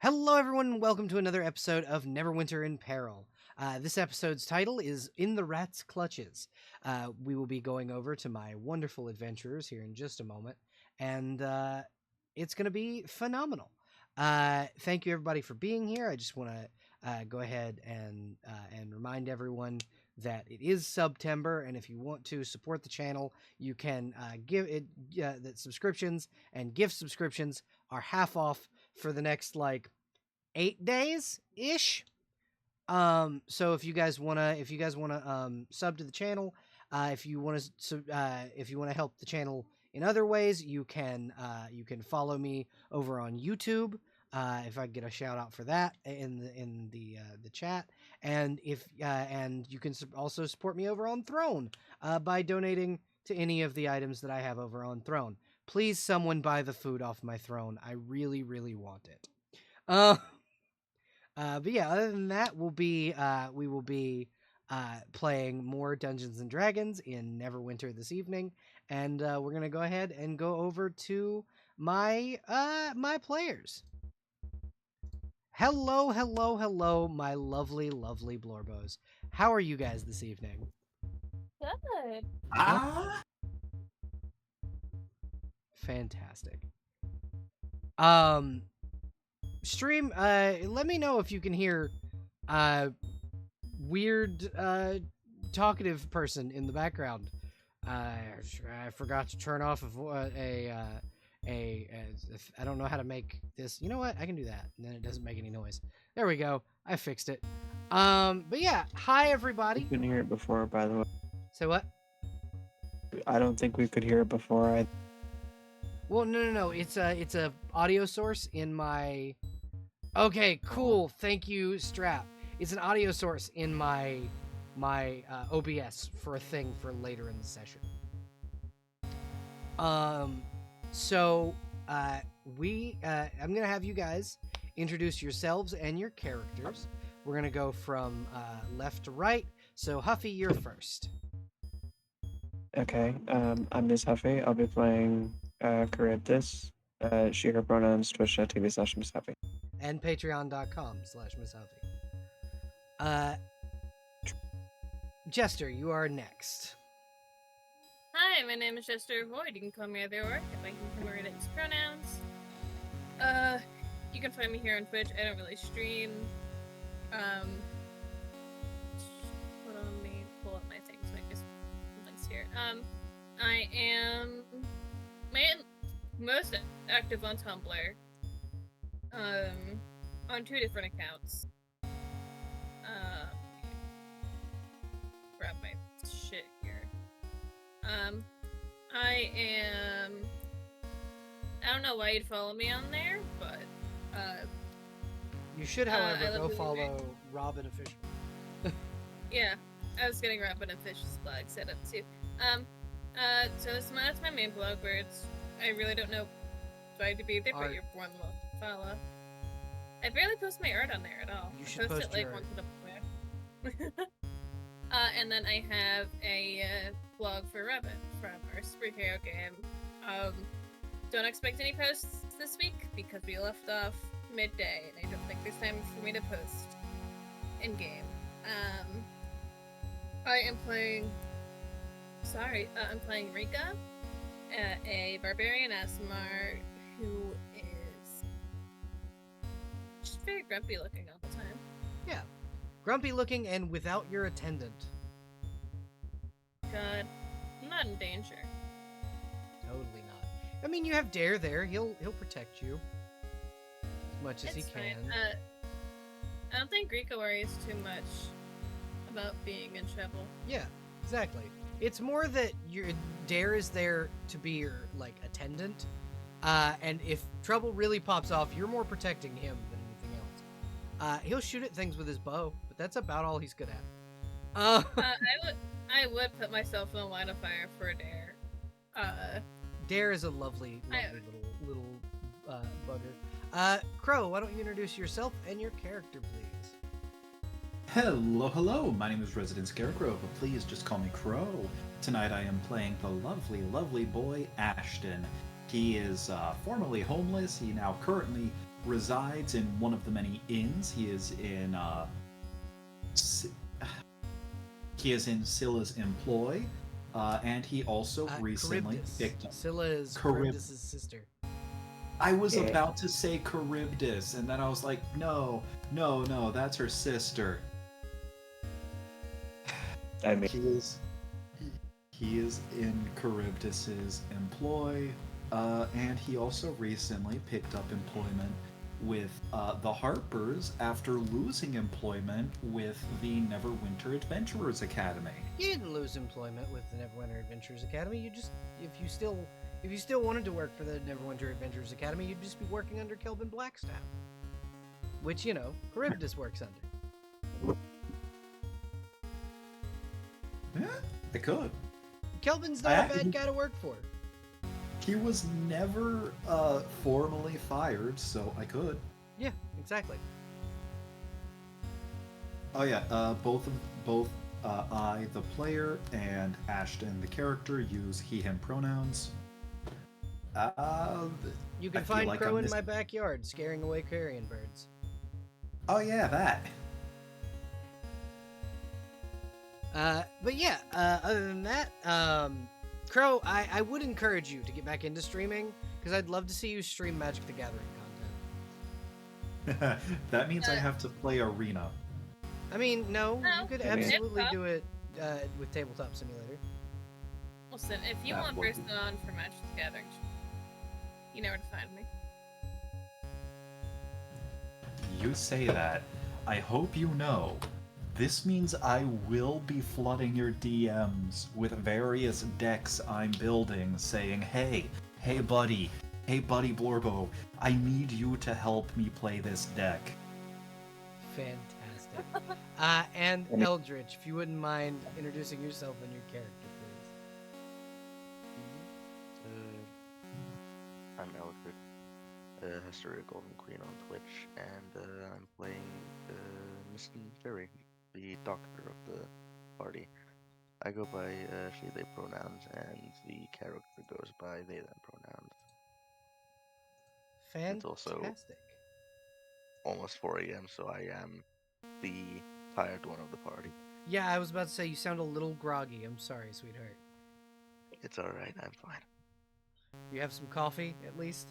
Hello, everyone, and welcome to another episode of Neverwinter in Peril. This episode's title is In the Rat's Clutches. We will be going over to my wonderful adventurers here in just a moment, and it's going to be phenomenal. Thank you, everybody, for being here. I just want to go ahead and remind everyone that it is September, and if you want to support the channel, you can give it that subscriptions and gift subscriptions are half off for the next 8 days ish. So if you guys wanna sub to the channel, if you wanna help the channel in other ways, you can follow me over on YouTube. If I get a shout out for that in the chat, and you can also support me over on Throne by donating to any of the items that I have over on Throne. Please, someone buy the food off my throne. I really, really want it. But yeah, other than that, we will be playing more Dungeons and Dragons in Neverwinter this evening, and we're gonna go ahead and go over to my my players. Hello, hello, hello, my lovely, lovely Blorbos. How are you guys this evening? Good. Fantastic. Stream, let me know if you can hear weird talkative person in the background. I forgot to turn off I don't know how to make this. You know what? I can do that, and then it doesn't make any noise. There we go. I fixed it. But yeah, hi everybody. We couldn't hear it before, by the way. Say what? I don't think we could hear it before. Well, no. It's a audio source in my. Okay, cool. Thank you, Strap. It's an audio source in my OBS for a thing for later in the session. So I'm gonna have you guys introduce yourselves and your characters. We're gonna go from left to right. So Huffy, you're first. Okay, I'm Miss Huffy. I'll be playing Charybdis. She, her pronouns, twitch.tv/Miss Huffy. And patreon.com/Miss Huffy. Jester, you are next. Hi, my name is Jester Void. You can call me either or if I can commemorate its pronouns. You can find me here on Twitch. I don't really stream. Hold on, let me pull up my things. Make this links here. I am most active on Tumblr. On 2 different accounts. Grab my shit here. I don't know why you'd follow me on there, but You should, however, go follow movie. Robin Official. Yeah, I was getting Robin Official's blog set up too. So that's my main blog where I really don't know why to be there, but you're more than welcome to follow. I barely post my art on there at all. You should post it your once in a blue. And then I have a blog for Rabbit from our superhero game. Don't expect any posts this week because we left off midday, and I don't think there's time for me to post in game. I'm playing Rika, a barbarian Asmar who is just very grumpy looking all the time. Yeah. Grumpy looking and without your attendant. God, I'm not in danger. Totally not. I mean, you have Dare there. He'll protect you as much as he can. Fine. I don't think Rika worries too much about being in trouble. Yeah, exactly. It's more that your Dare is there to be your attendant, and if trouble really pops off, you're more protecting him than anything else. He'll shoot at things with his bow, but that's about all he's good at. I would put myself in the line of fire for a Dare. Dare is a lovely little bugger. Crow, why don't you introduce yourself and your character, please? Hello, my name is Resident Scarecrow, but please just call me Crow. Tonight I am playing the lovely boy Ashton. He is formerly homeless. He now currently resides in one of the many inns. He is in Scylla's employ, and he also recently Charybdis. picked up. Scylla is Charybdis. Charybdis' sister. I was Yeah. about to say Charybdis, and then I was like, no, that's her sister. I mean, He is in Charybdis's employ, and he also recently picked up employment with the Harpers after losing employment with the Neverwinter Adventurers Academy. You didn't lose employment with the Neverwinter Adventurers Academy. You just, if you still wanted to work for the Neverwinter Adventurers Academy, you'd just be working under Kelvin Blackstaff, which Charybdis works under. Yeah, I could. Kelvin's not a bad guy to work for. He was never formally fired, so I could. Yeah, exactly. Oh yeah, both I, the player, and Ashton, the character, use he/him pronouns. You can I feel find like Crow I'm in my backyard, scaring away carrion birds. Oh yeah, that. But yeah, other than that, Crow, I would encourage you to get back into streaming, because I'd love to see you stream Magic the Gathering content. That means I have to play Arena. I mean, no, No. you could I mean- absolutely do it with Tabletop Simulator. Listen, if you That want would be- person on for Magic the Gathering, you know where to find me. You say that. I hope you know. This means I will be flooding your DMs with various decks I'm building saying, hey buddy Blorbo, I need you to help me play this deck. Fantastic. And Eldritch, if you wouldn't mind introducing yourself and your character, please. I'm Eldritch, Hysteria Golden Queen on Twitch, and I'm playing Miss Fairy, the doctor of the party. I go by she, they pronouns, and the character goes by they, them pronouns. Fantastic. It's also almost 4 a.m., so I am the tired one of the party. Yeah, I was about to say you sound a little groggy. I'm sorry, sweetheart. It's alright, I'm fine. You have some coffee, at least?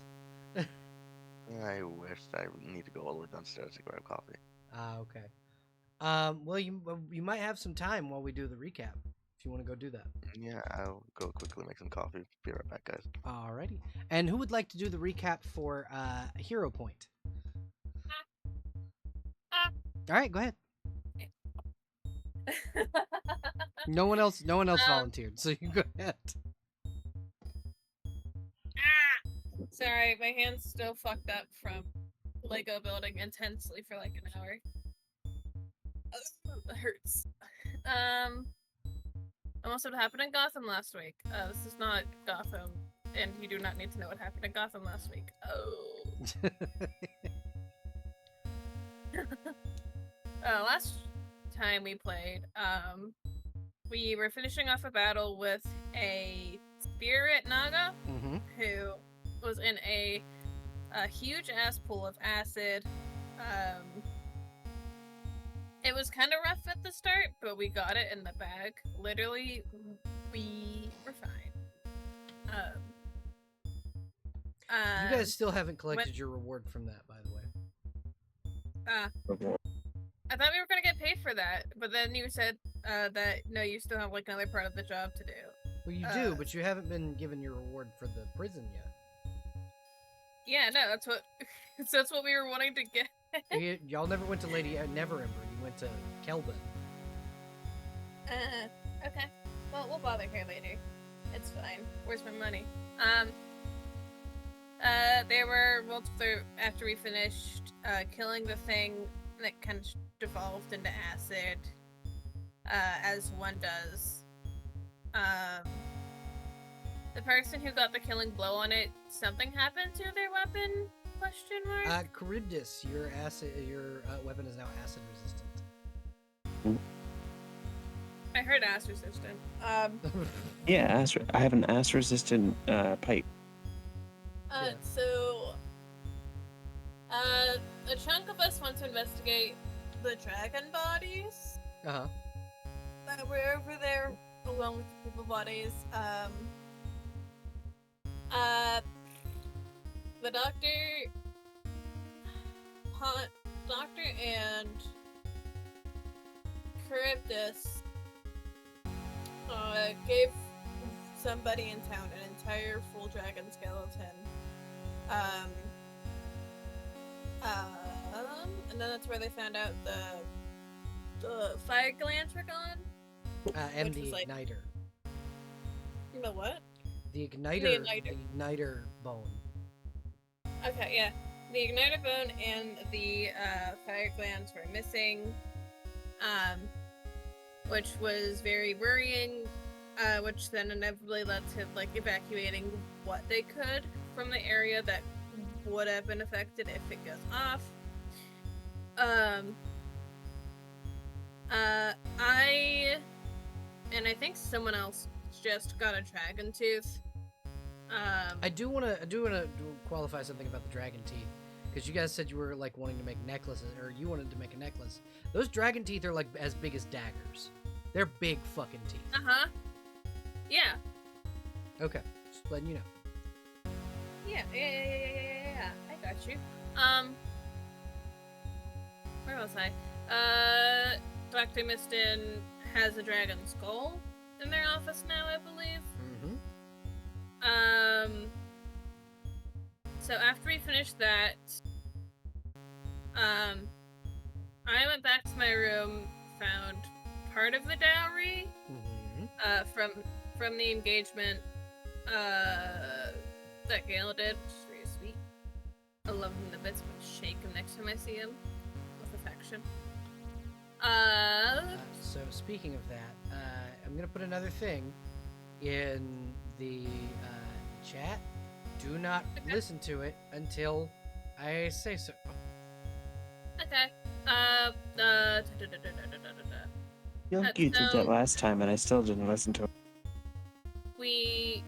I wish I need to go all the way downstairs to grab coffee. Okay. Well, you might have some time while we do the recap, if you want to go do that. Yeah, I'll go quickly make some coffee. Be right back, guys. Alrighty. And who would like to do the recap for Hero Point? Alright, go ahead. No one else volunteered, so you go ahead. Sorry, my hand's still fucked up from Lego building intensely for like an hour. It hurts. Almost what happened in Gotham last week. This is not Gotham, and you do not need to know what happened in Gotham last week. Oh. Last time we played, we were finishing off a battle with a spirit Naga Mm-hmm. who was in a huge ass pool of acid. It was kind of rough at the start, but we got it in the bag. Literally, we were fine. You guys still haven't collected your reward from that, by the way. I thought we were gonna get paid for that, but then you said that no, you still have like another part of the job to do. Well, you do, but you haven't been given your reward for the prison yet. Yeah, no, that's what we were wanting to get. Y'all never went to Lady Neverember. You went to Kelvin. Okay. Well, we'll bother her later. It's fine. Where's my money? There were after we finished killing the thing that kind of devolved into acid, as one does. The person who got the killing blow on it, something happened to their weapon? Question mark. Charybdis, your weapon is now acid resistant. I heard acid resistant. Yeah, I have an acid-resistant pipe. So A chunk of us want to investigate the dragon bodies Uh-huh. that were over there, along with the people bodies. The doctor and Charybdis gave somebody in town an entire full dragon skeleton. And then that's where they found out the fire glands were gone. And Which the was like- igniter. The what? The igniter. igniter. The igniter bone. Okay, yeah. The igniter bone and the fire glands were missing, which was very worrying, which then inevitably led to like evacuating what they could from the area that would have been affected if it goes off. I think someone else just got a dragon tooth. I do wanna qualify something about the dragon teeth, because you guys said you were like wanting to make necklaces, or you wanted to make a necklace. Those dragon teeth are like as big as daggers. They're big fucking teeth. Uh-huh. Yeah. Okay, just letting you know. Yeah. I got you. Where was I? Dr. Miston has a dragon skull in their office now, I believe. Mm-hmm. So after we finished that, I went back to my room, found part of the dowry, Mm-hmm. from the engagement, that Gale did, which is very sweet. I love him to bits, but shake him next time I see him with affection. So speaking of that, I'm gonna put another thing in the chat. Do not Okay. listen to it until I say so. Okay. You Uh, did so- that last time, and I still didn't listen to it. We,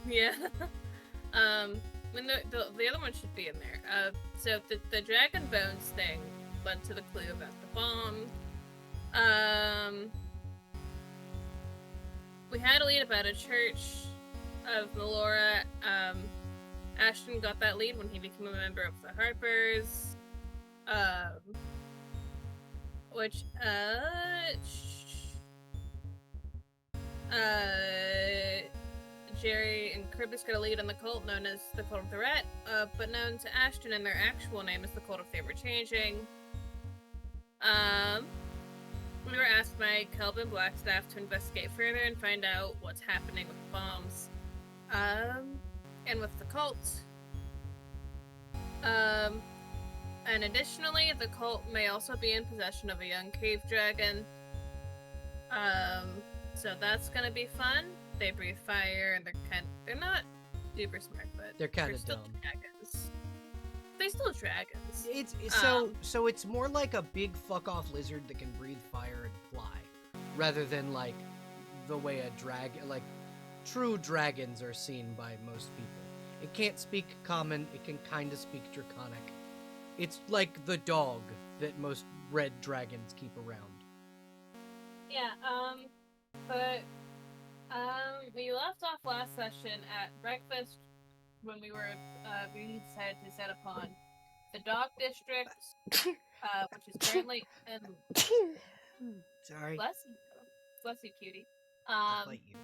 yeah. When the other one should be in there. So the dragon bones thing led to the clue about the bomb. We had a lead about a church of Melora. Ashton got that lead when he became a member of the Harpers. Which, Jerry and Cribbis got a lead on the cult known as the Cult of the Rat, but known to Ashton and their actual name is the Cult of They Were Changing. We were asked by Kelvin Blackstaff to investigate further and find out what's happening with the bombs. And with the cult. And additionally, the cult may also be in possession of a young cave dragon. So that's gonna be fun. They breathe fire, and they're not super smart, but They're kinda still dumb. dragons. They're still dragons. It's so it's more like a big fuck off lizard that can breathe fire and fly, rather than like the way a like true dragons are seen by most people. It can't speak common. It can kind of speak draconic. It's like the dog that most red dragons keep around. Yeah, but we left off last session at breakfast when we decided to set upon the dog district, which is currently Sorry. bless you, cutie. I'll fight you.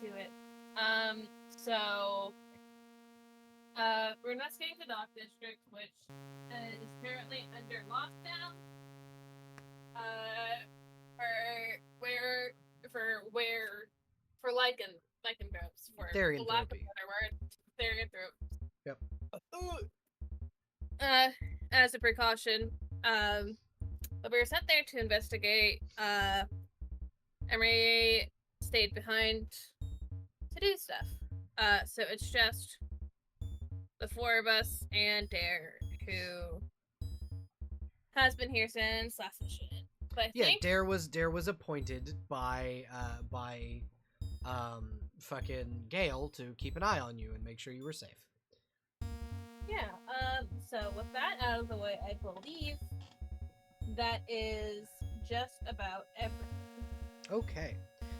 Do it. So we're investigating the dock district, which is currently under lockdown. For lycanthropes, for Therianthropy. lack of a better word, therianthropes. Yep. As a precaution, but we were sent there to investigate. Emery stayed behind to do stuff. So it's just the four of us and Dare, who has been here since last session. But I think Dare was appointed by fucking Gale to keep an eye on you and make sure you were safe. Yeah. So with that out of the way, I believe that is just about everything. Okay.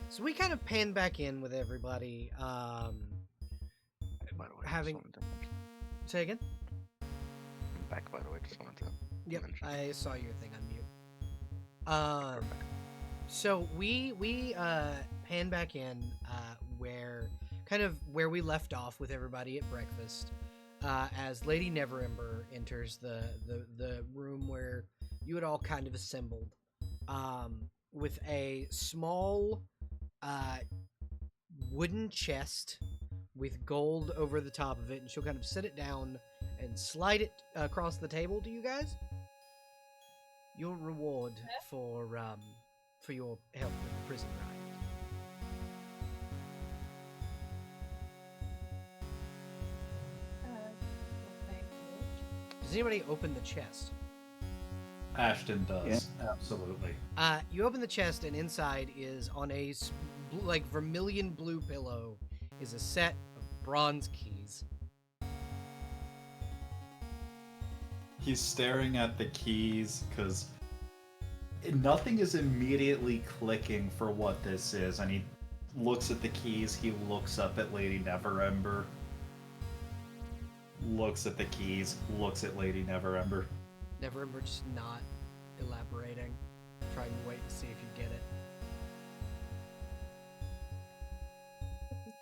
So we kind of pan back in with everybody. By the way, Having- just wanted to mention. Say again? I'm back, by the way, just wanted to Yep, mention. I saw your thing on mute. Perfect. So we pan back in where where we left off with everybody at breakfast, as Lady Neverember enters the room where you had all kind of assembled, with a small wooden chest with gold over the top of it, and she'll kind of sit it down and slide it across the table to you guys. Your reward for your help with the prison riot. Thank you. Does anybody open the chest? Ashton does. Absolutely. You open the chest, and inside is on a like vermilion blue pillow is a set of bronze keys. He's staring at the keys because nothing is immediately clicking for what this is, and he looks at the keys. He looks up at Lady Neverember. Looks at the keys. Looks at Lady Neverember. Neverember just not elaborating, trying to wait to see if you get it.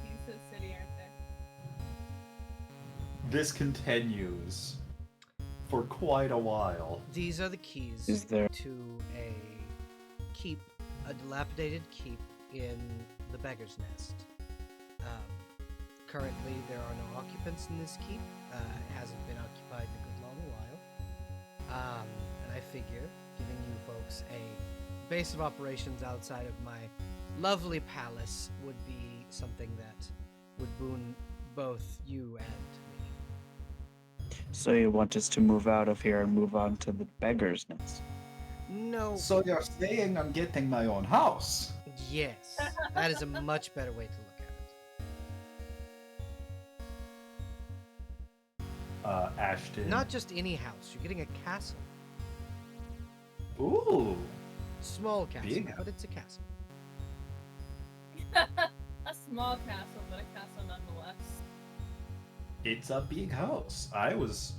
Keys to the city, aren't there? This continues for quite a while. These are the keys Is there- to a keep, a dilapidated keep in the Beggar's Nest. Currently, there are no occupants in this keep. It hasn't been occupied in a good long while. And I figure giving you folks a base of operations outside of my lovely palace would be something that would boon both you and me. So you want us to move out of here and move on to the Beggar's Nest? No. So you're saying I'm getting my own house? Yes, that is a much better way to look at it. Ashton. Not just any house. You're getting a castle. Ooh. Small castle, Big. but it's a castle. A small castle, but a castle nonetheless. It's a big house. I was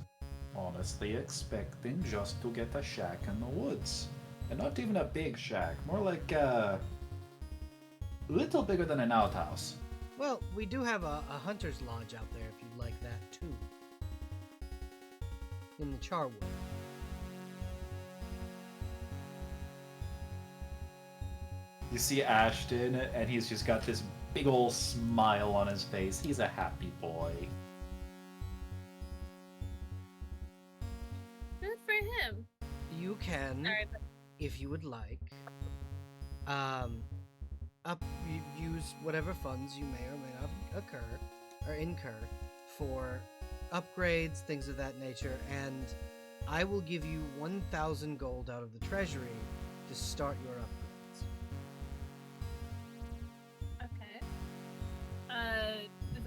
honestly expecting just to get a shack in the woods. And not even a big shack, more like a little bigger than an outhouse. Well, we do have a hunter's lodge out there if you'd like that too. In the Charwood. You see Ashton, and he's just got this big ol' smile on his face. He's a happy boy. Good for him. You can, Alright, if you would like, use whatever funds you may or may not incur for upgrades, things of that nature, and I will give you 1,000 gold out of the treasury to start your upgrades. okay. Is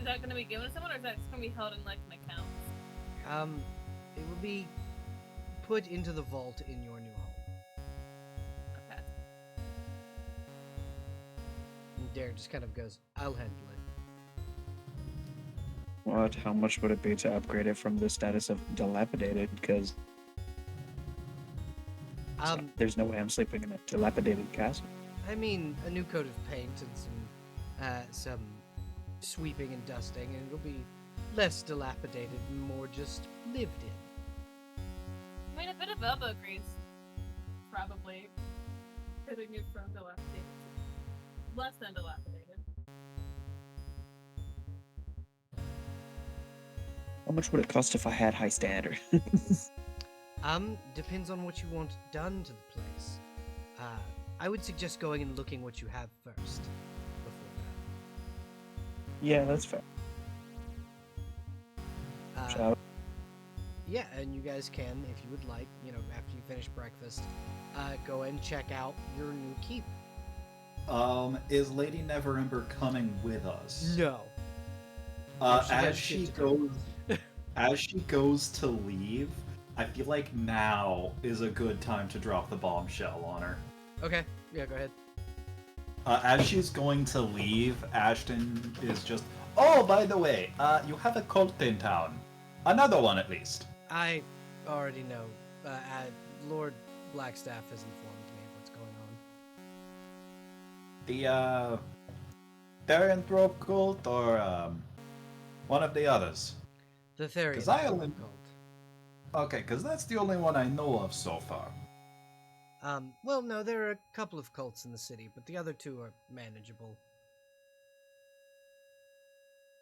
that going to be given to someone, or is that just going to be held in like an account? It will be put into the vault in your new home. Okay. And Derek just kind of goes, I'll handle it. What? How much would it be to upgrade it from the status of dilapidated? Because there's no way I'm sleeping in a dilapidated castle. I mean, a new coat of paint and some sweeping and dusting, and it'll be less dilapidated and more just lived in. I mean, a bit of elbow grease, probably. Putting it from dilapidated. Less than dilapidated. How much would it cost if I had high standard? Depends on what you want done to the place. I would suggest going and looking what you have first before Yeah, that's fair. that. Shall Yeah, and you guys can, if you would like, after you finish breakfast, go and check out your new keep. Is Lady Neverember coming with us? No. She As has she shit to do. goes, as she goes to leave, I feel like now is a good time to drop the bombshell on her. Okay, yeah, go ahead. As she's going to leave, Ashton is just, oh, by the way, you have a cult in town. Another one, at least. I already know. Lord Blackstaff has informed me of what's going on. The, Therianthrope cult, or, one of the others? The Therian 'Cause I only- cult. Okay, because that's the only one I know of so far. Well, no, there are a couple of cults in the city, but the other two are manageable.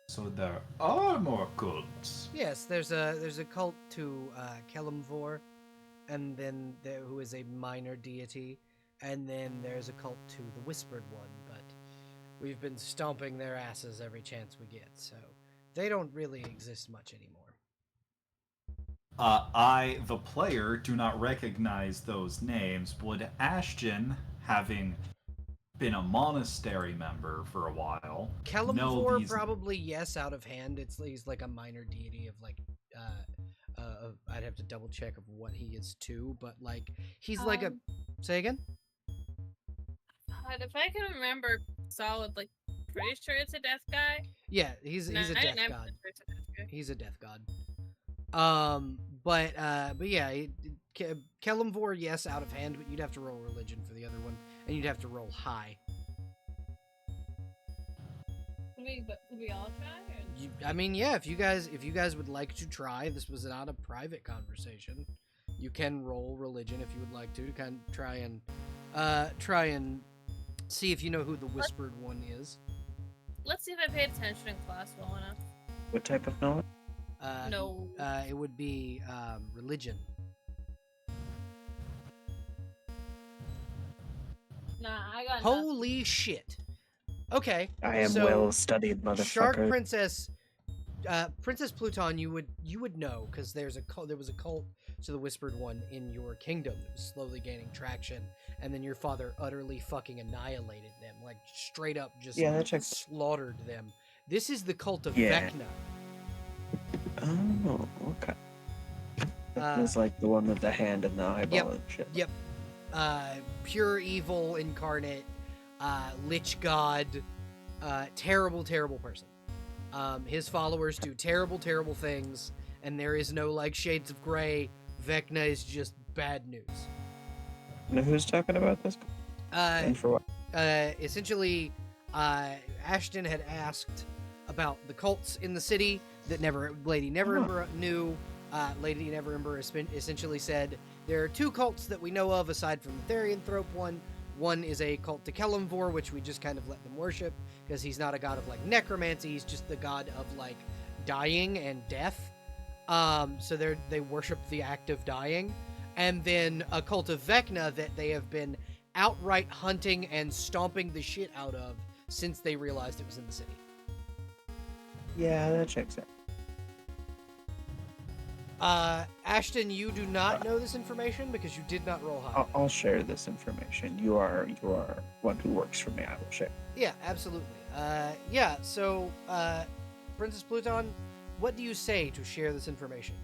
So there are more cults. Yes, there's a cult to Kelemvor, and then who is a minor deity, and then there's a cult to the Whispered One, but we've been stomping their asses every chance we get, so they don't really exist much anymore. I, the player, do not recognize those names. Would Ashton, having been a monastery member for a while, know Kelemvor these? probably yes, out of hand. He's like a minor deity of like I'd have to double check of what he is too, but like he's like a say again? God, if I can remember solid, like, pretty sure it's a death guy. Yeah, he's a death god. Pretty sure it's a death guy. He's a death god. But yeah, Kelemvor, yes, out of hand, but you'd have to roll religion for the other one, and you'd have to roll high. Could we all try? I mean, yeah, if you guys would like to try, this was not a private conversation. You can roll religion if you would like to kind of try and see if you know who the Whispered One is. Let's see if I paid attention in class well enough. What type of knowledge? No. It would be religion. Nah, I got Holy shit. Okay. I am so well studied, motherfucker. Shark Princess, Princess Pluton, you would know because there was a cult to the Whispered One in your kingdom that was slowly gaining traction, and then your father utterly fucking annihilated them, like straight up just Yeah, that checks. slaughtered them. This is the cult of Yeah. Vecna. Oh, okay. It's like the one with the hand and the eyeball Yep. and shit. Yep. Pure evil incarnate, lich god, terrible, terrible person. His followers do terrible, terrible things, and there is no like shades of gray. Vecna is just bad news. Now, who's talking about this? And for what? Essentially, Ashton had asked about the cults in the city that Lady Neverember knew. Lady Neverember essentially said there are two cults that we know of aside from the Therianthrope one. One is a cult to Kelemvor, which we just kind of let them worship because he's not a god of like necromancy. He's just the god of like dying and death. So they worship the act of dying. And then a cult of Vecna that they have been outright hunting and stomping the shit out of since they realized it was in the city. Yeah, that checks out. Ashton, you do not know this information because you did not roll high. I'll share this information. You are one who works for me. I will share. Yeah, absolutely. Yeah, so, Princess Pluton, what do you say to share this information?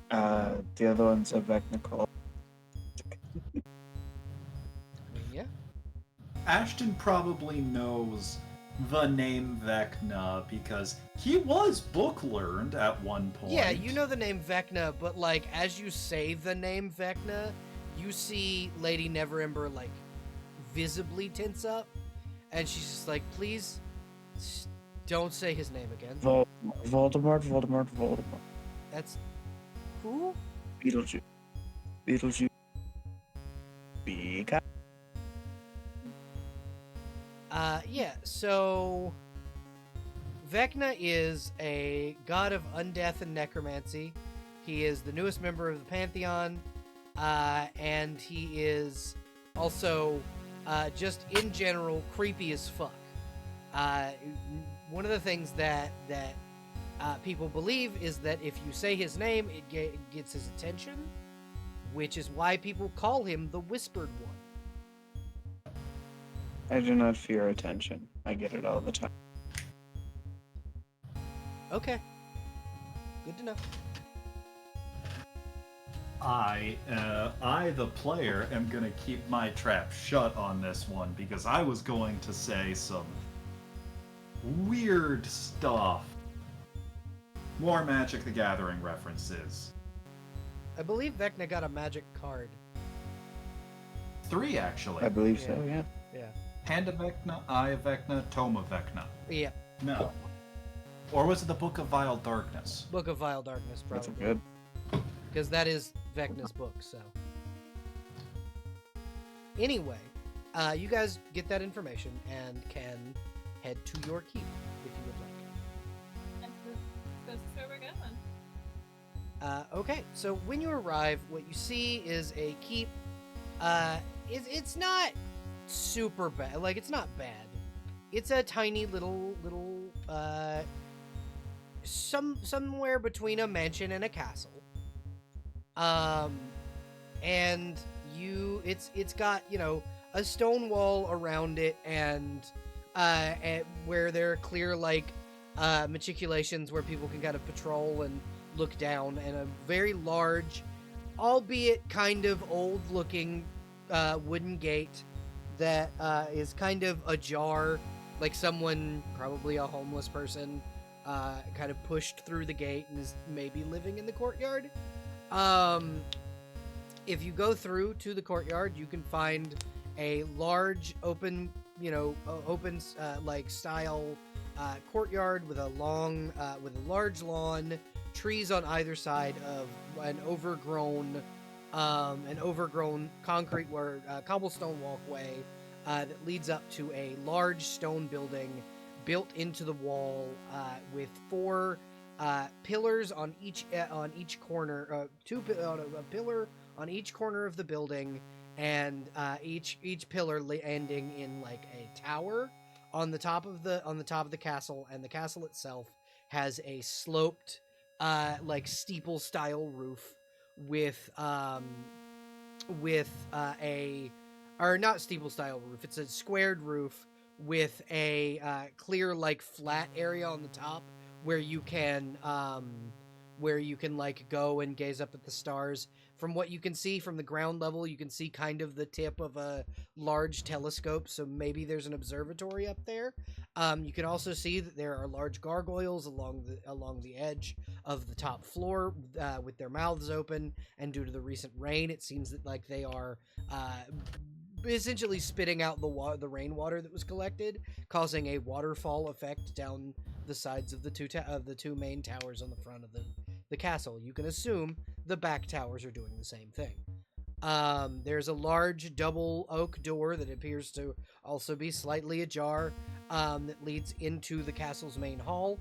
The other one's a Vecna. I mean, yeah. Ashton probably knows the name Vecna because he was book learned at one point. Yeah, you know the name Vecna, but, like, as you say the name Vecna, you see Lady Neverember, like, visibly tense up, and she's just like, please, don't say his name again. Voldemort. That's... who? Beetlejuice. Because... Yeah, so Vecna is a god of undeath and necromancy. He is the newest member of the Pantheon, and he is also just in general creepy as fuck. One of the things that people believe is that if you say his name, it gets his attention, which is why people call him the Whispered One. I do not fear attention. I get it all the time. Okay. Good to know. I, the player, am gonna keep my trap shut on this one because I was going to say some weird stuff. More Magic the Gathering references. I believe Vecna got a magic card. 3, actually. I believe Yeah. so, yeah. Yeah. Hand of Vecna, Eye of Vecna, Tome of Vecna. Yeah. No. Or was it the Book of Vile Darkness? Book of Vile Darkness, That's probably. good. Because that is Vecna's book, so. Anyway, you guys get that information and can head to your keep if you would like. That's where we're going. Okay, so when you arrive, what you see is a keep. It's not super bad. Like, it's not bad. It's a tiny little somewhere between a mansion and a castle. And it's got, you know, a stone wall around it, and where there are clear, like, matriculations where people can kind of patrol and look down, and a very large, albeit kind of old-looking, wooden gate that is kind of ajar, like someone, probably a homeless person, kind of pushed through the gate and is maybe living in the courtyard. If you go through to the courtyard, you can find a large open, like style courtyard with a large lawn, trees on either side of an overgrown concrete or cobblestone walkway that leads up to a large stone building built into the wall with 4 pillars on each corner, a pillar on each corner of the building, and each pillar ending in like a tower on the top of the castle, and the castle itself has a sloped like steeple style roof with or not steeple style roof. It's a squared roof with a clear like flat area on the top where you can like go and gaze up at the stars. From what you can see from the ground level, you can see kind of the tip of a large telescope, so maybe there's an observatory up there. You can also see that there are large gargoyles along the edge of the top floor with their mouths open, and due to the recent rain, it seems that like they are essentially spitting out the rainwater that was collected, causing a waterfall effect down the sides of the two main towers on the front of the castle. You can assume the back towers are doing the same thing. There's a large double oak door that appears to also be slightly ajar that leads into the castle's main hall.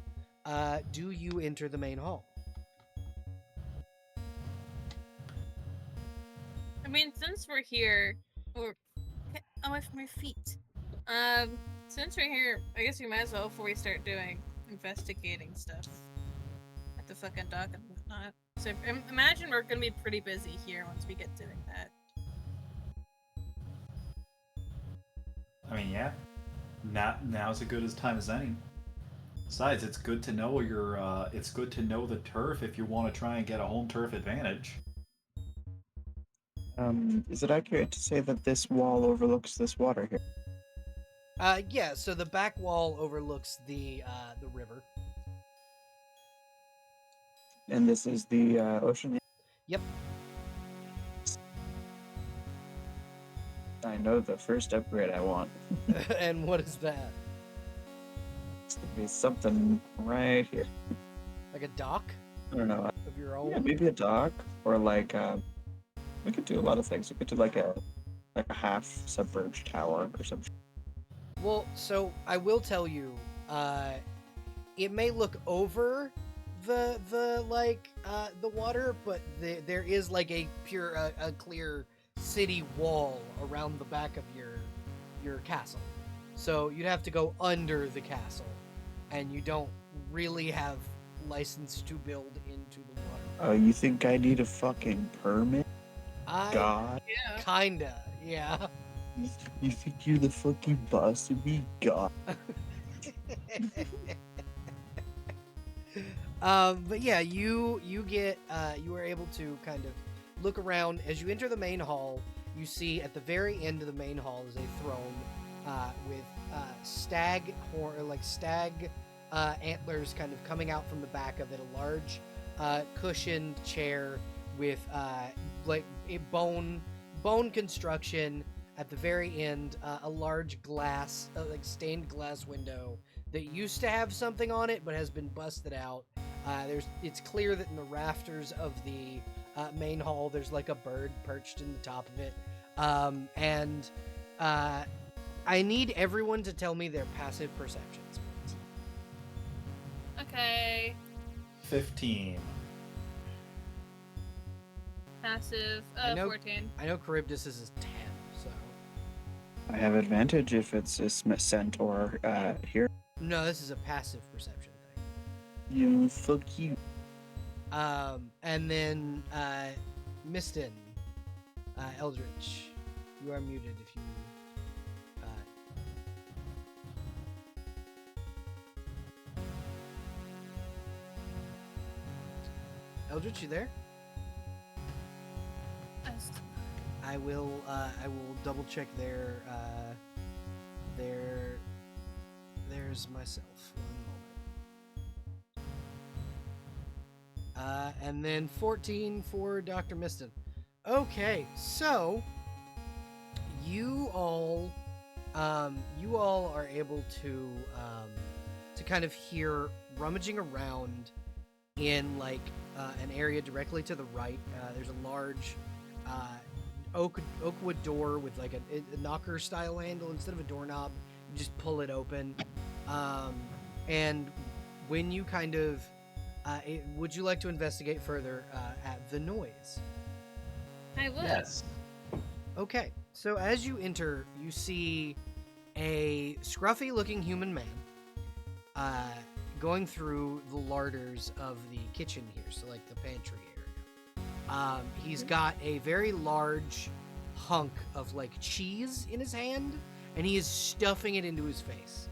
Do you enter the main hall? I mean, since we're here, get away from my feet. Since we're here, I guess we might as well before we start doing investigating stuff at the fucking dock and whatnot. So imagine we're gonna be pretty busy here once we get doing that. I mean, yeah. Now's as good a time as any. Besides, it's good to know it's good to know the turf if you want to try and get a home turf advantage. Is it accurate to say that this wall overlooks this water here? Yeah, so the back wall overlooks the river. And this is the ocean? Yep. I know the first upgrade I want. And what is that? It's gonna be something right here. Like a dock I don't know. of your own? Yeah, maybe a dock, or like we could do a lot of things. We could do like a half submerged tower or something. Well, so I will tell you, it may look over the water, but there is like a clear city wall around the back of your castle. So you'd have to go under the castle, and you don't really have license to build into the water. Oh, you think I need a fucking permit? God. Yeah. Kinda, yeah. You think you're the fucking boss of me? God. But yeah, you get you are able to kind of look around as you enter the main hall. You see at the very end of the main hall is a throne with stag antlers kind of coming out from the back of it. A large cushioned chair with like a bone construction. At the very end, a large glass, like stained glass window that used to have something on it but has been busted out. It's clear that in the rafters of the main hall, there's like a bird perched in the top of it. And I need everyone to tell me their passive perceptions, please. Okay. 15. Passive. I know- 14. I know Charybdis is a 10, so. I have advantage if it's a scent or here. No, this is a passive perception thing. You fuck you. And then Mistin, Eldritch, you are muted if you. Eldritch, you there? I will double check there's myself. One moment. And then 14 for Dr. Mistin. Okay, so you all are able to kind of hear rummaging around in like an area directly to the right. There's a large oakwood door with like a knocker style handle instead of a doorknob. You just pull it open. And when you kind of would you like to investigate further at the noise? I would. Yes. Okay, so as you enter, you see a scruffy looking human man going through the larders of the kitchen here, so like the pantry area. He's got a very large hunk of like cheese in his hand, and he is stuffing it into his face.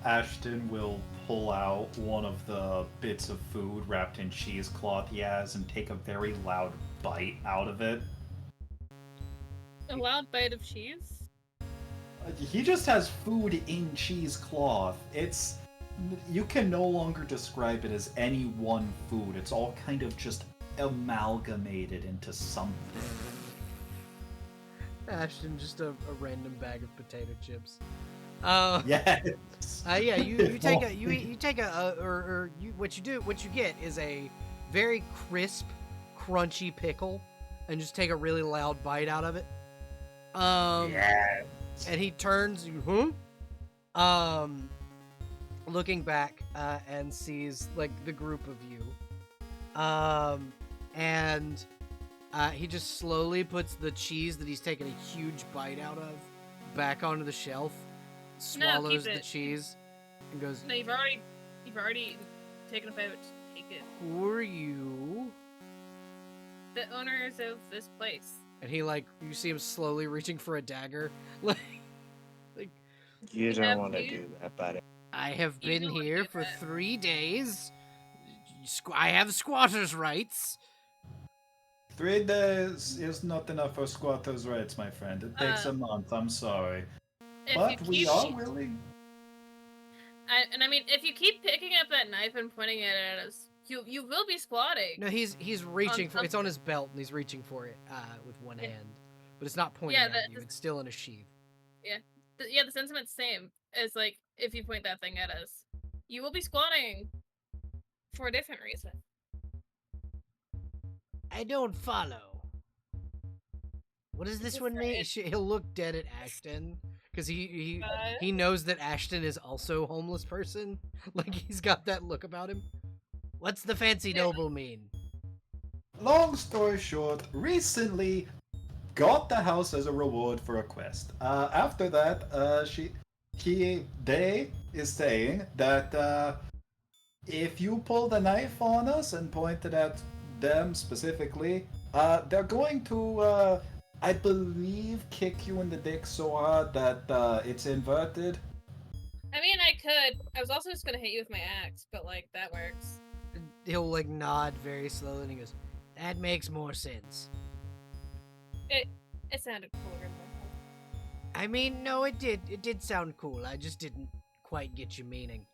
Ashton will pull out one of the bits of food wrapped in cheesecloth he has and take a very loud bite out of it. A loud bite of cheese? He just has food in cheesecloth. You can no longer describe it as any one food. It's all kind of just amalgamated into something. Ashton, just a random bag of potato chips. Yes. Yeah, you take what you get is a very crisp, crunchy pickle, and just take a really loud bite out of it. Yes. And he turns, looking back and sees like the group of you, and he just slowly puts the cheese that he's taken a huge bite out of back onto the shelf, swallows the cheese, and goes, No, you've already taken a bite. Take it. "Who are you?" The owners of this place. And he you see him slowly reaching for a dagger, like. You We don't have want to to- do that, buddy. I have You been don't wanna here do for that. 3 days. I have squatter's rights. 3 days is not enough for squatters' rights, my friend. It takes a month. I'm sorry. If But you we keep, are willing. I mean, if you keep picking up that knife and pointing it at us, you will be squatting. No, he's reaching for. It's something. on his belt, and he's reaching for it with one hand, but it's not pointing Yeah, at you. It's still in a sheath. The sentiment's same as like if you point that thing at us, you will be squatting for a different reason. I don't follow. What does this Just one mean? saying. He'll look dead at Ashton because he knows that Ashton is also a homeless person. Like he's got that look about him. What's the fancy Yeah. noble mean? Long story short, recently got the house as a reward for a quest. After that, they is saying that if you pull the knife on us and point it at them specifically, they're going to, I believe, kick you in the dick so hard that it's inverted. I mean, I could. I was also just gonna hit you with my axe, but like that works. He'll like nod very slowly and he goes, "That makes more sense." It sounded cooler in my head. I mean, no, it did. It did sound cool. I just didn't quite get your meaning.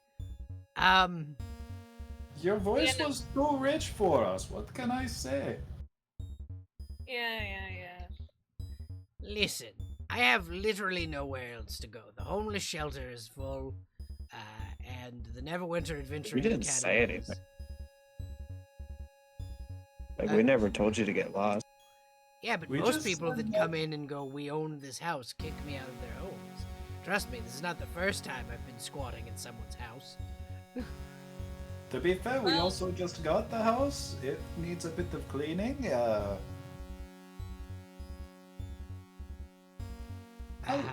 Your voice no. was too rich for us. What can I say? Yeah. Listen, I have literally nowhere else to go. The homeless shelter is full, and the Neverwinter Adventure We didn't say Academy anything. is- Like, Uh, we never told you to get lost. Yeah, but We most just people said that that- come in and go, "We own this house," kick me out of their homes. Trust me, this is not the first time I've been squatting in someone's house. To be fair, we Well- also just got the house. It needs a bit of cleaning.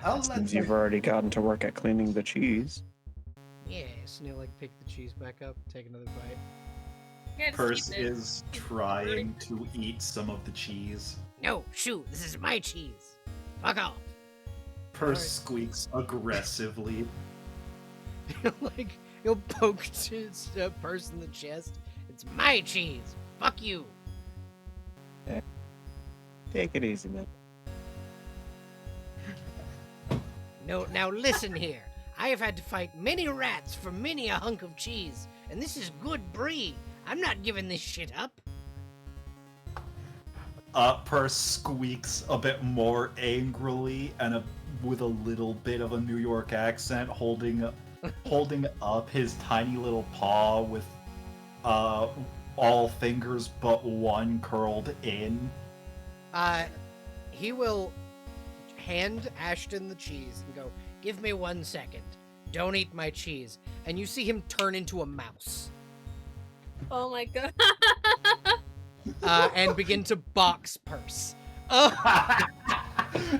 I'll let Since you've already gotten to work at cleaning the cheese. Yes, and he'll like pick the cheese back up, take another bite. Yeah, just Purse keep it. is trying to eat some of the cheese. No, shoot, this is my cheese. Fuck off. Purse Alright. squeaks aggressively. Like, he'll poke his Purse in the chest. It's my cheese. Fuck you. Take it easy, man. No, now listen here. I have had to fight many rats for many a hunk of cheese, and this is good brie. I'm not giving this shit up. Purse squeaks a bit more angrily and with a little bit of a New York accent, holding up his tiny little paw with all fingers but one curled in. He will hand Ashton the cheese and go, "Give me 1 second. Don't eat my cheese." And you see him turn into a mouse Oh my god. and begin to box Purse.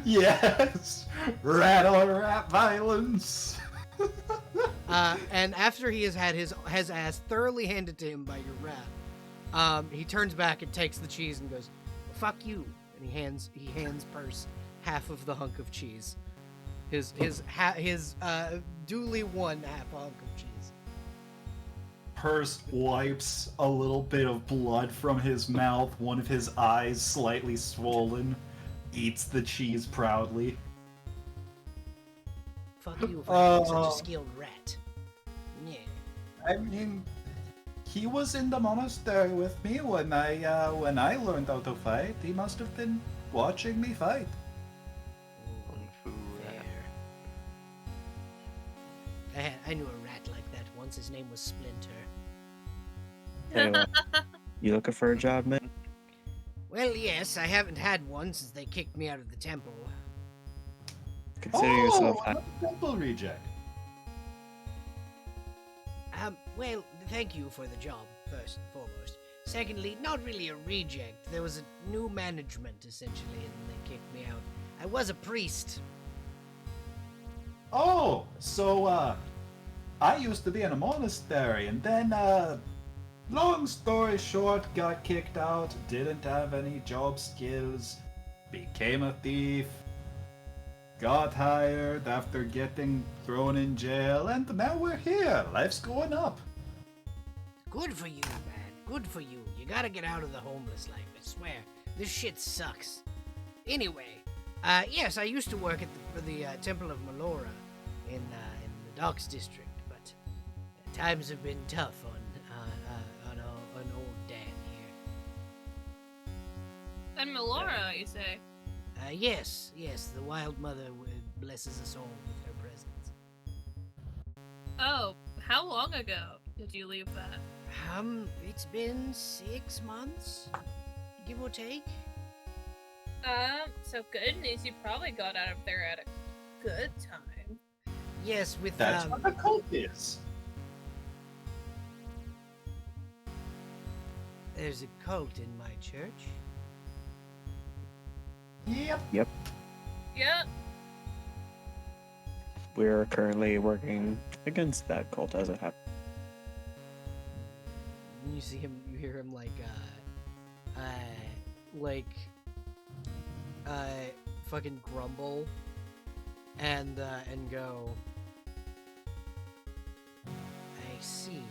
Yes, rat on rat violence. And after he has had his ass thoroughly handed to him by your rat, he turns back and takes the cheese and goes, "Fuck you!" And he hands Purse half of the hunk of cheese, his duly won half a hunk of cheese. Purse wipes a little bit of blood from his mouth, one of his eyes slightly swollen, eats the cheese proudly. Fuck you for being such Oh. a skilled rat. Yeah. I mean, he was in the monastery with me when I learned how to fight. He must have been watching me fight. Kung Fu rat. Fair. I knew a rat like that once. His name was Splinter. Anyway, you looking for a job, man? Well, yes, I haven't had one since they kicked me out of the temple. Consider yourself I'm a temple reject. Well, thank you for the job, first and foremost. Secondly, not really a reject. There was a new management, essentially, and they kicked me out. I was a priest. Oh, so I used to be in a monastery, and then long story short, got kicked out. Didn't have any job skills. Became a thief. Got hired after getting thrown in jail, and now we're here. Life's going up. Good for you, man. Good for you. You gotta get out of the homeless life, I swear. This shit sucks. Anyway, yes, I used to work at the Temple of Melora in the Docks District, but times have been tough on old Dan here. And Melora, you say? Yes, the Wild Mother blesses us all with her presence. Oh, how long ago did you leave that? It's been 6 months, give or take. So good news, you probably got out of there at a good time. Yes, with That's what a cult is. there's a cult in my church. Yep. Yeah. We're currently working against that cult as it happens. You hear him fucking grumble and go, see.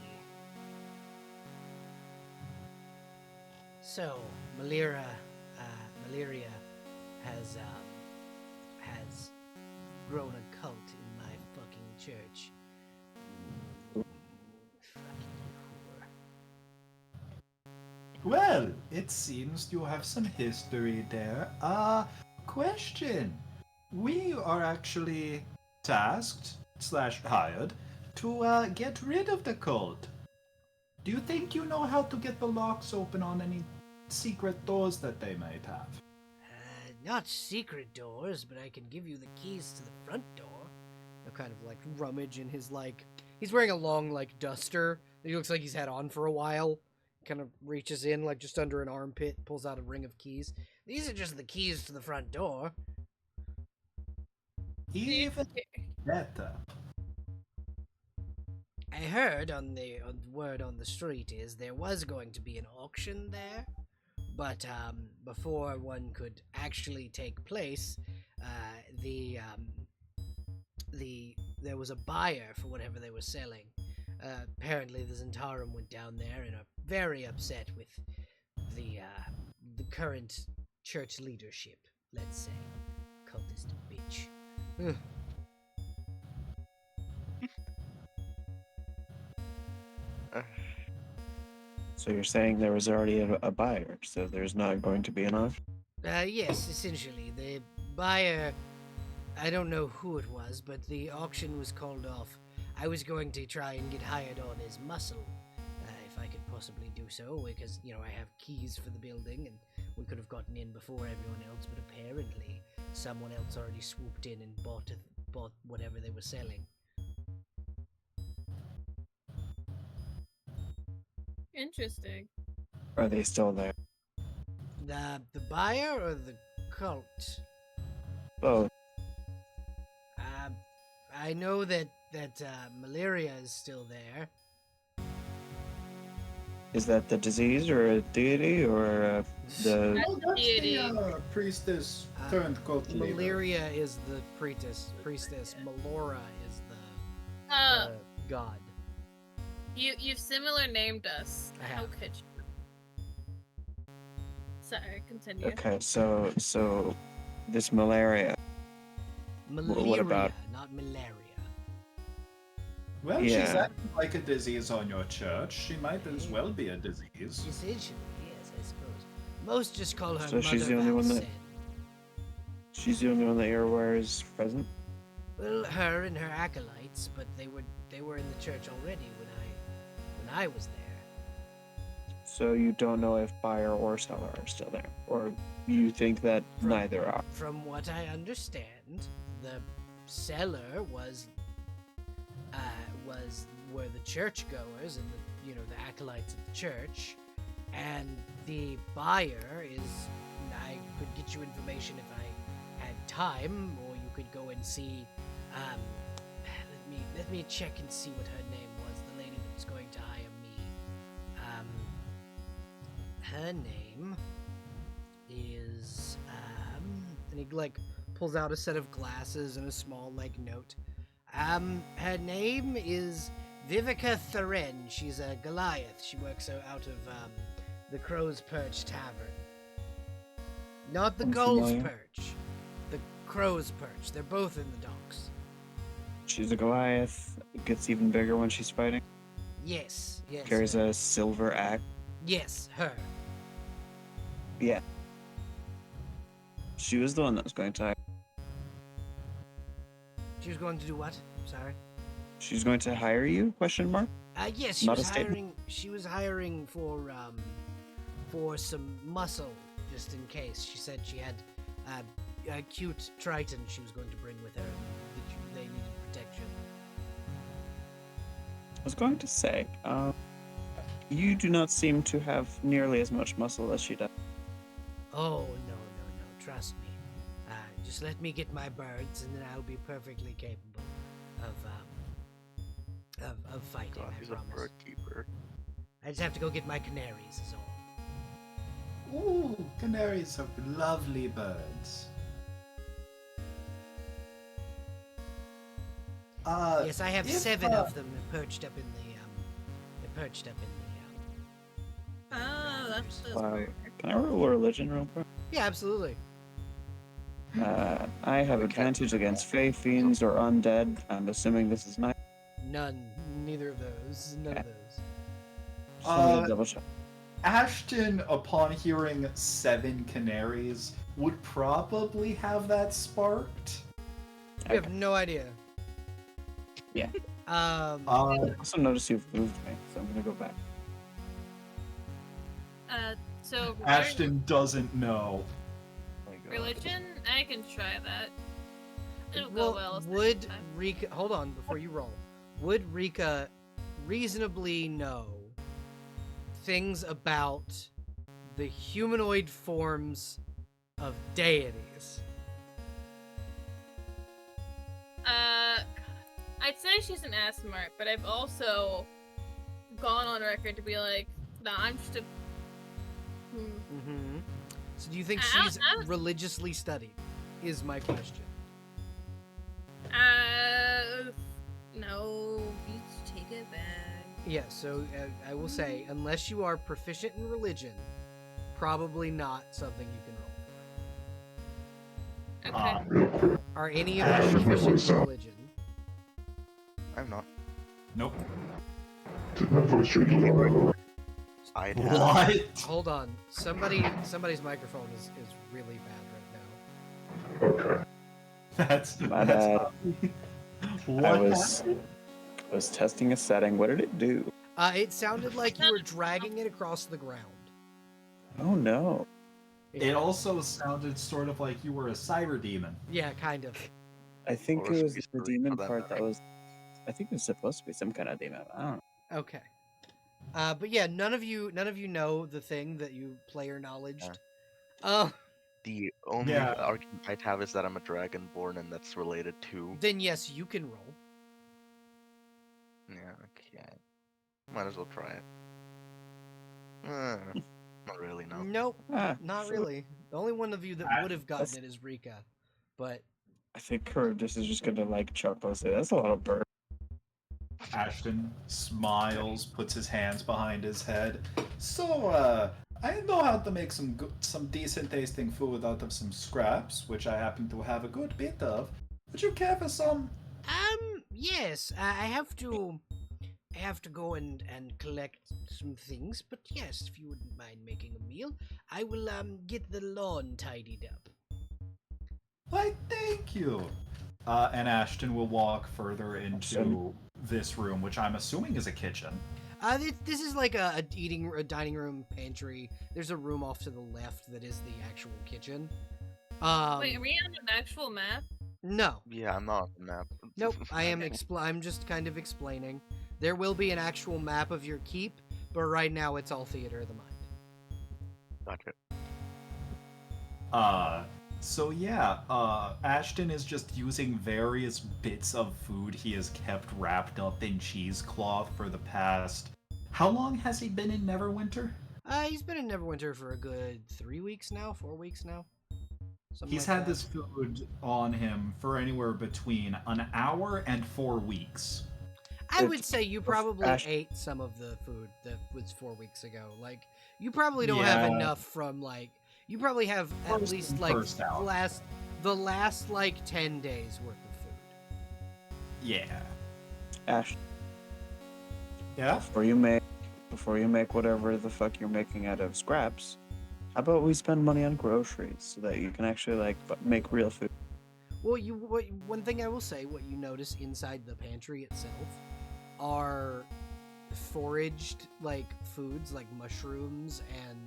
So, Malaria has grown a cult in my fucking church. Fucking whore. Well, it seems you have some history there. Question. We are actually tasked / hired to get rid of the cult. Do you think you know how to get the locks open on any secret doors that they might have? Not secret doors, but I can give you the keys to the front door. He'll kind of like rummage in his he's wearing a long duster that he looks like he's had on for a while. Kind of reaches in just under an armpit, pulls out a ring of keys. These are just the keys to the front door. Even better. I heard on the word on the street is there was going to be an auction there, but before one could actually take place, there was a buyer for whatever they were selling. Apparently, the Zentarum went down there and are very upset with the current church leadership. Let's say, cultist bitch. Ugh. So you're saying there was already a buyer, so there's not going to be an auction? Yes, essentially. The buyer, I don't know who it was, but the auction was called off. I was going to try and get hired on as muscle, if I could possibly do so, because, I have keys for the building, and we could have gotten in before everyone else, but apparently someone else already swooped in and bought whatever they were selling. Interesting. Are they still there? The buyer or the cult? Both. I know that malaria is still there. Is that the disease or a deity or the... Oh, that's Deity. the priestess turned cult leader. Malaria is the priestess. Melora is the god. You've similar named us. I How have. could you? Sorry, continue. Okay, so this malaria. Malaria, about- not malaria. Well, she's Yeah. acting like a disease on your church. She might as well be a disease. Essentially, yes, I suppose. Most just call her So Mother she's the only one that- Valsen. She's the only one that you're aware is present? Well, her and her acolytes, but they were in the church already when I was there. So you don't know if buyer or seller are still there? Or you think that neither are? From what I understand, the seller were the churchgoers and the acolytes of the church, and the buyer is. I could get you information if I had time, or you could go and see. Let me check and see what her name was. The lady that was going to hire me. Her name is and he pulls out a set of glasses and a small note. Her name is Vivica Thuren. She's a Goliath. She works out of the Crow's Perch Tavern. Not the I'm Gull's familiar. Perch. The Crow's Perch. They're both in the docks. She's a Goliath, gets even bigger when she's fighting, Yes. carries her. a silver axe. Yes, her. Yeah. She was the one that was going to hire. She was going to do what? I'm sorry. She's going to hire you? Question mark? Yes, she Not was a statement. hiring. She was hiring for some muscle, just in case. She said she had a cute Triton she was going to bring with her. And they needed protection. I was going to say, you do not seem to have nearly as much muscle as she does. Oh no! Trust me. Just let me get my birds, and then I'll be perfectly capable of fighting. God, I he's a promise. bird keeper. I just have to go get my canaries. Is all. Ooh, canaries are lovely birds. Yes, I have if, 7 of them perched up in perched up in Oh, that's those Wow. birds. Can I roll a religion real quick? Yeah, absolutely. I have advantage against Fey, Fiends, or Undead. I'm assuming this is nice. None. Neither of those. None of those. Just wanted Uh, to double check. Ashton, upon hearing 7 canaries, would probably have that sparked. We have no idea. Yeah. Um. I also noticed you've moved me, so I'm gonna go back. So regarding Ashton doesn't know. Oh my god. religion, I can try that. It'll well, go well. would second time. Rika hold on before you roll? Would Rika reasonably know things about the humanoid forms of deities? I'd say she's an ass smart, but I've also gone on record to be like, nah, I'm just a. Mm-hmm. So do you think I- she's I- religiously studied? Is my question. No, you take it back. Yeah. So I will say, unless you are proficient in religion, probably not something you can roll for. Okay. Are any of you proficient in religion? I'm not. Nope. I'd have. What? Hold on. Somebody's microphone is really bad right now. That's My that's bad. not me. What I was happened? testing a setting. What did it do? It sounded like you were dragging it across the ground. Oh no. It also sounded sort of like you were a cyber demon. Yeah, kind of. I think Or it was space the marine, demon for that part that matter. was. I think it was supposed to be some kind of demon. I don't know. Okay. But yeah, none of you know the thing that you player knowledged. The only Yeah. argument I'd have is that I'm a dragonborn and that's related to. Then yes, you can roll. Yeah, okay. Might as well try it. Not really, no. Nope, Ah, not so really. The only one of you that would have gotten That's- it is Rika. But I think Charybdis is just gonna like chuckle and say, "That's a lot of bird." Ashton smiles, puts his hands behind his head. So, I know how to make some decent tasting food out of some scraps, which I happen to have a good bit of. Would you care for some? yes, I have to go and collect some things. But yes, if you wouldn't mind making a meal, I will get the lawn tidied up. Why, thank you. And Ashton will walk further into this room, which I'm assuming is a kitchen. This is like a dining room, pantry. There's a room off to the left that is the actual kitchen. Wait, are we on an actual map? No, Yeah, I'm not on the map. nope. I'm just kind of explaining. There will be an actual map of your keep, but right now it's all theater of the mind. Gotcha. So yeah, Ashton is just using various bits of food he has kept wrapped up in cheesecloth for the past... How long has he been in Neverwinter? He's been in Neverwinter for a good 3 weeks now, 4 weeks now. Something He's like had that. this food on him for anywhere between an hour and 4 weeks. I would say you probably Ash- ate some of the food that was 4 weeks ago. Like, you probably don't have Yeah. enough from like. You probably have at First least in, like first out. the last like 10 days worth of food. Yeah. Ash, Yeah? before you make whatever the fuck you're making out of scraps, how about we spend money on groceries so that you can actually like make real food? Well, one thing I will say, what you notice inside the pantry itself are foraged like foods like mushrooms and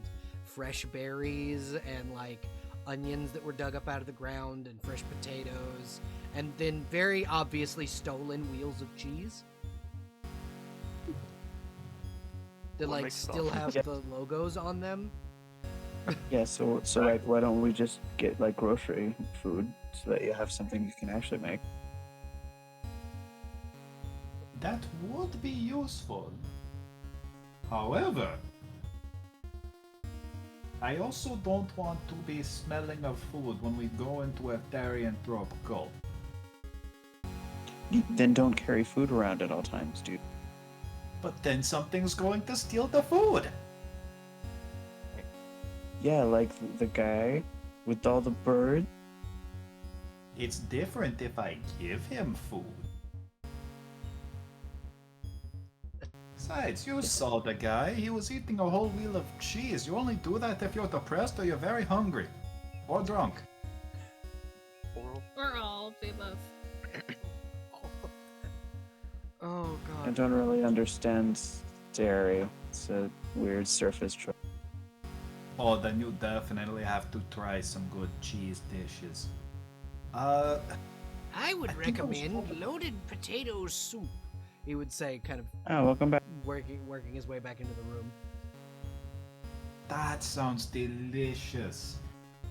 fresh berries and like onions that were dug up out of the ground and fresh potatoes and then very obviously stolen wheels of cheese that What like makes still sense. have Yeah. the logos on them. Yeah, so like, why don't we just get like grocery food so that you have something you can actually make? That would be useful. However, I also don't want to be smelling of food when we go into a Therianthrope cult. Then don't carry food around at all times, dude. But then something's going to steal the food. Yeah, like the guy with all the birds. It's different if I give him food. Besides, you saw the guy. He was eating a whole wheel of cheese. You only do that if you're depressed or you're very hungry. Or drunk. Oral. Or all of the above. Oh I god. don't really understand dairy. It's a weird surface choice. Oh, then you definitely have to try some good cheese dishes. I would I think I was recommend told- loaded potato soup. He would say, kind of Oh, welcome back. working his way back into the room. That sounds delicious.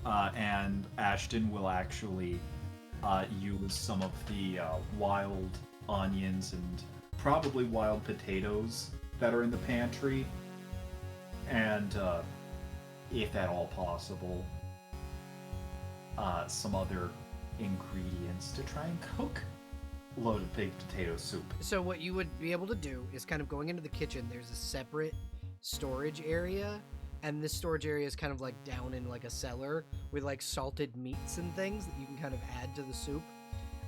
And Ashton will actually use some of the wild onions and probably wild potatoes that are in the pantry. And, if at all possible, some other ingredients to try and cook loaded baked potato soup. So what you would be able to do is kind of going into the kitchen. There's a separate storage area, and this storage area is kind of like down in like a cellar with like salted meats and things that you can kind of add to the soup.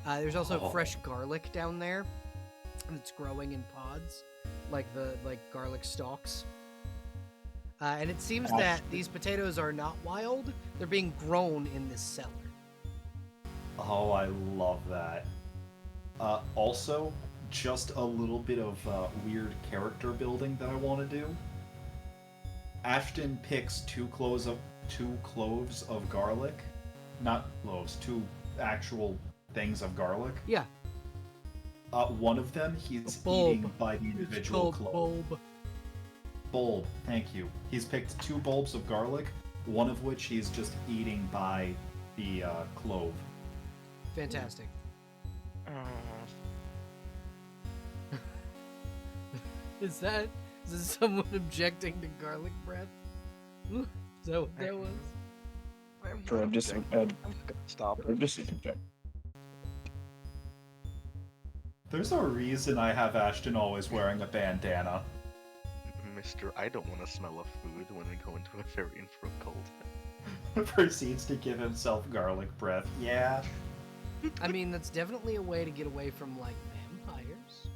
There's also Oh. fresh garlic down there that's growing in pods, like the garlic stalks. And it seems that these potatoes are not wild; they're being grown in this cellar. Oh, I love that. Also, just a little bit of weird character building that I want to do. Ashton picks two cloves of garlic, not cloves, two actual things of garlic. Yeah. One of them he's Bulb. eating by the It's individual called clove. bulb. Bulb, thank you. He's picked two bulbs of garlic, one of which he's just eating by the clove. Fantastic. Is this someone objecting to garlic breath? Is that what that was? For a Stop or it. just interject. There's a reason I have Ashton always wearing a bandana. Mister, I don't want to smell of food when we go into a very infra cold. Proceeds to give himself garlic breath. Yeah. I mean, that's definitely a way to get away from like vampires.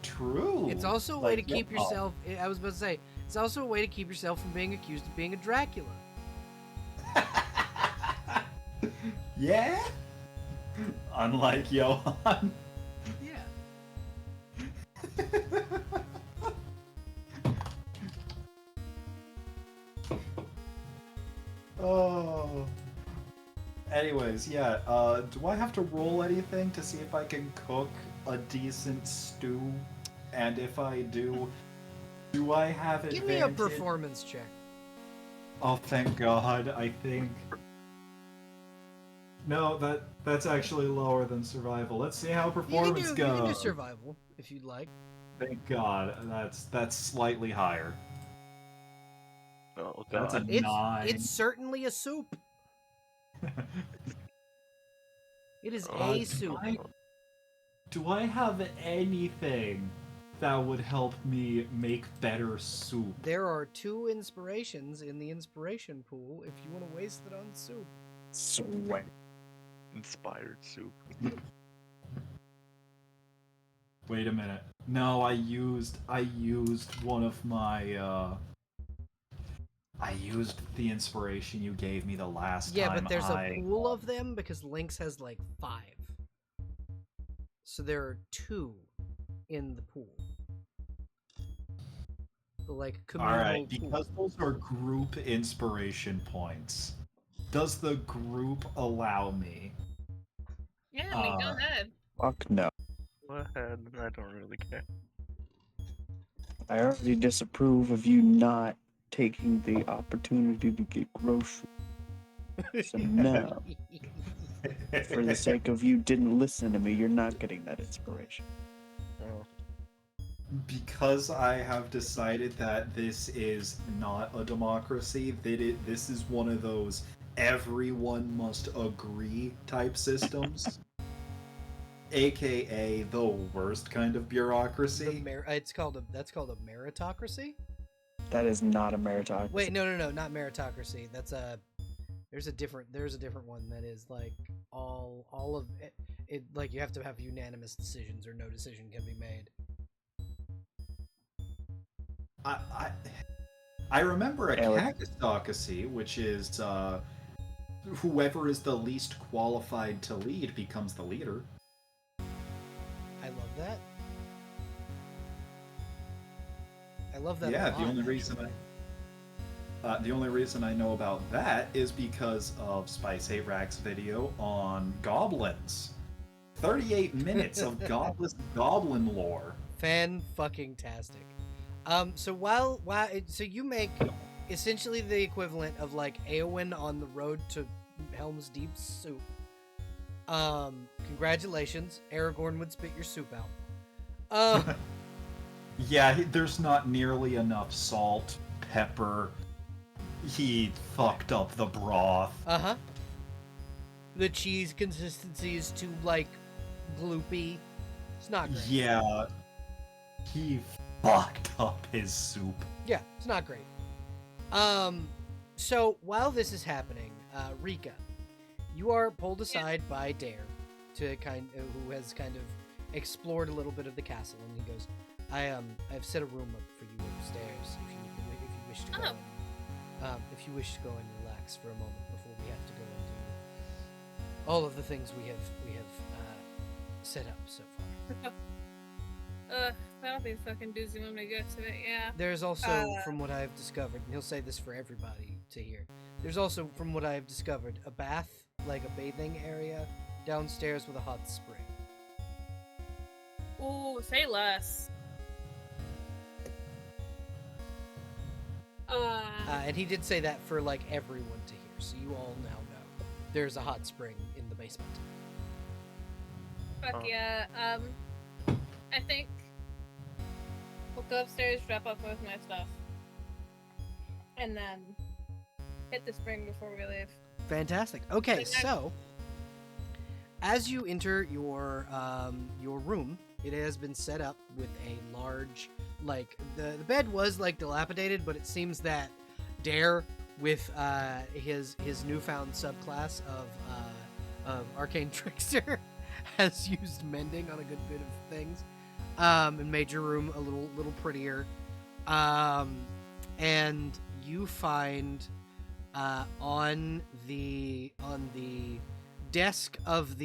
True. It's also a way to Like, keep yeah. yourself. I was about to say, it's also a way to keep yourself from being accused of being a Dracula. Yeah? Unlike Johan. Yeah. Oh. Anyways, yeah, do I have to roll anything to see if I can cook a decent stew? And if I do I have advantage? Give me a performance check. Oh, thank God, I think. No, that's actually lower than survival. Let's see how performance You can do goes. survival if you'd like. Thank God, that's slightly higher. Oh That's god. a 9. It's certainly a soup. It is a soup. Do I have anything that would help me make better soup? There are 2 inspirations in the inspiration pool if you want to waste it on soup. Sweat. Inspired soup. Wait a minute. No, I used one of my I used the inspiration you gave me the last Yeah, time. but there's a pool of them because Lynx has like 5. So there are 2 in the pool. The like communal Alright, pool. because those are group inspiration points. Does the group allow me? Yeah, I mean, go ahead. Fuck no. Go ahead, I don't really care. I already disapprove of you not taking the opportunity to get groceries. So no. For the sake of you didn't listen to me, you're not getting that inspiration. Oh. Because I have decided that this is not a democracy, that this is one of those everyone must agree type systems. AKA the worst kind of bureaucracy. That's called a meritocracy. That is not a meritocracy. Wait, no, not meritocracy. There's a different one that is like all of it like you have to have unanimous decisions or no decision can be made. I remember a Alec. cactocracy, which is whoever is the least qualified to lead becomes the leader. I love that. I love that. Yeah, a lot, the only reason I know about that is because of Spice Rack's video on goblins. 38 minutes of godless goblin lore. Fan-fucking-tastic. So so you make essentially the equivalent of like Eowyn on the road to Helm's Deep soup. Congratulations, Aragorn would spit your soup out. Yeah, there's not nearly enough salt, pepper. He fucked up the broth. The cheese consistency is too like gloopy. It's not great. Yeah, he fucked up his soup. Yeah, it's not great. So while this is happening, Rika, you are pulled aside by Dare, who has kind of explored a little bit of the castle, and he goes, I've set a room up for you upstairs if you wish to go. If you wish to go and relax for a moment before we have to go and do all of the things we have set up so far. That'll be fucking doozy when we get to it, yeah. There's also, from what I've discovered, and he'll say this for everybody to hear, there's also, from what I've discovered, a bath, like a bathing area, downstairs with a hot spring. Ooh, say less. And he did say that for, like, everyone to hear, so you all now know there's a hot spring in the basement. Fuck yeah. I think we'll go upstairs, drop off most of my stuff, and then hit the spring before we leave. Fantastic. Okay, so as you enter your room, it has been set up with a large, like the bed was like dilapidated, but it seems that Dare, with his newfound subclass of arcane trickster, has used mending on a good bit of things, and made your room a little prettier. And you find on the desk of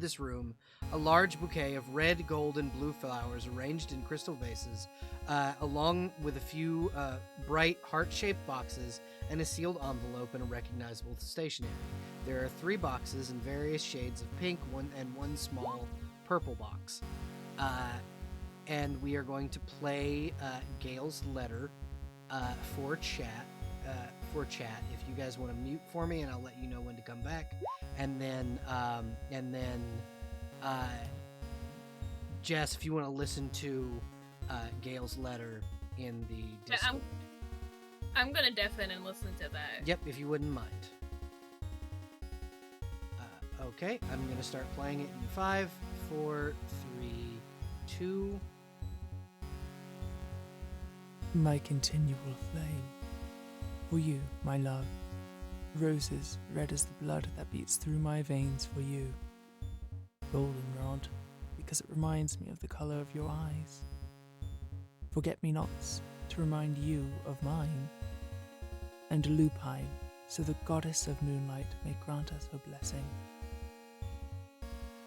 this room a large bouquet of red, gold, and blue flowers arranged in crystal vases, along with a few bright heart-shaped boxes and a sealed envelope and a recognizable stationery. There are 3 boxes in various shades of pink, one small purple box. And we are going to play Gale's letter for chat. If you guys want to mute for me, and I'll let you know when to come back. And then Jess, if you want to listen to Gale's letter in the Discord. I'm gonna deafen and listen to that. Yep, if you wouldn't mind. Okay, I'm gonna start playing it in 5, 4, 3, 2. My continual flame. For you, my love. Roses, red as the blood that beats through my veins for you. Goldenrod, because it reminds me of the color of your eyes. Forget-me-nots, to remind you of mine. And lupine, so the goddess of moonlight may grant us her blessing.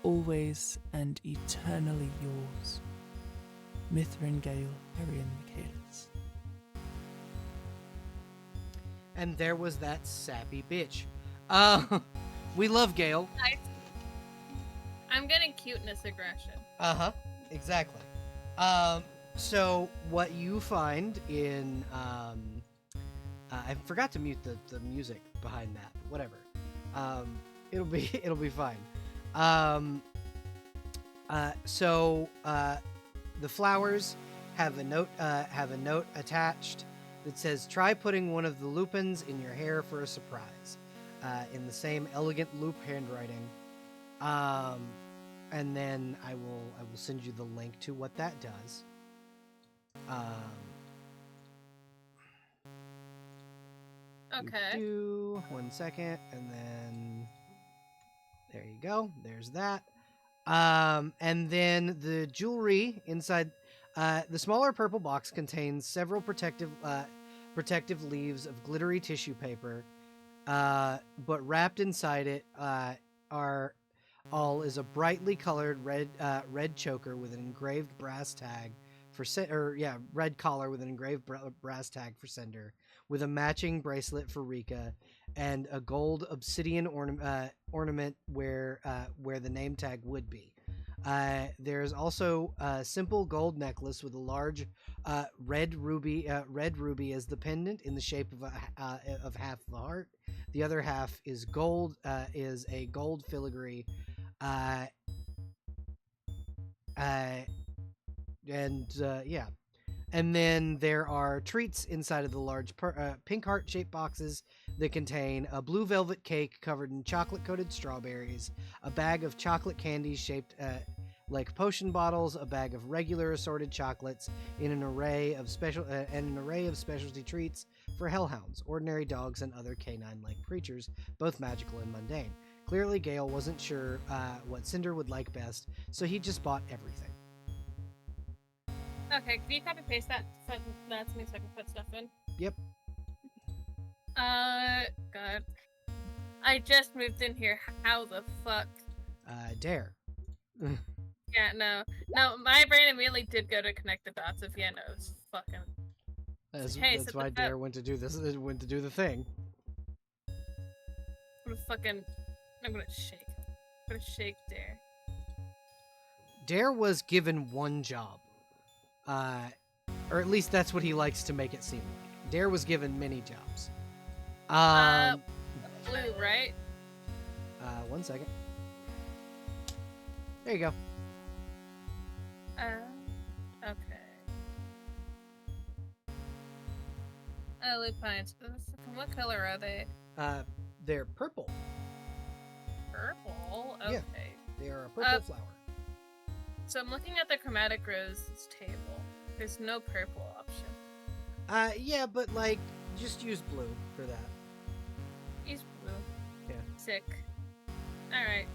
Always and eternally yours, Mithrin Gale, Arian Michaelis. And there was that sappy bitch. We love Gale. I'm getting cuteness aggression. Exactly. So what you find in I forgot to mute the music behind that, but whatever. It'll be fine. So the flowers have a note attached that says, "Try putting one of the lupins in your hair for a surprise," in the same elegant loop handwriting. And then I will send you the link to what that does. Okay. One second, and then there you go. There's that. And then the jewelry inside the smaller purple box contains several protective leaves of glittery tissue paper. But wrapped inside it is a brightly colored red choker with an engraved brass tag for red collar with an engraved brass tag for sender, with a matching bracelet for Rika, and a gold obsidian ornament where the name tag would be. There's also a simple gold necklace with a large red ruby as the pendant in the shape of half of a heart. The other half is gold, is a gold filigree, yeah. And then there are treats inside of the large pink heart-shaped boxes that contain a blue velvet cake covered in chocolate-coated strawberries, a bag of chocolate candies shaped like potion bottles, a bag of regular assorted chocolates, in an array of specialty treats for hellhounds, ordinary dogs, and other canine-like creatures, both magical and mundane. Clearly, Gale wasn't sure what Cinder would like best, so he just bought everything. Okay, can you copy paste that to me so I can put stuff in? Yep. God. I just moved in here. How the fuck? Dare. Yeah, no. No, my brain immediately did go to connect the dots of, yeah, no, it's fucking... That's why Dare went to do this. Went to do the thing. I'm gonna shake. I'm gonna shake Dare. Dare was given one job. Or at least that's what he likes to make it seem like. Dare was given many jobs. Blue, right? 1 second. There you go. Okay. Lupines. What color are they? They're purple. Purple? Okay. Yeah. They are a purple flower. So I'm looking at the chromatic roses table. There's no purple option. Yeah, but like, just use blue for that. Use blue. Yeah. Sick. Alright.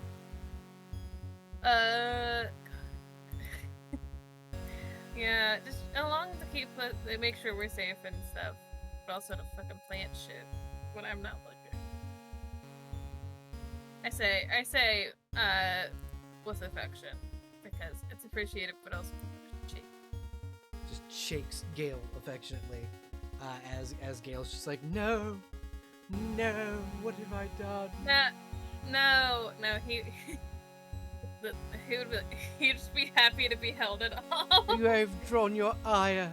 Yeah, just along to keep make sure we're safe and stuff, but also to fucking plant shit when I'm not looking. I say, with affection, because it's appreciated, but also cheap. Just shakes Gale affectionately, as Gale's just like, no, what have I done? No, he'd just be happy to be held at all. You have drawn your ire.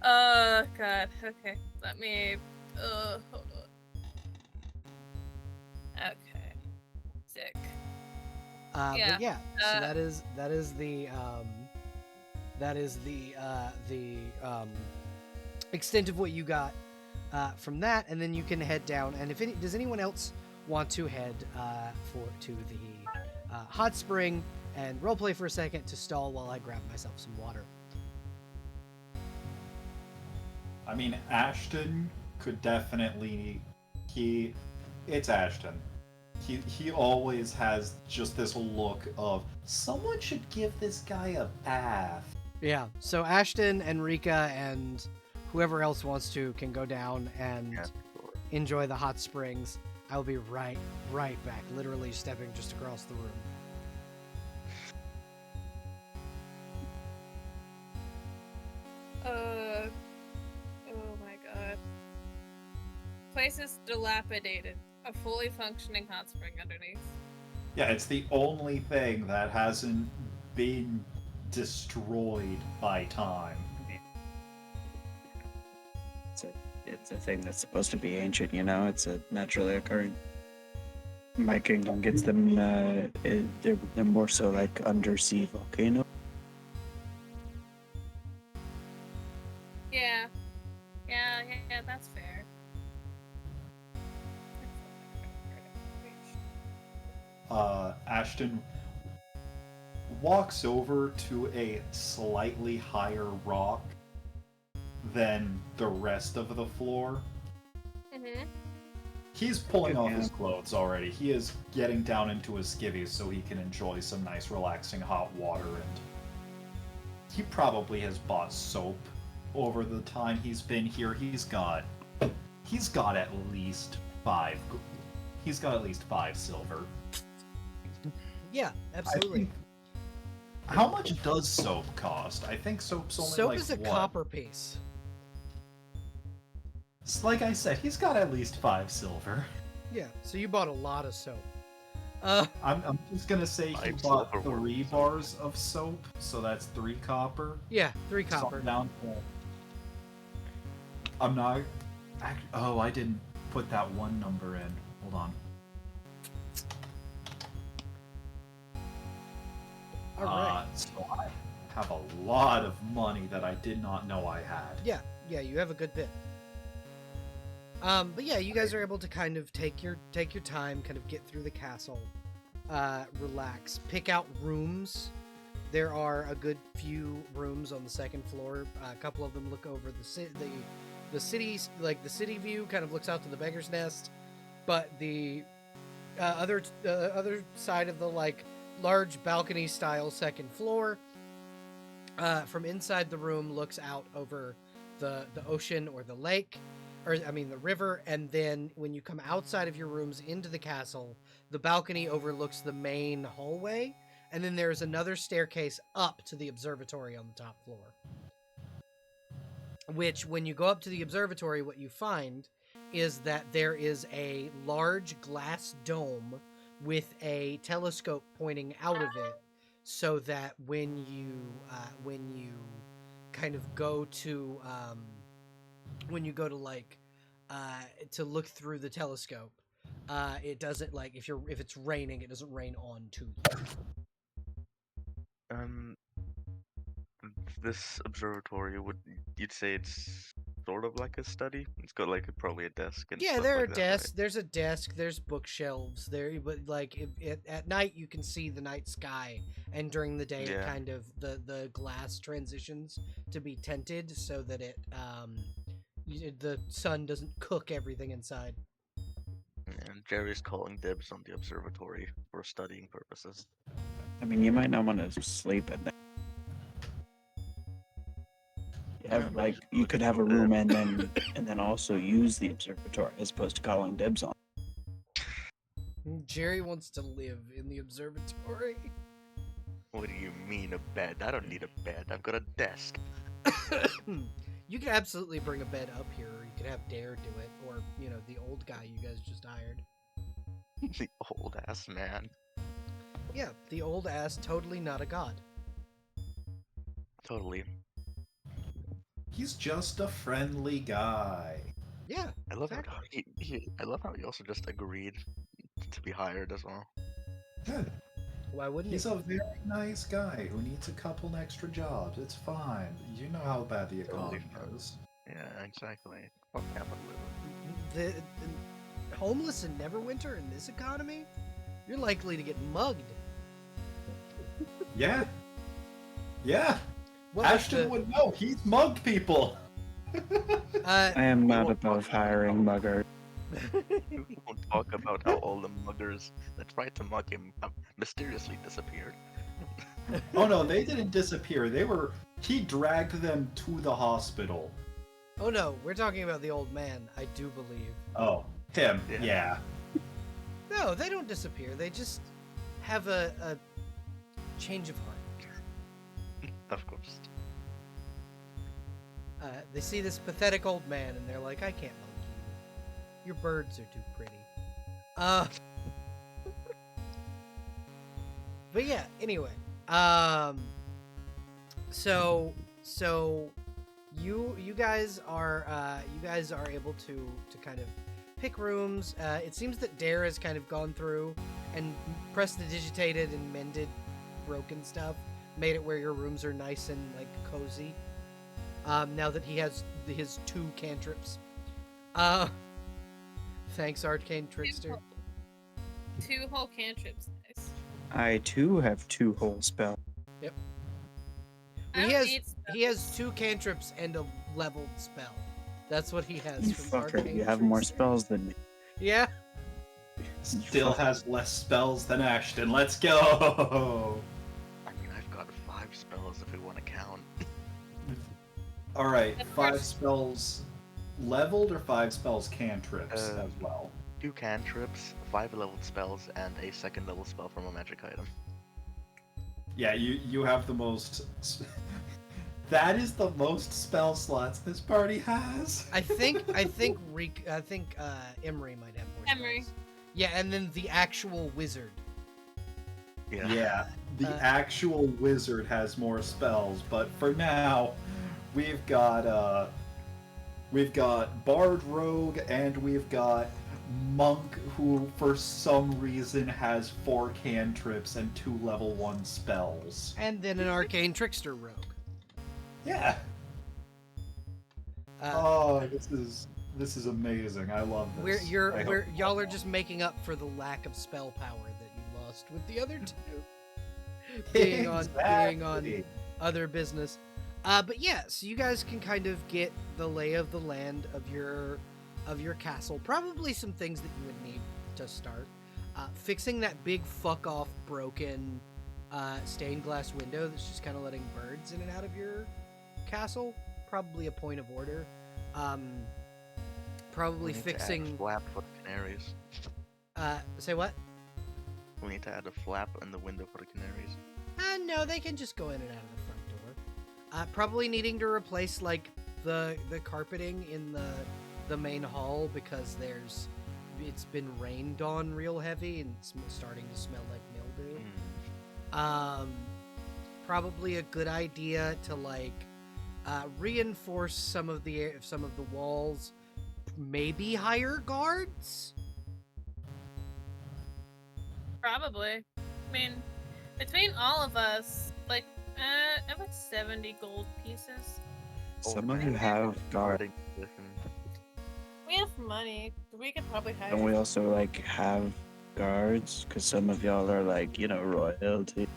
Oh god. Okay. Let me. Hold on. Okay. Sick. Yeah. But yeah. So that is the extent of what you got from that, and then you can head down. And does anyone else want to head to the hot spring and roleplay for a second to stall while I grab myself some water? I mean, Ashton could definitely... It's Ashton. He always has just this look of, someone should give this guy a bath. Yeah, so Ashton and Rika and whoever else wants to can go down and enjoy the hot springs. I'll be right back, literally stepping just across the room. Oh my god. Place is dilapidated. A fully functioning hot spring underneath. Yeah, it's the only thing that hasn't been destroyed by time. It's a thing that's supposed to be ancient, you know? It's a naturally occurring. My kingdom gets them, they're more so like undersea volcano. Yeah, that's fair. Ashton walks over to a slightly higher rock than the rest of the floor. Mm-hmm. He's pulling Good off man. his clothes already. He is getting down into his skivvies so he can enjoy some nice relaxing hot water, and he probably has bought soap over the time he's been here. He's got at least 5. He's got at least 5 silver. Yeah, absolutely. How much does soap cost? I think soap's only Soap like is a what? copper piece. Like I said, he's got at least 5 silver. Yeah, so you bought a lot of soap. I'm just gonna say he 5 bought silver 3 bars of soap, so that's 3 copper. Yeah, 3 So I'm copper. down to... I'm not... Oh, I didn't put that one number in. Hold on. All right. So I have a lot of money that I did not know I had. Yeah, you have a good bit. But yeah, you guys are able to kind of take your time, kind of get through the castle, relax, pick out rooms. There are a good few rooms on the second floor. A couple of them look over the city, like the city view, kind of looks out to the Beggar's Nest. But the other side of the like large balcony style second floor, from inside the room looks out over the ocean or the lake. Or I mean the river, and then when you come outside of your rooms into the castle, the balcony overlooks the main hallway, and then there's another staircase up to the observatory on the top floor. Which, when you go up to the observatory, what you find is that there is a large glass dome with a telescope pointing out of it, so that when you kind of go to like to look through the telescope, it doesn't, like, if it's raining, it doesn't rain onto you. This observatory you'd say it's sort of like a study? It's got like probably a desk and Yeah, stuff there are like that, right? desks. There's a desk. There's bookshelves there, but like at night you can see the night sky, and during the day it Yeah. kind of the glass transitions to be tinted so that it the sun doesn't cook everything inside. And Jerry's calling dibs on the observatory for studying purposes. I mean, you might not want to sleep at night. Like you could have a room and then also use the observatory as opposed to calling dibs on. Jerry wants to live in the observatory. What do you mean a bed? I don't need a bed. I've got a desk. You could absolutely bring a bed up here, or you could have Dare do it, or the old guy you guys just hired. The old ass man. Yeah, the old ass, totally not a god. Totally. He's just a friendly guy. Yeah, I love exactly. how I love how he also just agreed to be hired as well. Good. Why wouldn't He's he? a very nice guy who needs a couple extra jobs. It's fine. You know how bad the economy is. Yeah, exactly. Fuck capitalism. The homeless in Neverwinter in this economy, you're likely to get mugged. Yeah. Yeah. What was Ashton would know. He's mugged people. I am not above hiring muggers. We won't talk about how all the muggers that tried to mug him mysteriously disappeared. Oh no, they didn't disappear. He dragged them to the hospital. Oh no, we're talking about the old man, I do believe. Oh, him. Yeah. Yeah. No, they don't disappear. They just have a change of heart. Of course. They see this pathetic old man and they're like, I can't mug you. Your birds are too pretty. But yeah, anyway. So you guys are able to kind of pick rooms. It seems that Dare has kind of gone through and prestidigitated and mended broken stuff, made it where your rooms are nice and like cozy. Now that he has his 2 cantrips. Thanks, Arcane Trickster. 2 whole cantrips. Nice. I too have 2 whole spells. Yep. I He don't has need he has 2 cantrips and a leveled spell. That's what he has You from fucker, Arcane you have more Trickster. spells than me. Yeah. Still has less spells than Ashton. Let's go! I mean, I've got 5 spells if we want to count. Alright, Of 5 course. spells leveled or 5 spells cantrips Uh, as well? 2 cantrips, 5 leveled spells, and a 2nd level spell from a magic item. Yeah, you have the most. That is the most spell slots this party has. I think Emery might have more Emery. spells. Yeah, and then the actual wizard. Yeah, the Uh, actual wizard has more spells, but for now, we've got bard rogue and we've got monk who for some reason has 4 cantrips and 2 level 1 spells. And then an arcane trickster rogue. Yeah. Uh, This is amazing. I love this. I hope- y'all are just making up for the lack of spell power that you lost with the other 2. being on Exactly. other business. But yeah, so you guys can kind of get the lay of the land of your castle. Probably some things that you would need to start. Fixing that big fuck off broken stained glass window that's just kind of letting birds in and out of your castle. Probably a point of order. Probably We need to add fixing. a flap for the canaries. Say what? We need to add a flap in the window for the canaries. No, they can just go in and out of the front door. Probably needing to replace like the carpeting in the main hall because it's been rained on real heavy and it's starting to smell like mildew. Probably a good idea to like reinforce some of the walls. Maybe hire guards. Probably. I mean, between all of us, like, I have like 70 gold pieces. Some of you have guard, Guarding position. We have money. We could probably hire. and we also like have guards because some of y'all are like royalty.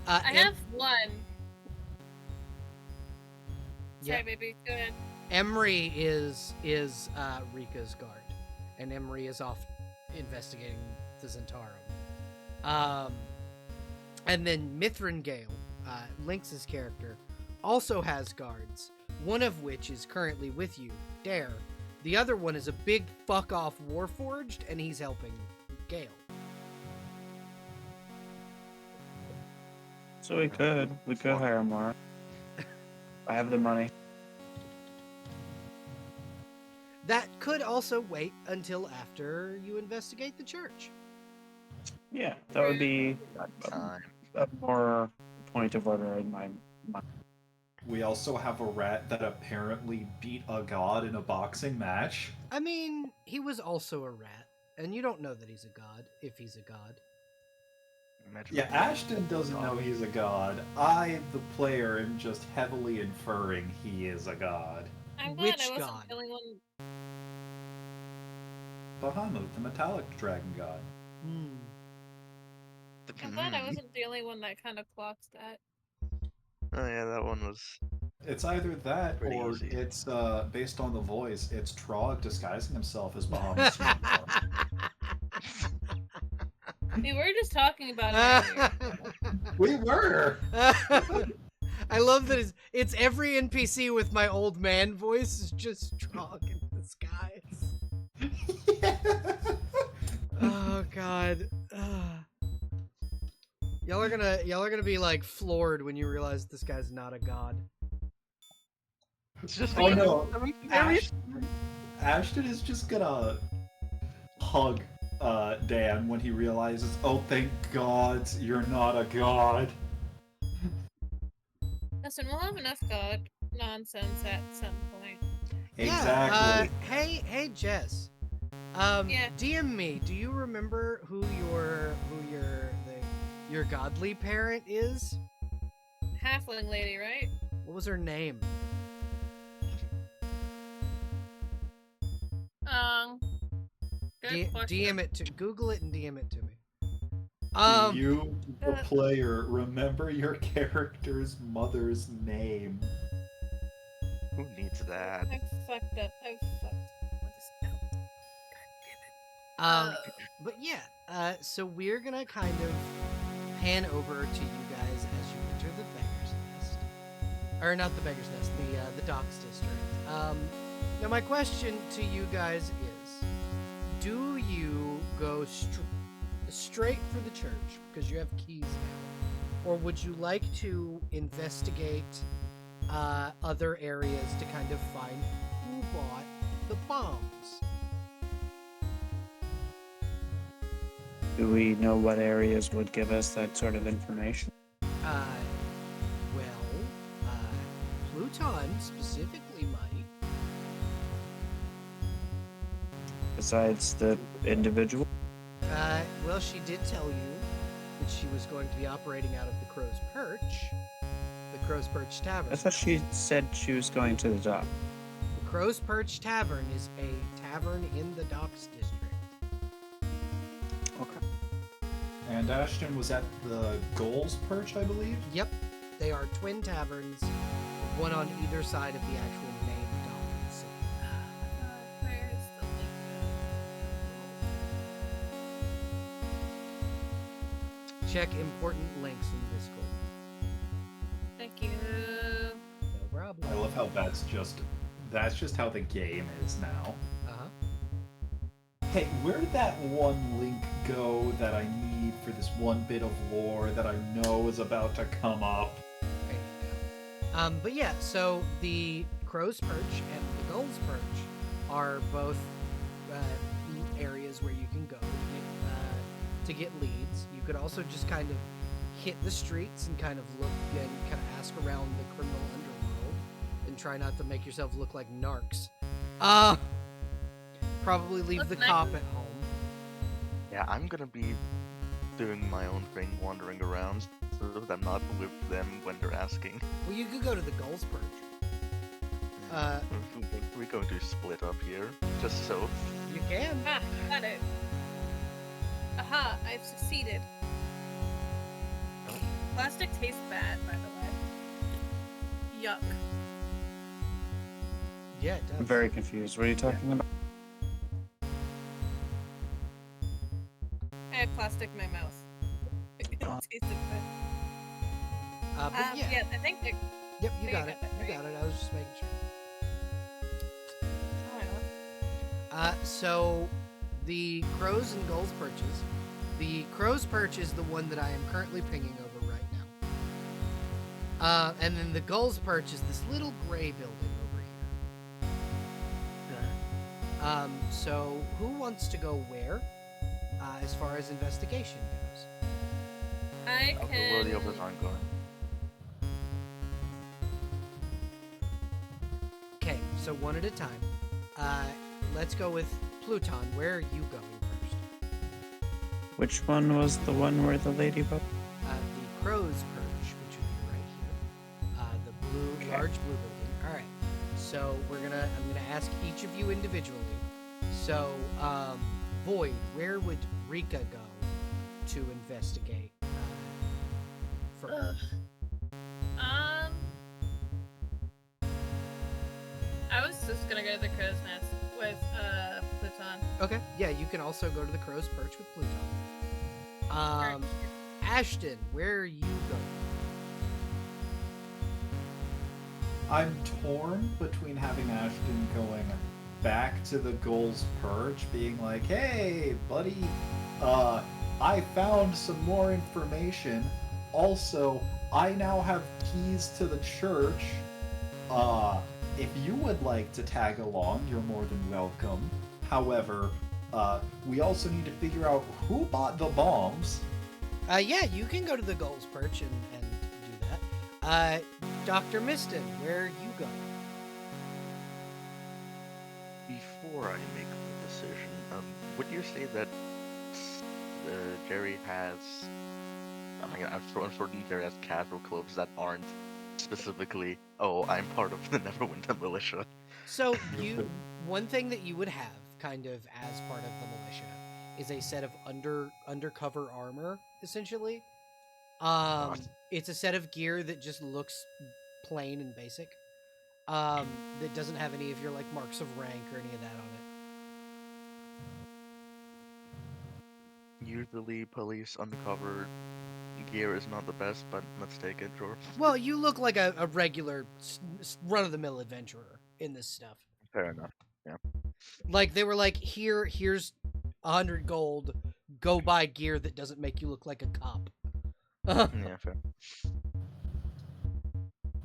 I have 1. Yeah. Sorry, baby. Go ahead. Emery is Rika's guard, and Emery is off investigating the Zentarum. And then Mithrangale, Lynx's character, also has guards. One of which is currently with you, Dare. The other one is a big fuck off Warforged, and he's helping Gale. So we could hire more. I have the money. That could also wait until after you investigate the church. Yeah, that would be Time. a more point of order in my mind. We also have a rat that apparently beat a god in a boxing match. I mean, he was also a rat, and you don't know that he's a god, if he's a god. Imagine Yeah, if Ashton doesn't know he's a god. I, the player, am just heavily inferring he is a god. I'm glad Which I wasn't god? the only one. Bahamut, the metallic dragon god. I'm glad I wasn't the only one that kind of clocks that. Oh yeah, that one was. It's either that Pretty or easy. it's based on the voice. It's Trog disguising himself as Bahamut's unicorn. We were just talking about it earlier. We were. I love that it's every NPC with my old man voice is just Trog in disguise. Oh god. Y'all are gonna be like floored when you realize this guy's not a god. It's just. Oh like- no, I mean, Ashton is just gonna hug Dan when he realizes, oh thank God you're not a god. Listen, we'll have enough god nonsense at some point. Exactly. Yeah, hey Jess. Yeah. DM me. Do you remember who your godly parent is? Halfling lady, right? What was her name? Good question. DM it to Google it and DM it to me. You, the player, remember your character's mother's name. Who needs that? I fucked up. I fucked this up. God damn it. But yeah, so we're gonna kind of pan over to you guys as you enter the Beggar's Nest, or not the Beggar's Nest, the Docks District. Now my question to you guys is: do you go straight for the church because you have keys now, or would you like to investigate other areas to kind of find who bought the bombs? Do we know what areas would give us that sort of information? Pluton specifically might. Besides the individual? Well, she did tell you that she was going to be operating out of the Crow's Perch, the Crow's Perch Tavern. I thought she said she was going to the dock. The Crow's Perch Tavern is a tavern in the Docks District. Okay. And Ashton was at the Goals Perch, I believe? Yep, they are twin taverns, one on either side of the actual main dock itself. Where's the link? Check important links in Discord. Thank you. No problem. I love how that's just how the game is now. Uh-huh. Hey, where did that one link go that I need for this one bit of lore that I know is about to come up? There you go. But yeah, so the Crow's Perch and the Gull's Perch are both areas where you can go to get leads. You could also just kind of hit the streets and kind of look and kind of ask around the criminal underworld and try not to make yourself look like narcs. Probably leave the cop at home. Yeah, I'm gonna be doing my own thing, wandering around, so that I'm not with them when they're asking. Well, you could go to the Gull's Perch. We're going to split up here, just so. You can. Ah, got it. Aha, I've succeeded. Plastic tastes bad, by the way. Yuck. Yeah, it does. I'm very confused. What are you talking about? I have plastic in my mouth. It tasted good. But yeah. Yeah, I think they... Yep, you I got think it. I got that You got it. I was just making sure. Oh, So the Crows and Gulls Perches. The Crow's Perch is the one that I am currently pinging over right now. And then the Gull's Perch is this little gray building over here. So who wants to go where? As far as investigation goes. I I'll go where the can... others aren't going. Okay, so one at a time. Let's go with Pluton. Where are you going first? Which one was the one where the ladybug? The Crow's Perch, which would be right here. The blue, large blue building. All right. So I'm gonna ask each of you individually. So, Void, where would Rika go to investigate first? I was just gonna go to the crow's nest with Pluton. Okay. Yeah, you can also go to the Crow's Perch with Pluton. Alright. Ashton, where are you going? I'm torn between having Ashton going back to the Goals Perch, being like, hey, buddy, I found some more information. Also, I now have keys to the church. If you would like to tag along, you're more than welcome. However, we also need to figure out who bought the bombs. Yeah, you can go to the Gull's Perch and do that. Dr. Miston, where are you going? Before I make the decision, would you say that Jerry has... I mean, I'm certain Jerry has casual clothes that aren't specifically, oh, I'm part of the Neverwinter militia. So one thing that you would have, kind of as part of the militia, is a set of undercover armor, essentially. It's a set of gear that just looks plain and basic. That doesn't have any of your like marks of rank or any of that on it. Usually, police undercover gear is not the best, but let's take it, sure. Well, you look like a regular run-of-the-mill adventurer in this stuff. Fair enough. Like they were like, here's 100 gold. Go buy gear that doesn't make you look like a cop. Yeah, fair.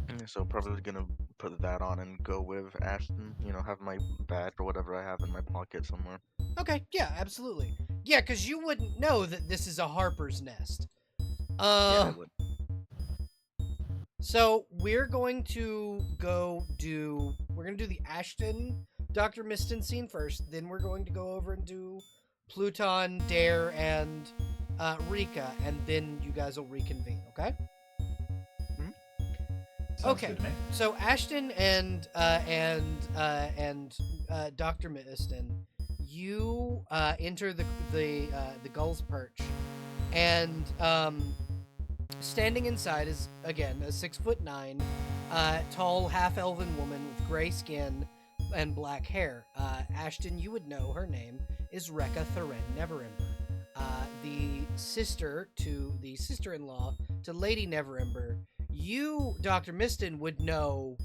Yeah, so probably gonna put that on and go with Ashton. You know, have my badge or whatever I have in my pocket somewhere. Okay, yeah, absolutely. Yeah, because you wouldn't know that this is a Harper's Nest. Yeah, I would. So we're going to do the Ashton Dr. Miston scene first, then we're going to go over and do Pluton, Dare, and Rika, and then you guys will reconvene, okay? Sounds Okay. good to me. So Ashton and Dr. Miston, you enter the Gull's Perch, and standing inside is again a 6'9", tall half-elven woman with gray skin and black hair. Ashton, you would know her name is Rekka Theren Neverember, the sister-in-law to Lady Neverember. You, Dr. Miston, would know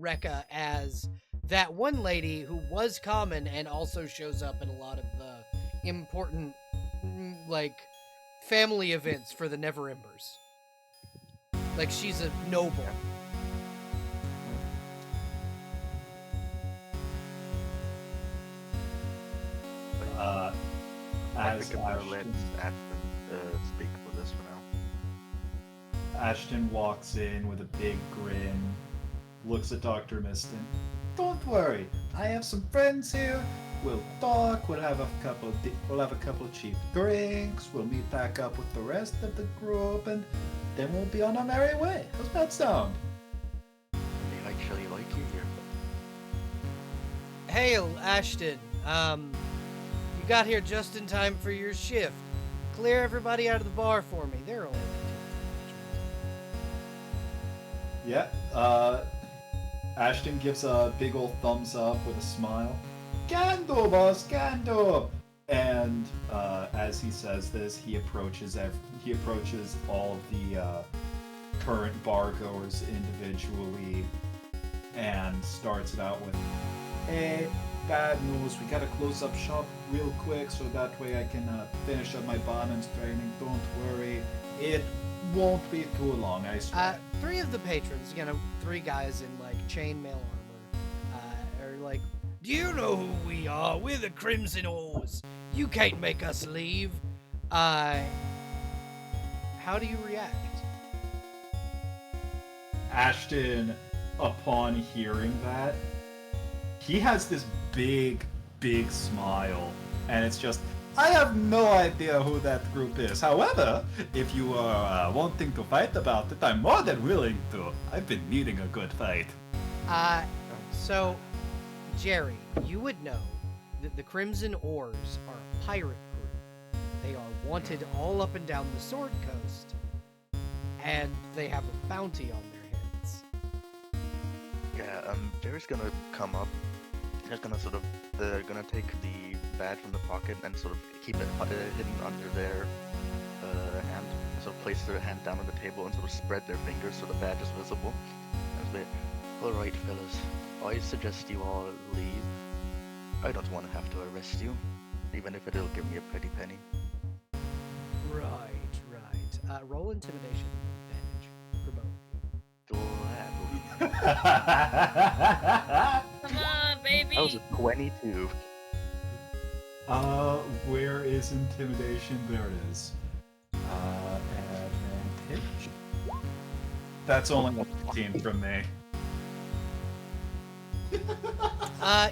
Rekka as that one lady who was common and also shows up in a lot of the important like family events for the Neverembers. Like she's a noble. I As think I'm gonna let Ashton speak for this for now. Ashton walks in with a big grin, looks at Dr. Miston. Don't worry, I have some friends here. We'll talk. We'll have a couple cheap drinks. We'll meet back up with the rest of the group, and then we'll be on our merry way. How's that sound? They actually like you here. Hail, Ashton. You got here just in time for your shift. Clear everybody out of the bar for me. They're only Yeah. Ashton gives a big old thumbs up with a smile. Can do, boss, can do. And as he says this, he approaches all of the current bar goers individually and starts it out with, "Hey, bad news. We gotta close up shop real quick so that way I can finish up my barman's training. Don't worry, it won't be too long, I swear." three of the patrons, three guys in like chainmail armor, are like, "Do you know who we are? We're the Crimson Oars. You can't make us leave." How do you react? Ashton, upon hearing that, he has this big smile, and it's just, I have no idea who that group is. However, if you are wanting to fight about it, I'm more than willing to. I've been needing a good fight. So, Jerry, you would know that the Crimson Oars are a pirate crew. They are wanted all up and down the Sword Coast, and they have a bounty on their heads. Yeah, Jerry's gonna come up. He's gonna gonna take the badge from the pocket and sort of keep it hidden under their hand. So place their hand down on the table and sort of spread their fingers so the badge is visible. And say, "Alright, fellas, I suggest you all leave. I don't want to have to arrest you, even if it'll give me a pretty penny." Right. Roll intimidation advantage for both. Come on, baby. That was a 22. Where is intimidation? There it is. Advantage. That's only 15 from me.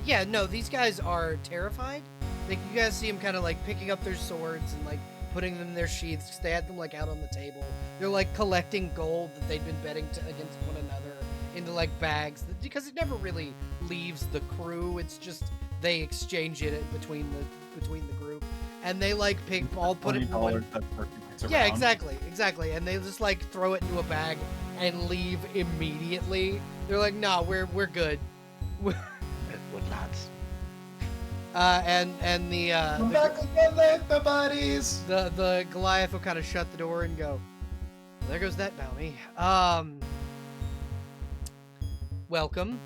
Yeah, no, these guys are terrified. Like, you guys see them kind of like picking up their swords and like putting them in their sheaths because they had them like out on the table. They're like collecting gold that they'd been betting against one another into like bags because it never really leaves the crew. It's just they exchange it between the group, and they like all put it in one. Yeah, exactly. And they just like throw it into a bag and leave immediately. They're like, "Nah, we're good." What lads? And the Come back again later, buddies. the Goliath will kind of shut the door and go, well, there goes that bounty. Welcome.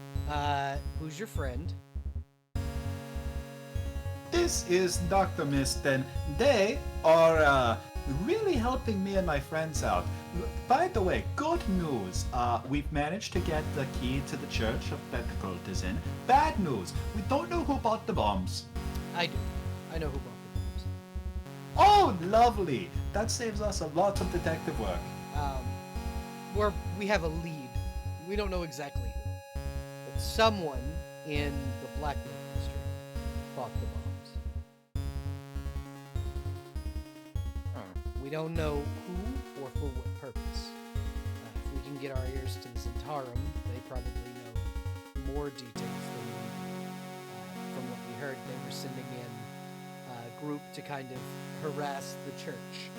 Who's your friend? This is Dr. Mist, and they are really helping me and my friends out. By the way, good news. We've managed to get the key to the church that the cult is in. Bad news. We don't know who bought the bombs. I do. I know who bought the bombs. Oh, lovely. That saves us a lot of detective work. We have a lead. We don't know exactly who, but someone in the Blackwood district bought the bombs. We don't know who or for what purpose. If we can get our ears to the Zentarum, they probably know more details than we. From what we heard, they were sending in a group to kind of harass the church.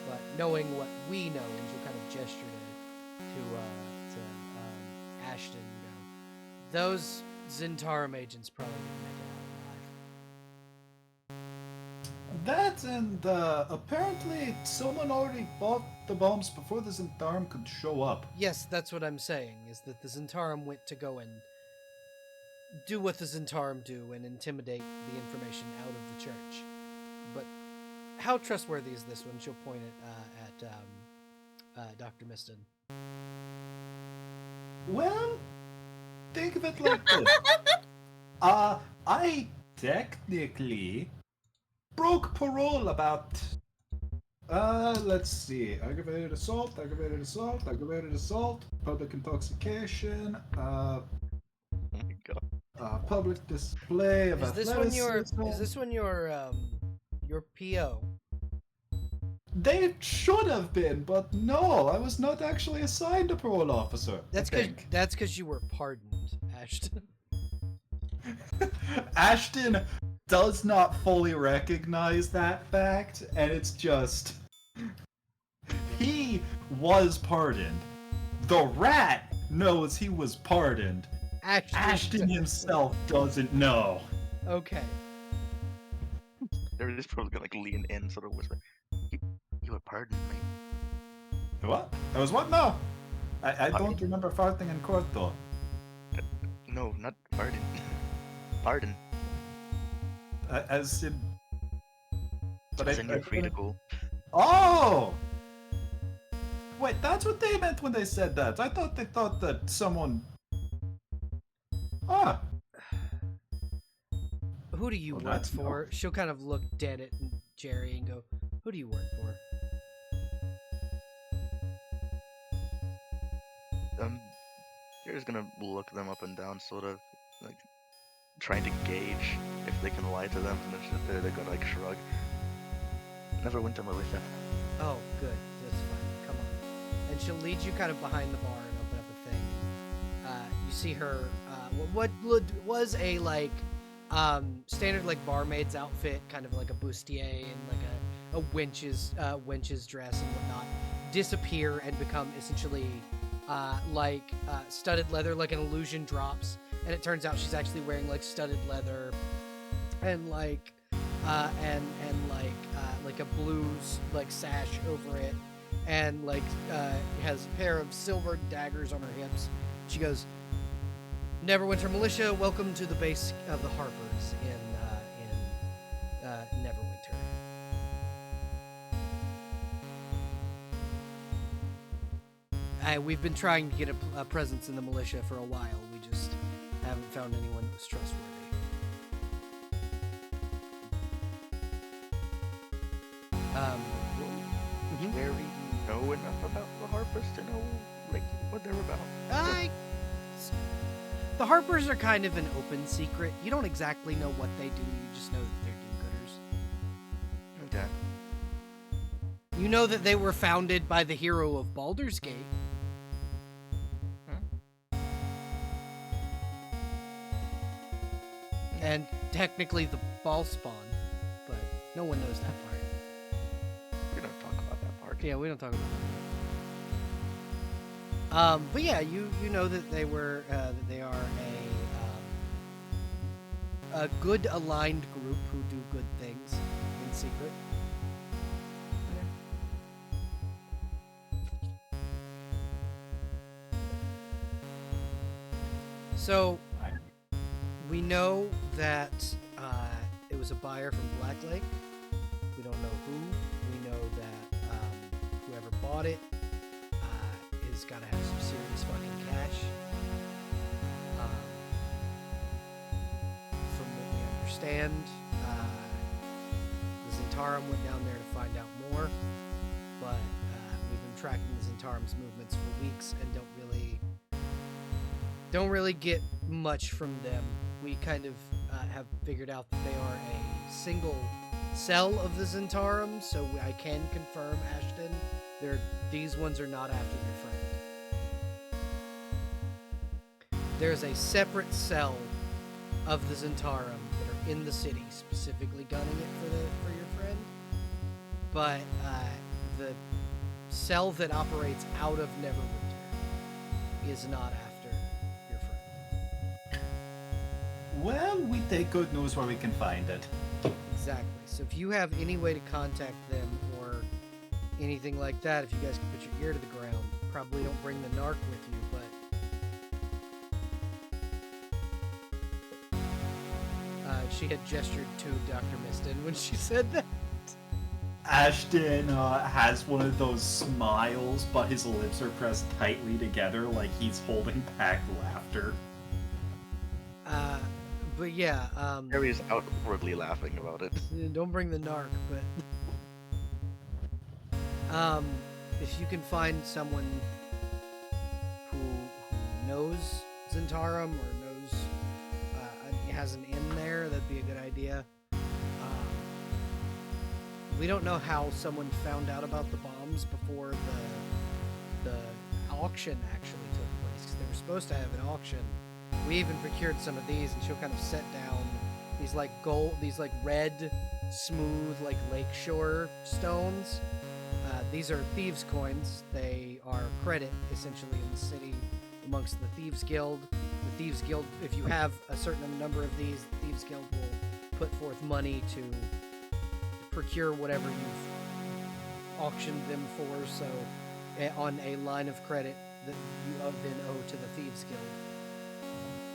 But knowing what we know, and she'll kind of gesture to Ashton and go, those Zentarum agents probably didn't make it That and apparently someone already bought the bombs before the Zentarum could show up. Yes, that's what I'm saying, is that the Zentarum went to go and do what the Zentarum do and intimidate the information out of the church. But how trustworthy is this one? She'll point it at Dr. Miston. Well, think of it like this. I technically broke parole about, let's see, aggravated assault, public intoxication, Oh my god. public display of Is this one your PO? They should have been, but no, I was not actually assigned a parole officer. That's because you were pardoned, Ashton. Ashton does not fully recognize that fact, and it's just... He was pardoned. The rat knows he was pardoned. Ashton himself doesn't know. Okay. They're just probably gonna like lean in, sort of whisper, You were pardoned, mate. What? I was what? No. I don't remember farting in court, though. No, not pardon. Pardon. As in... But As in you're free to go. Oh! Wait, that's what they meant when they said that. I thought they thought that someone... Ah! Who do you Well, work that's for? She'll kind of look dead at Jerry and go, who do you work for? You're just gonna look them up and down, sort of, like, trying to gauge if they can lie to them, and they're gonna, like, shrug. Never went to militia. Oh, good. That's fine. Come on. And she'll lead you kind of behind the bar and open up a thing. You see her, what was a, like, standard, like, barmaid's outfit, kind of like a bustier and, like, a wench's dress and whatnot, disappear and become essentially, studded leather, like an illusion drops, and it turns out she's actually wearing, like, studded leather and, like, like a blue like sash over it, and like has a pair of silver daggers on her hips. She goes, Neverwinter Militia, welcome to the base of the Harpers in Neverwinter. We've been trying to get a presence in the militia for a while. We just haven't found anyone who's trustworthy. Very know enough about the Harpers to know, like, what they're about. The Harpers are kind of an open secret. You don't exactly know what they do, you just know that they're do-gooders. Okay. You know that they were founded by the hero of Baldur's Gate. and technically the ball spawn, but no one knows that part. We don't talk about that part. Yeah, we don't talk about that. But yeah, you know that they were that they are a good aligned group who do good things in secret. So we know that it was a buyer from Black Lake. We don't know who. We know that whoever bought it is got to have some serious fucking cash. From what we understand, the Zentarum went down there to find out more, but we've been tracking the Zentarum's movements for weeks and don't really get much from them. We kind of have figured out that they are a single cell of the Zentarum, so I can confirm, Ashton, these ones are not after your friend. There's a separate cell of the Zentarum that are in the city, specifically gunning it for your friend. But the cell that operates out of Neverwinter is not after your friend. Well, we take good news where we can find it. Exactly. So if you have any way to contact them or anything like that, if you guys can put your ear to the ground, probably don't bring the narc with you, but she had gestured to Dr. Miston when she said that. Ashton has one of those smiles, but his lips are pressed tightly together like he's holding back laughter. But yeah, Harry's outwardly laughing about it. don't bring the narc, but if you can find someone who knows Zentarum or knows has an inn there, that'd be a good idea. We don't know how someone found out about the bombs before the auction actually took place, because they were supposed to have an auction. We even procured some of these, and she'll kind of set down these like red, smooth, like lakeshore stones. These are thieves' coins. They are credit, essentially, in the city amongst the Thieves Guild. The Thieves Guild, if you have a certain number of these, the Thieves Guild will put forth money to procure whatever you've auctioned them for, so on a line of credit that you then owe to the Thieves Guild.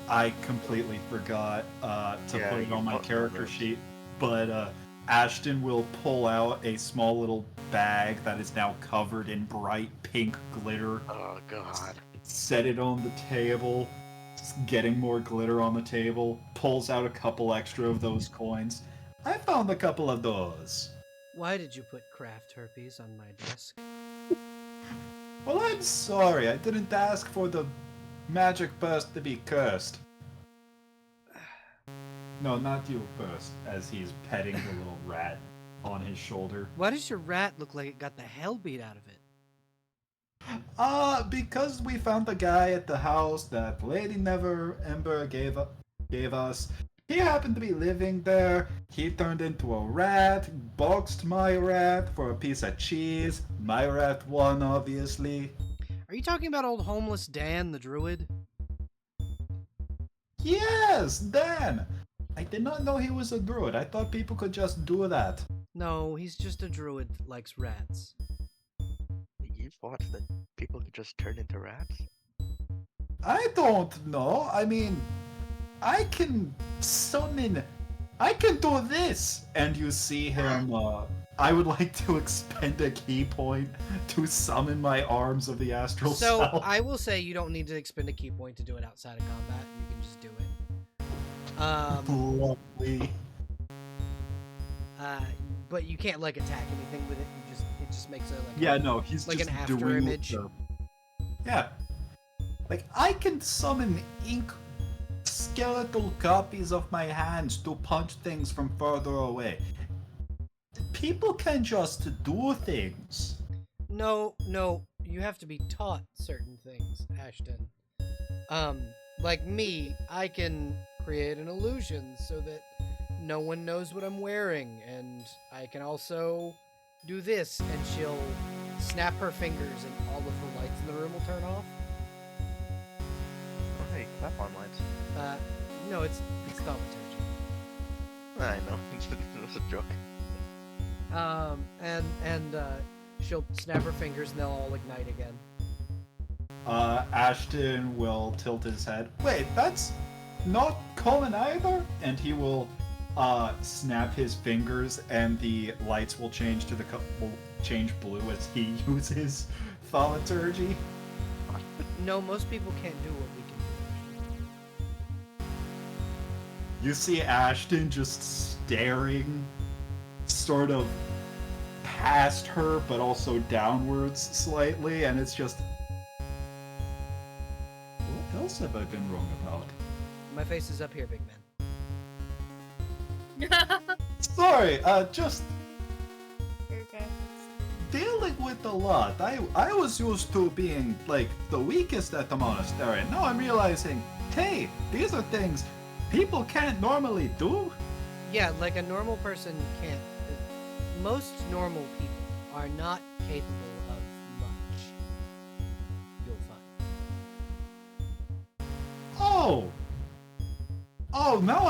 I completely forgot to put it on my character sheet, but Ashton will pull out a small little bag that is now covered in bright pink glitter. Oh god. Set it on the table, getting more glitter on the table, pulls out a couple extra of those coins. I found a couple of those. Why did you put craft herpes on my desk? Well, I'm sorry, I didn't ask for the magic purse to be cursed. No, not you first, as he's petting the little rat on his shoulder. Why does your rat look like it got the hell beat out of it? Because we found the guy at the house that Lady Neverember gave us. He happened to be living there. He turned into a rat, boxed my rat for a piece of cheese. My rat won, obviously. Are you talking about old homeless Dan the druid? Yes, Dan! I did not know he was a druid. I thought people could just do that. No, he's just a druid that likes rats. You thought that people could just turn into rats? I don't know. I mean, I can do this! And you see him, I would like to expend a key point to summon my arms of the astral So, self. I will say you don't need to expend a key point to do it outside of combat. You can just do it. Lovely. But you can't, like, attack anything with it. It just makes He's like just an after doing image. Yeah. Like, I can summon skeletal copies of my hands to punch things from further away. People can just do things. No, you have to be taught certain things, Ashton. Like me, I can create an illusion so that no one knows what I'm wearing, and I can also do this, and she'll snap her fingers and all of the lights in the room will turn off. Oh, hey, clap on lights. No, it's thaumaturgy. I know, it was a joke. And she'll snap her fingers and they'll all ignite again. Ashton will tilt his head. Wait, that's not common either? And he will snap his fingers, and the lights will change to will change blue as he uses thaumaturgy. No, most people can't do what we can do. You see Ashton just staring, sort of past her, but also downwards slightly, and it's just. What else have I been wrong about? My face is up here, big man. Sorry, just Okay. dealing with a lot. I was used to being, like, the weakest at the monastery. Now I'm realizing, hey, these are things people can't normally do. Yeah, like a normal person can't. Most normal people are not capable of much. You'll find. Oh, now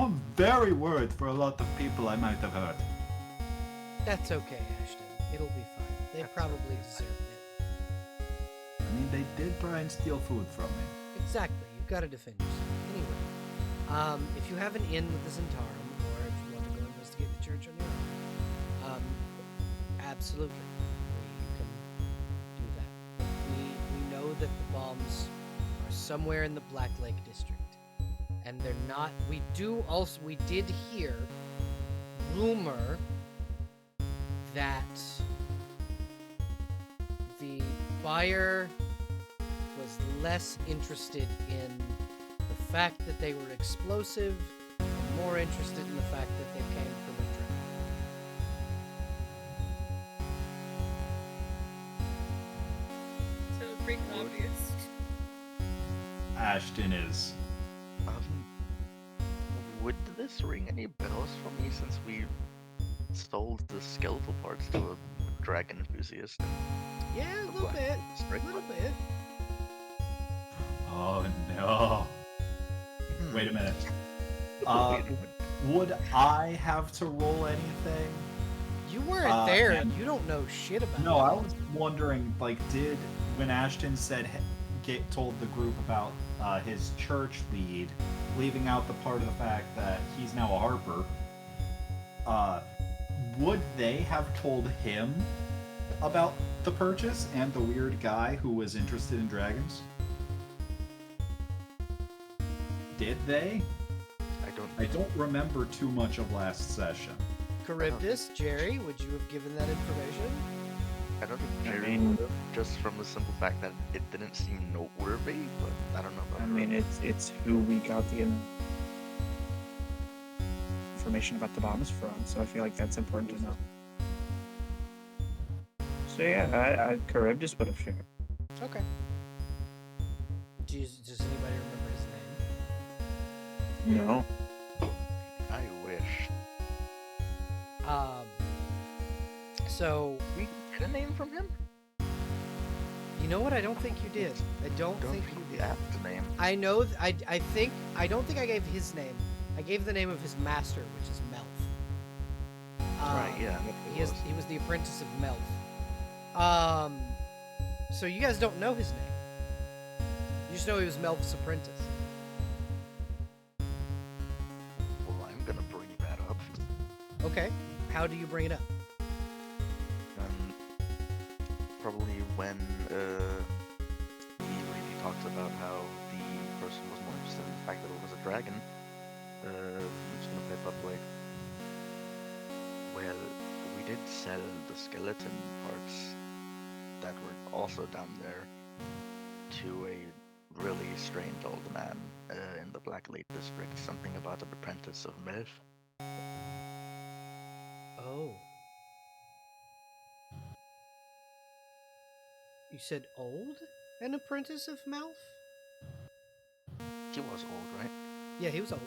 I'm very worried for a lot of people I might have hurt. That's okay, Ashton. It'll be fine. They probably deserve it. I mean, they did try and steal food from me. Exactly. You've got to defend yourself. Anyway, if you have an in with the Zentarum, or if you want to go investigate the church on your own, absolutely, we can do that. We know that the bombs are somewhere in the Black Lake district, and they're not. We did hear rumor that the buyer was less interested in the fact that they were explosive and more interested in the fact that they came from a dragon. So it's pretty obvious. Ashton is. Would this ring any bells for me since we sold the skeletal parts to a dragon enthusiast? Yeah, a little bit. Strict A little bit. Oh no. Wait a minute. Wait, Would I have to roll anything? You weren't there. and- You don't know shit about No, it. I was wondering, like, when Ashton said, told the group about his church lead, leaving out the part of the fact that he's now a harper, would they have told him about the purchase and the weird guy who was interested in dragons? Did they? I don't remember too much of last session. Charybdis, Jerry, would you have given that information? I don't think I Jerry mean- would have, just from the simple fact that it didn't seem noteworthy, but I don't know about I mean, it's who we got the information about the bombs from, so I feel like that's important to know. So yeah, I Charybdis would have shared. Okay. Does anybody remember his name? No. I wish. So We get a name from him? you know what? I don't think you did. I don't think you we did. have the name. I know. I don't think I gave his name. I gave the name of his master, which is Melf. Right, yeah. He was the apprentice of Melf. So you guys don't know his name. You just know he was Melf's apprentice. Well, I'm gonna bring that up. Okay. How do you bring it up? Probably when he talks about how the person was more interested in the fact that it was a dragon. I'm just gonna pipe up like, well, we did sell the skeleton parts that were also down there to a really strange old man in the Black Lake district. Something about an apprentice of Melf. Oh. You said old? An apprentice of Melf? He was old, right? Yeah, he was old.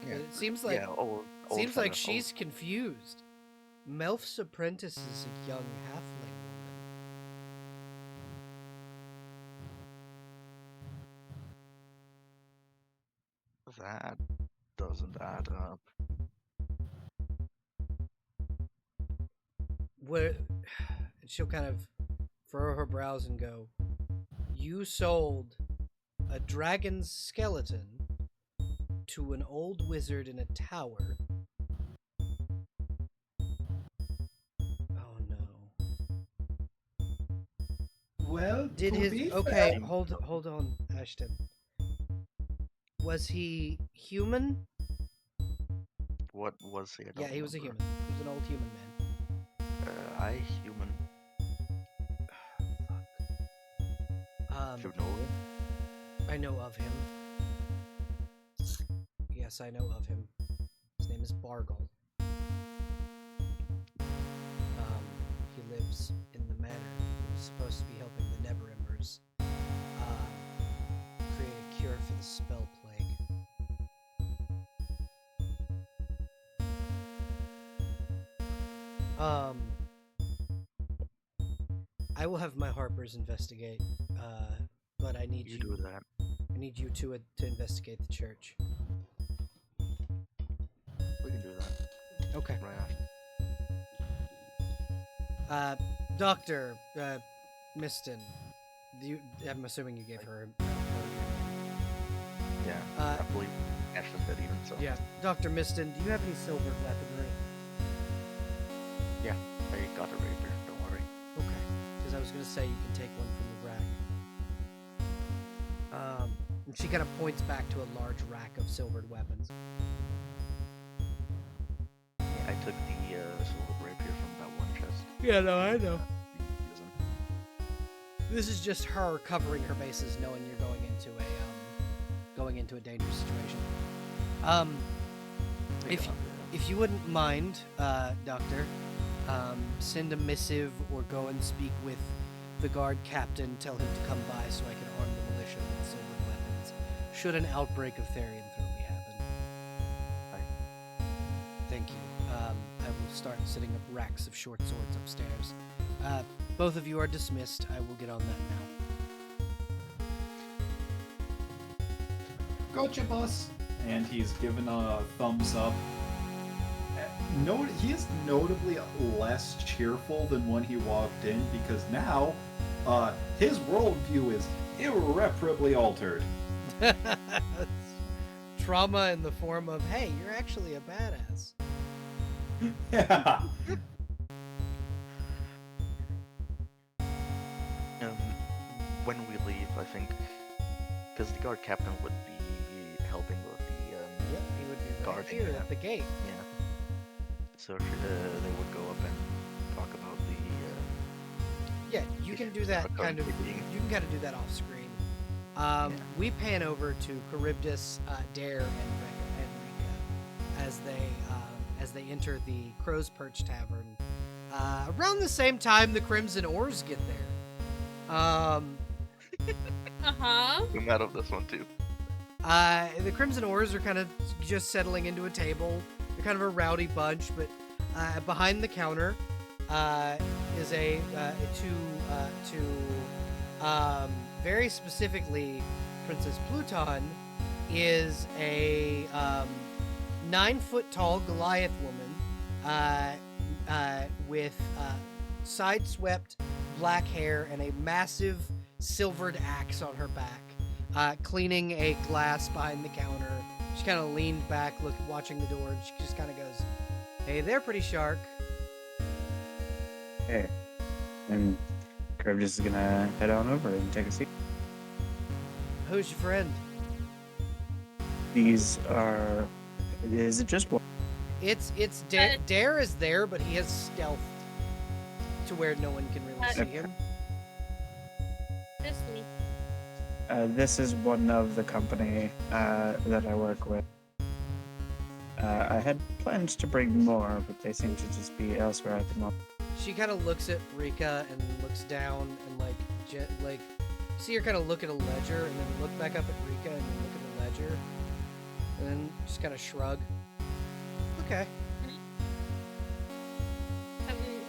Yeah, It seems like yeah, old. seems like fella, she's confused. Melf's apprentice is a young halfling old. That doesn't add up. What? She'll kind of furrow her brows and go, "You sold a dragon's skeleton to an old wizard in a tower. Oh no. Well, Did to his be okay? fair- Hold on, Ashton. Was he human? What was he? I don't Yeah, he was a remember. human. He was an old human man. I human. Um, You know him? I know of him. Yes, I know of him. His name is Bargle. He lives in the manor. He's supposed to be helping the Never Embers create a cure for the spell plague. I will have my Harpers investigate, but I need You do that. I need you to investigate the church. We can do that Okay. right after. Doctor Miston, I'm assuming you gave her. Yeah, Uh, I believe Ashton did even so. Yeah, Doctor Miston, do you have any silver weaponry? I got a rapier. Don't worry. Okay, because I was gonna say you can take one from the rack. And she kind of points back to a large rack of silvered weapons. Yeah, I took the silver rapier from that one chest. Yeah, no, I know. Using. This is just her covering her bases, knowing you're going into a dangerous situation. If you wouldn't mind, Doctor, send a missive or go and speak with the guard captain. Tell him to come by so I can arm the militia with silver weapons. Should an outbreak of Therian Throwby happen. Aye. Thank you. I will start setting up racks of short swords upstairs. Both of you are dismissed. I will get on that now. Gotcha, boss. And he's given a thumbs up. He is notably less cheerful than when he walked in because now his worldview is irreparably altered. Trauma in the form of, hey, you're actually a badass. Yeah. When we leave, I think, because the guard captain would be helping with the Yep, he would be right guarding here it. at the gate. Yeah. So they would go up and talk about the Yeah, you can do that kind of. You can kind of do that off screen. We pan over to Charybdis, Dare, and Rika as they enter the Crow's Perch Tavern. Around the same time, the Crimson Oars get there. I'm out of this one too. The Crimson Oars are kind of just settling into a table. They're kind of a rowdy bunch, but behind the counter is very specifically, Princess Pluton is a 9-foot-tall Goliath woman with side-swept black hair and a massive silvered axe on her back, cleaning a glass behind the counter. She kind of leaned back, watching the door, and she just kind of goes, "Hey there, pretty shark." Hey. And Charybdis is gonna head on over and take a seat. Who's your friend? These are... Is it just one? It's Dare is there, but he has stealthed to where no one can really see him. Just me. This is one of the company that I work with. I had plans to bring more, but they seem to just be elsewhere at the moment. She kind of looks at Rika and looks down and see her kind of look at a ledger and then look back up at Rika and then look at the ledger. And then just kind of shrug. Okay.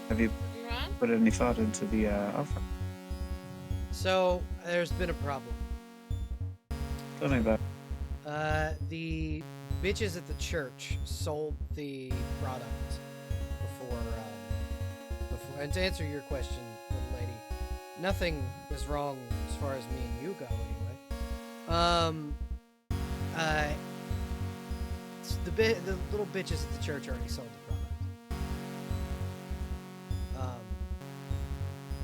Have you Wrong? put any thought into the offer? So there's been a problem. Tell me about. The bitches at the church sold the product before. And to answer your question, little lady, nothing is wrong as far as me and you go, anyway. The little bitches at the church already sold the product.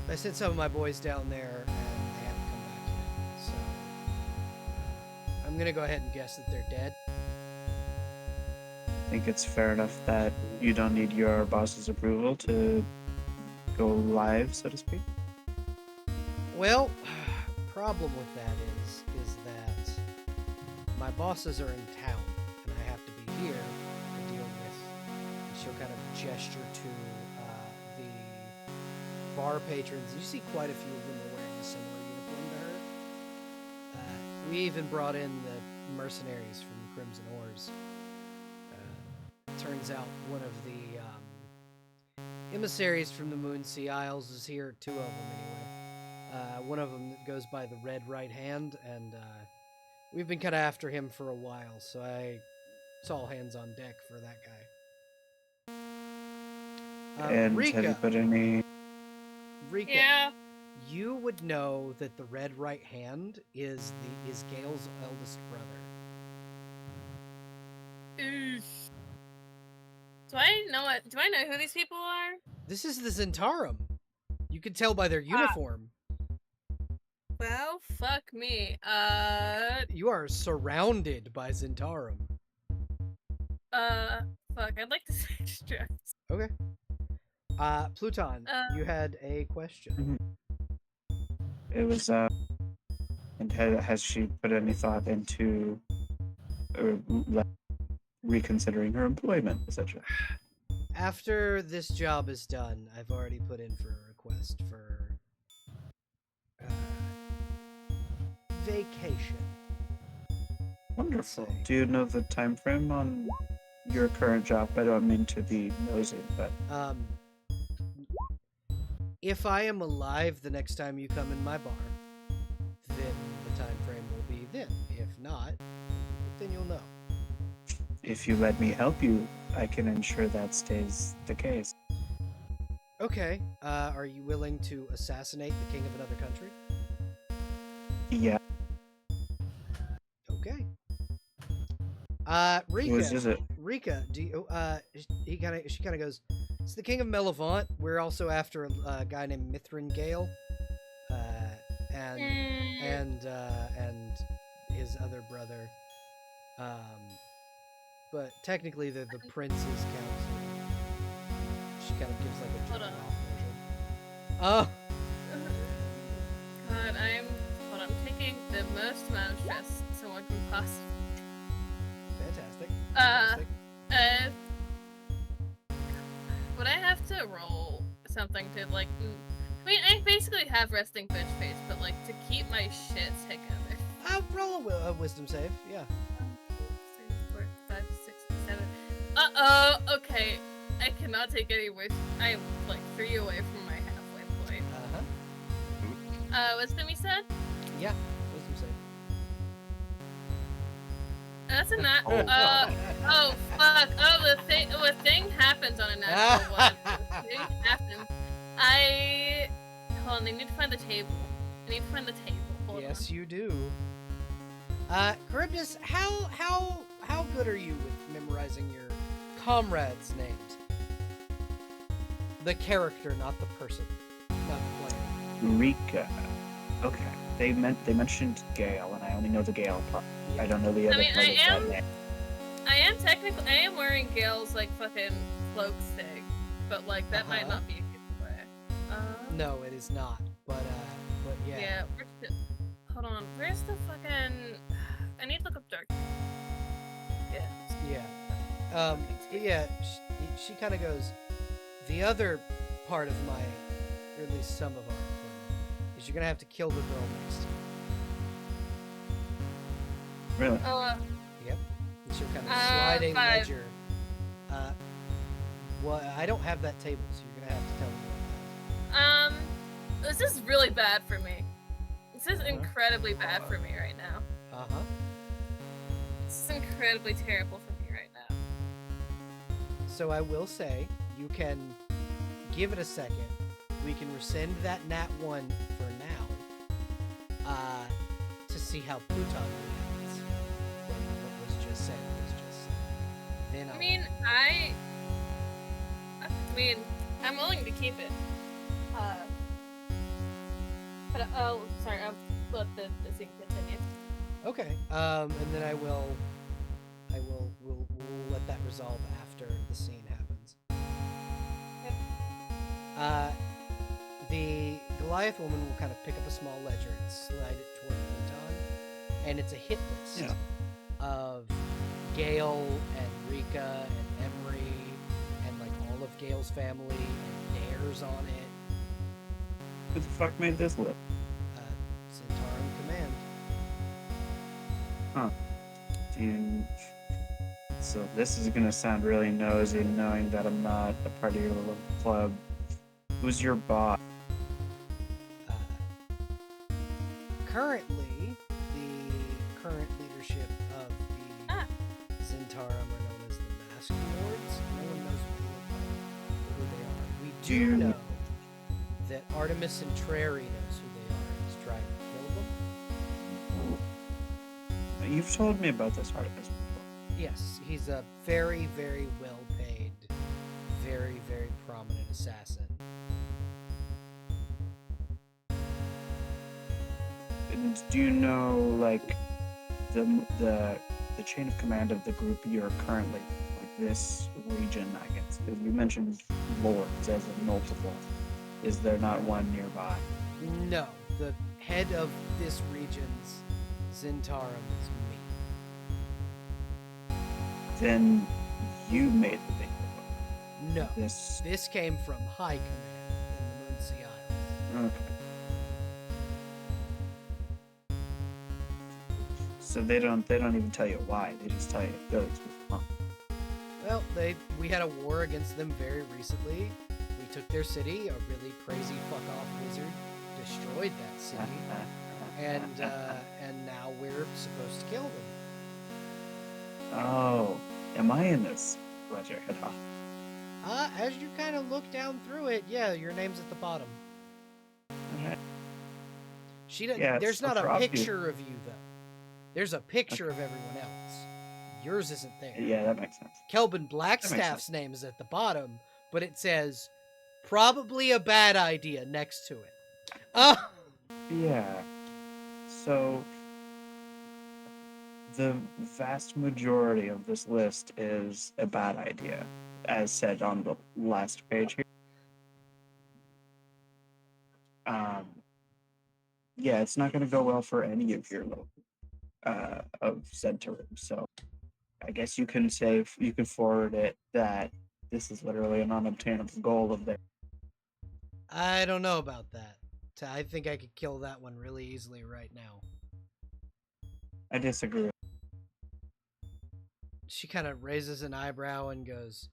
I sent some of my boys down there, and they haven't come back yet. So I'm gonna go ahead and guess that they're dead. I think it's fair enough that you don't need your boss's approval to go live, so to speak. Well, problem with that is that my bosses are in town, and I have to be here to deal with. And she'll kind of gesture to the bar patrons. You see quite a few of them are wearing a similar uniform to her. We even brought in the mercenaries from Crimson Oars. Turns out one of the emissaries from the Moonsea Isles is here. Two of them, anyway. One of them goes by the Red Right Hand, and we've been kind of after him for a while, so it's all hands on deck for that guy. And Rika, have you put any? Rika, Yeah. you would know that the Red Right Hand is Gale's eldest brother. Oof. Do I know who these people are? This is the Zentarum. You can tell by their uniform. Well, fuck me. You are surrounded by Zentarum. Fuck, I'd like to say stress. Okay. Pluton, you had a question. It was and has she put any thought into reconsidering her employment, etc.? After this job is done, I've already put in for a request for vacation. Wonderful. Do you know the time frame on your current job? I don't mean to be nosy, but if I am alive the next time you come in my bar, then the time frame will be then. If not, then you'll know. if you let me help you, I can ensure that stays the case. Okay. Are you willing to assassinate the king of another country? Yeah. Okay. Rika. Whose is it? Rika, do you? She kind of goes. It's the king of Melevant. We're also after a guy named Mithrin Gale, and his other brother. But technically they're the prince's council. She kind of gives like a Hold jerk on. off version. God, I'm taking the most amount of stress someone can possibly. Fantastic. Would I have to roll something to like? I mean, I basically have resting bitch face, but like to keep my shit together. Roll a wisdom save. Yeah. 4, 5, 6, 7. Okay. I cannot take any worse. I am like 3 away from my halfway point. Wisdom, you said? Yeah. Wisdom save. That's a not. Oh. Oh fuck. Oh, the thing happens on a natural one. The thing happens. Hold on. I need to find the table. Hold Yes, you do. Charybdis, how good are you with memorizing your comrades' names? The character, not the person, not the player. Rika. Okay. They mentioned Gale, and I only know the Gale part. I don't know the other mean, part I of am- that name. I am wearing Gale's like fucking cloak thing, but like that might not be a giveaway. No, it is not. But yeah. Yeah. Hold on. Where's the fucking? I need to look up dark. Yeah. Yeah. She kind of goes. The other part of my, or at least some of our employment, is you're gonna have to kill the girl next to you. Really? Oh. Yep. And your kind of sliding 5. ledger. Well, I don't have that table, so you're gonna have to tell me what This is really bad for me. This is Uh-huh. incredibly bad for me right now. it is. This is incredibly terrible for me right now. So I will say, you can give it a second. We can rescind that nat 1 for now. To see how Pluton reacts when what was just said was just said. Then I mean, I'm willing to keep it. But sorry, I'll let the scene continue. Okay. And then we'll let that resolve after the scene happens. The Goliath woman will kind of pick up a small ledger and slide it toward Pluton, and it's a hit list of Gale and Rika and Emery and like all of Gale's family and Dare's on it. Who the fuck made this list? Centauran Command. Huh. And so this is gonna sound really nosy, knowing that I'm not a part of your little club. Who's your boss? Currently, the current leadership of the Zentarum are known as the Masked Lords. No one knows what they look like or who they are. We do Dude. know that Artemis and Trary knows who they are and is trying to kill them. You've told me about this artist before. Yes, he's a very, very well-paid, very, very prominent assassin. And do you know, like, the chain of command of the group you're currently, like this region, I guess? Because you mentioned lords as a multiple. Is there not one nearby? No, the head of this region's Zentarum is me. Then you made the big one. No, This. this came from High Command in the Moonsea Isles. Okay. So they don't even tell you why. They just tell you it goes. Well, we had a war against them very recently. We took their city. A really crazy fuck-off wizard destroyed that city, and now we're supposed to kill them. Oh, am I in this ledger at all? As you kind of look down through it, yeah, your name's at the bottom. Okay. She doesn't. Yeah, There's so not for a obvious- picture of you though. There's a picture of everyone else. Yours isn't there. Yeah, that makes sense. Kelvin Blackstaff's name is at the bottom, but it says probably a bad idea next to it. Yeah. So the vast majority of this list is a bad idea, as said on the last page here. Yeah, it's not going to go well for any of your of Centaurum. So I guess you can forward it that this is literally an unobtainable goal of theirs. I don't know about that. I think I could kill that one really easily right now. I disagree. She kind of raises an eyebrow and goes,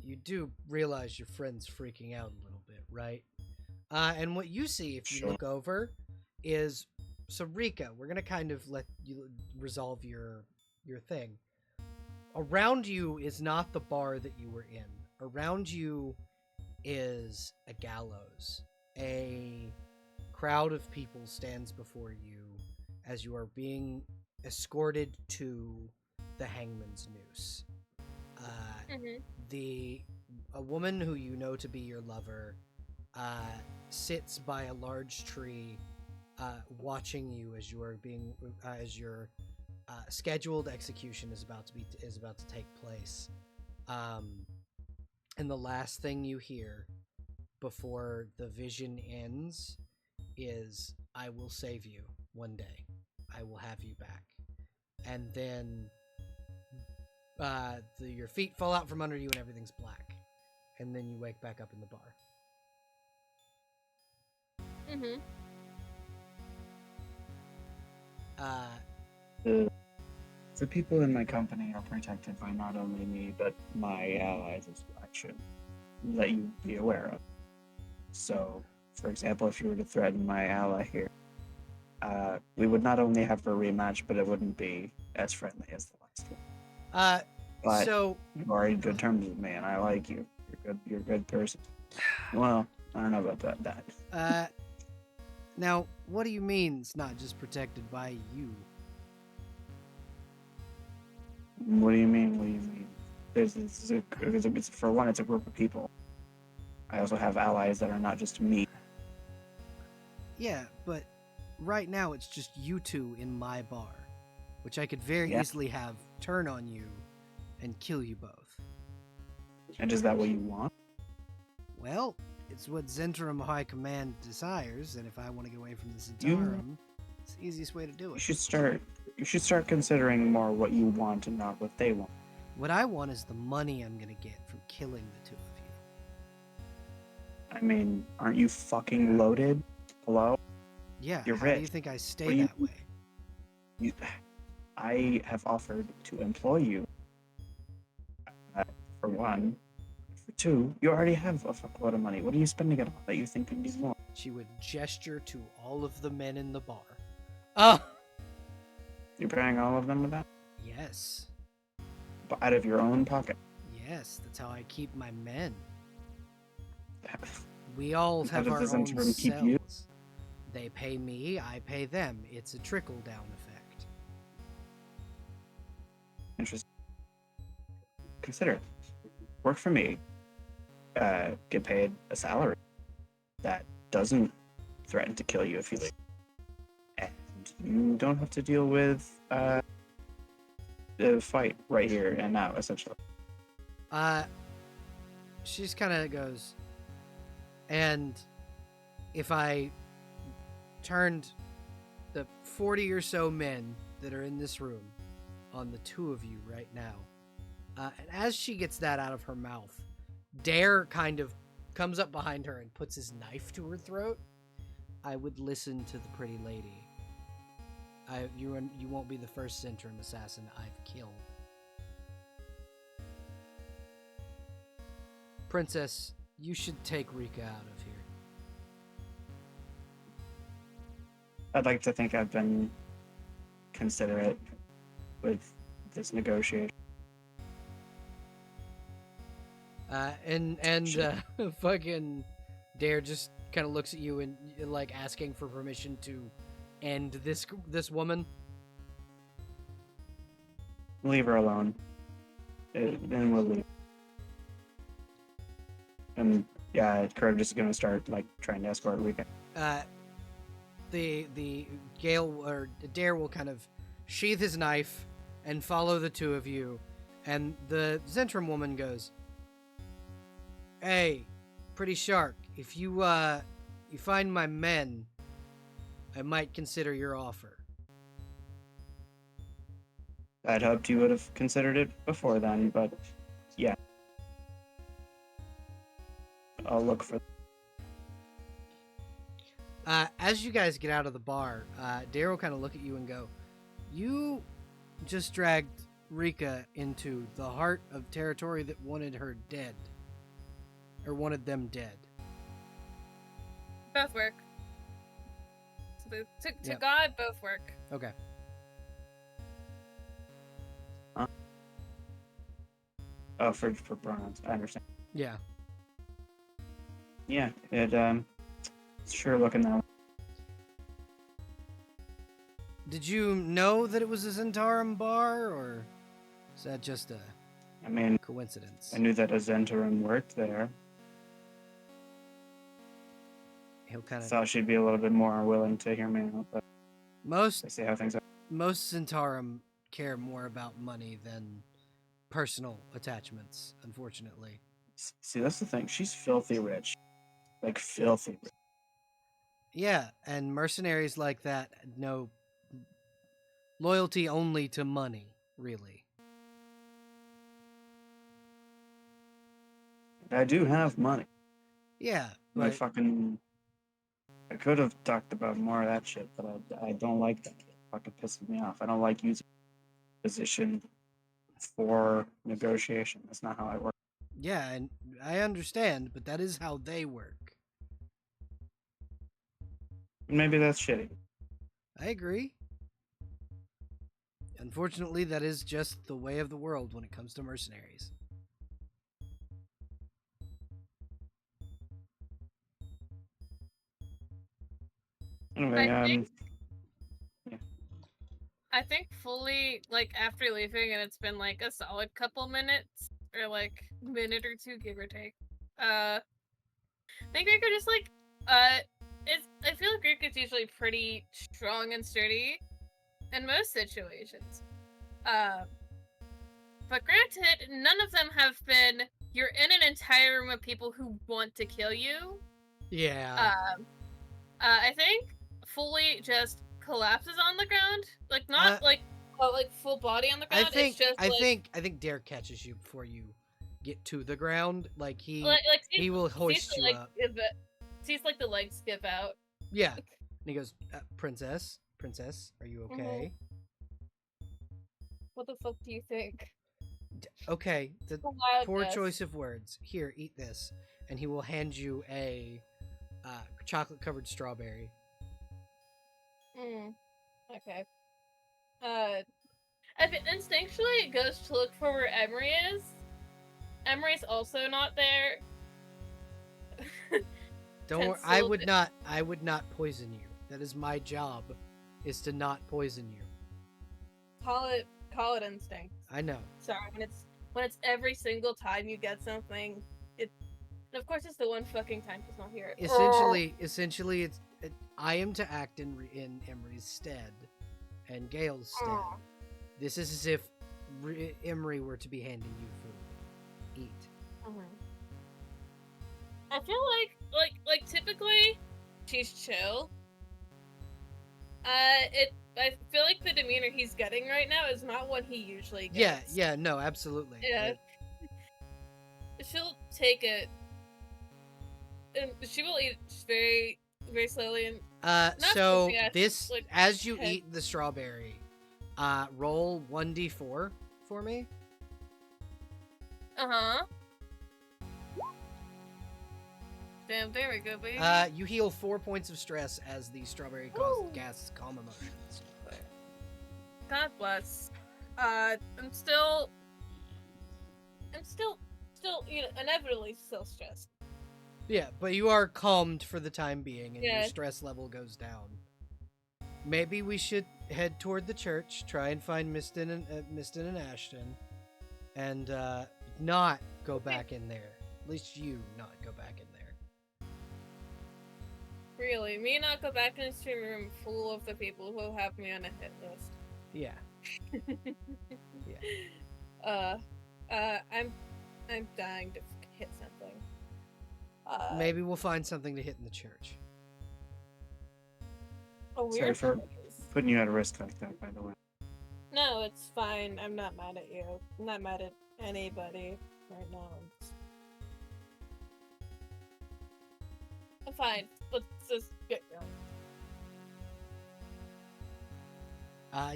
"You do realize your friend's freaking out a little bit, right?" And what you see if you Sure. look over is, so Rika, we're gonna kind of let you resolve your thing. Around you is not the bar that you were in. Around you is a gallows. A crowd of people stands before you as you are being escorted to the hangman's noose. A woman who you know to be your lover sits by a large tree, watching you as you are being as your scheduled execution is about to take place. And the last thing you hear before the vision ends is, "I will save you one day. I will have you back." And then your feet fall out from under you and everything's black. And then you wake back up in the bar. Mm-hmm. The the people in my company are protected by not only me, but my allies as well, I should let you be aware of. So, for example, if you were to threaten my ally here, we would not only have a rematch, but it wouldn't be as friendly as the last one. But So you are in good terms with me, and I like you. You're a good person. Well, I don't know about that. now, what do you mean it's not just protected by you? What do you mean? What do you mean? For one, it's a group of people. I also have allies that are not just me. Yeah, but right now it's just you two in my bar, which I could very Yeah. easily have turn on you and kill you both. And is that what you want? Well, it's what Zentrum High Command desires, and if I want to get away from the Zentarum, it's the easiest way to do You it. should start considering more what you want and not what they want. What I want is the money I'm gonna get from killing the two of you. I mean, aren't you fucking loaded? Hello? Yeah, You're how do you rich. think I stay What do you- that way? I have offered to employ you. For one. For two, you already have a fuckload of money. What are you spending it on that you think you need more? She would gesture to all of the men in the bar. Oh! You're paying all of them with that? Yes. But out of your own pocket. Yes, that's how I keep my men. We all How have does our this own in turn keep you? cells. They pay me, I pay them. It's a trickle-down effect. Interesting. Consider it. Work for me. Get paid a salary that doesn't threaten to kill you if you leave. And you don't have to deal with the fight right here and now, essentially. She just kind of goes, and if I turned the 40 or so men that are in this room on the two of you right now, and as she gets that out of her mouth, Dare kind of comes up behind her and puts his knife to her throat. I would listen to the pretty lady. You won't be the first Zentrum assassin I've killed. Princess, you should take Rika out of here. I'd like to think I've been considerate with this negotiation. Fucking Dare just kind of looks at you and like asking for permission to end this woman. Leave her alone. Then we'll leave. And yeah, Courageous is gonna start like trying to escort Rika. The Gale or Dare will kind of sheath his knife and follow the two of you, and the Zentrum woman goes, "Hey, pretty shark, if you find my men, I might consider your offer." I'd hoped you would have considered it before then, but yeah. I'll look for. As you guys get out of the bar, Dare will kind of look at you and go, "You just dragged Rika into the heart of territory that wanted her dead. Or wanted them dead." Both work. To Yep. God, both work. Okay. Oh, for pronouns. I understand. Yeah. Yeah, it's sure looking that way. Did you know that it was a Zentarum bar, or is that just a I mean, coincidence? I knew that a Zentarum worked there. He'll kind of Thought she'd be a little bit more willing to hear me out, but most I see how things are. Zentarum care more about money than personal attachments, unfortunately. See, that's the thing. She's filthy rich. Like, filthy rich. Yeah, and mercenaries like that know loyalty only to money, really. I do have money. Yeah, My but fucking. I could have talked about more of that shit, but I don't like that. It fucking pisses me off. I don't like using. position for negotiation. That's not how I work. Yeah, and I understand, but that is how they work. Maybe that's shitty. I agree. Unfortunately, that is just the way of the world when it comes to mercenaries. Anyway, I think fully, like, after leaving, and it's been, like, a solid couple minutes, or, like, minute or two, give or take, I think Rico just, like, I feel like Rico's usually pretty strong and sturdy in most situations. But granted, none of them have been, you're in an entire room of people who want to kill you. Yeah. I think fully just collapses on the ground, like not like full body on the ground. It's just I think Dare catches you before you get to the ground. Like he will hoist you up. Sees like the legs give out. Yeah, and he goes, Princess, are you okay? What the fuck do you think? Okay, the poor Loudness. choice of words. Here, eat this, and he will hand you a chocolate-covered strawberry. Okay. Instinctually, it goes to look for where Emery is. Emery's also not there. Don't worry, I would not poison you. That is my job, is to not poison you. Call it instinct. I know. Sorry, when it's every single time you get something, and of course it's the one fucking time she's not here. Essentially, I am to act in Emery's stead, and Gale's stead. This is as if Emery were to be handing you food. Eat. I feel like typically she's chill. I feel like the demeanor he's getting right now is not what he usually gets. Yeah, no, absolutely. Yeah. She'll take it, and she will eat very, very slowly. And so this, like, as you eat the strawberry, roll 1d4 for me. Damn, there we go, baby. You heal 4 points of stress as the strawberry causes gas calm emotions. God bless. I'm still, inevitably still stressed. Yeah, but you are calmed for the time being, and your stress level goes down. Maybe we should head toward the church, try and find Miston and Ashton, and not go back in there. At least you not go back in there. Really? Me not go back in the stream room full of the people who have me on a hit list? Yeah. Yeah. I'm dying to hit something. Maybe we'll find something to hit in the church. Sorry for putting you at a risk like that, by the way. No, it's fine. I'm not mad at you. I'm not mad at anybody right now. I'm fine. Let's just get going.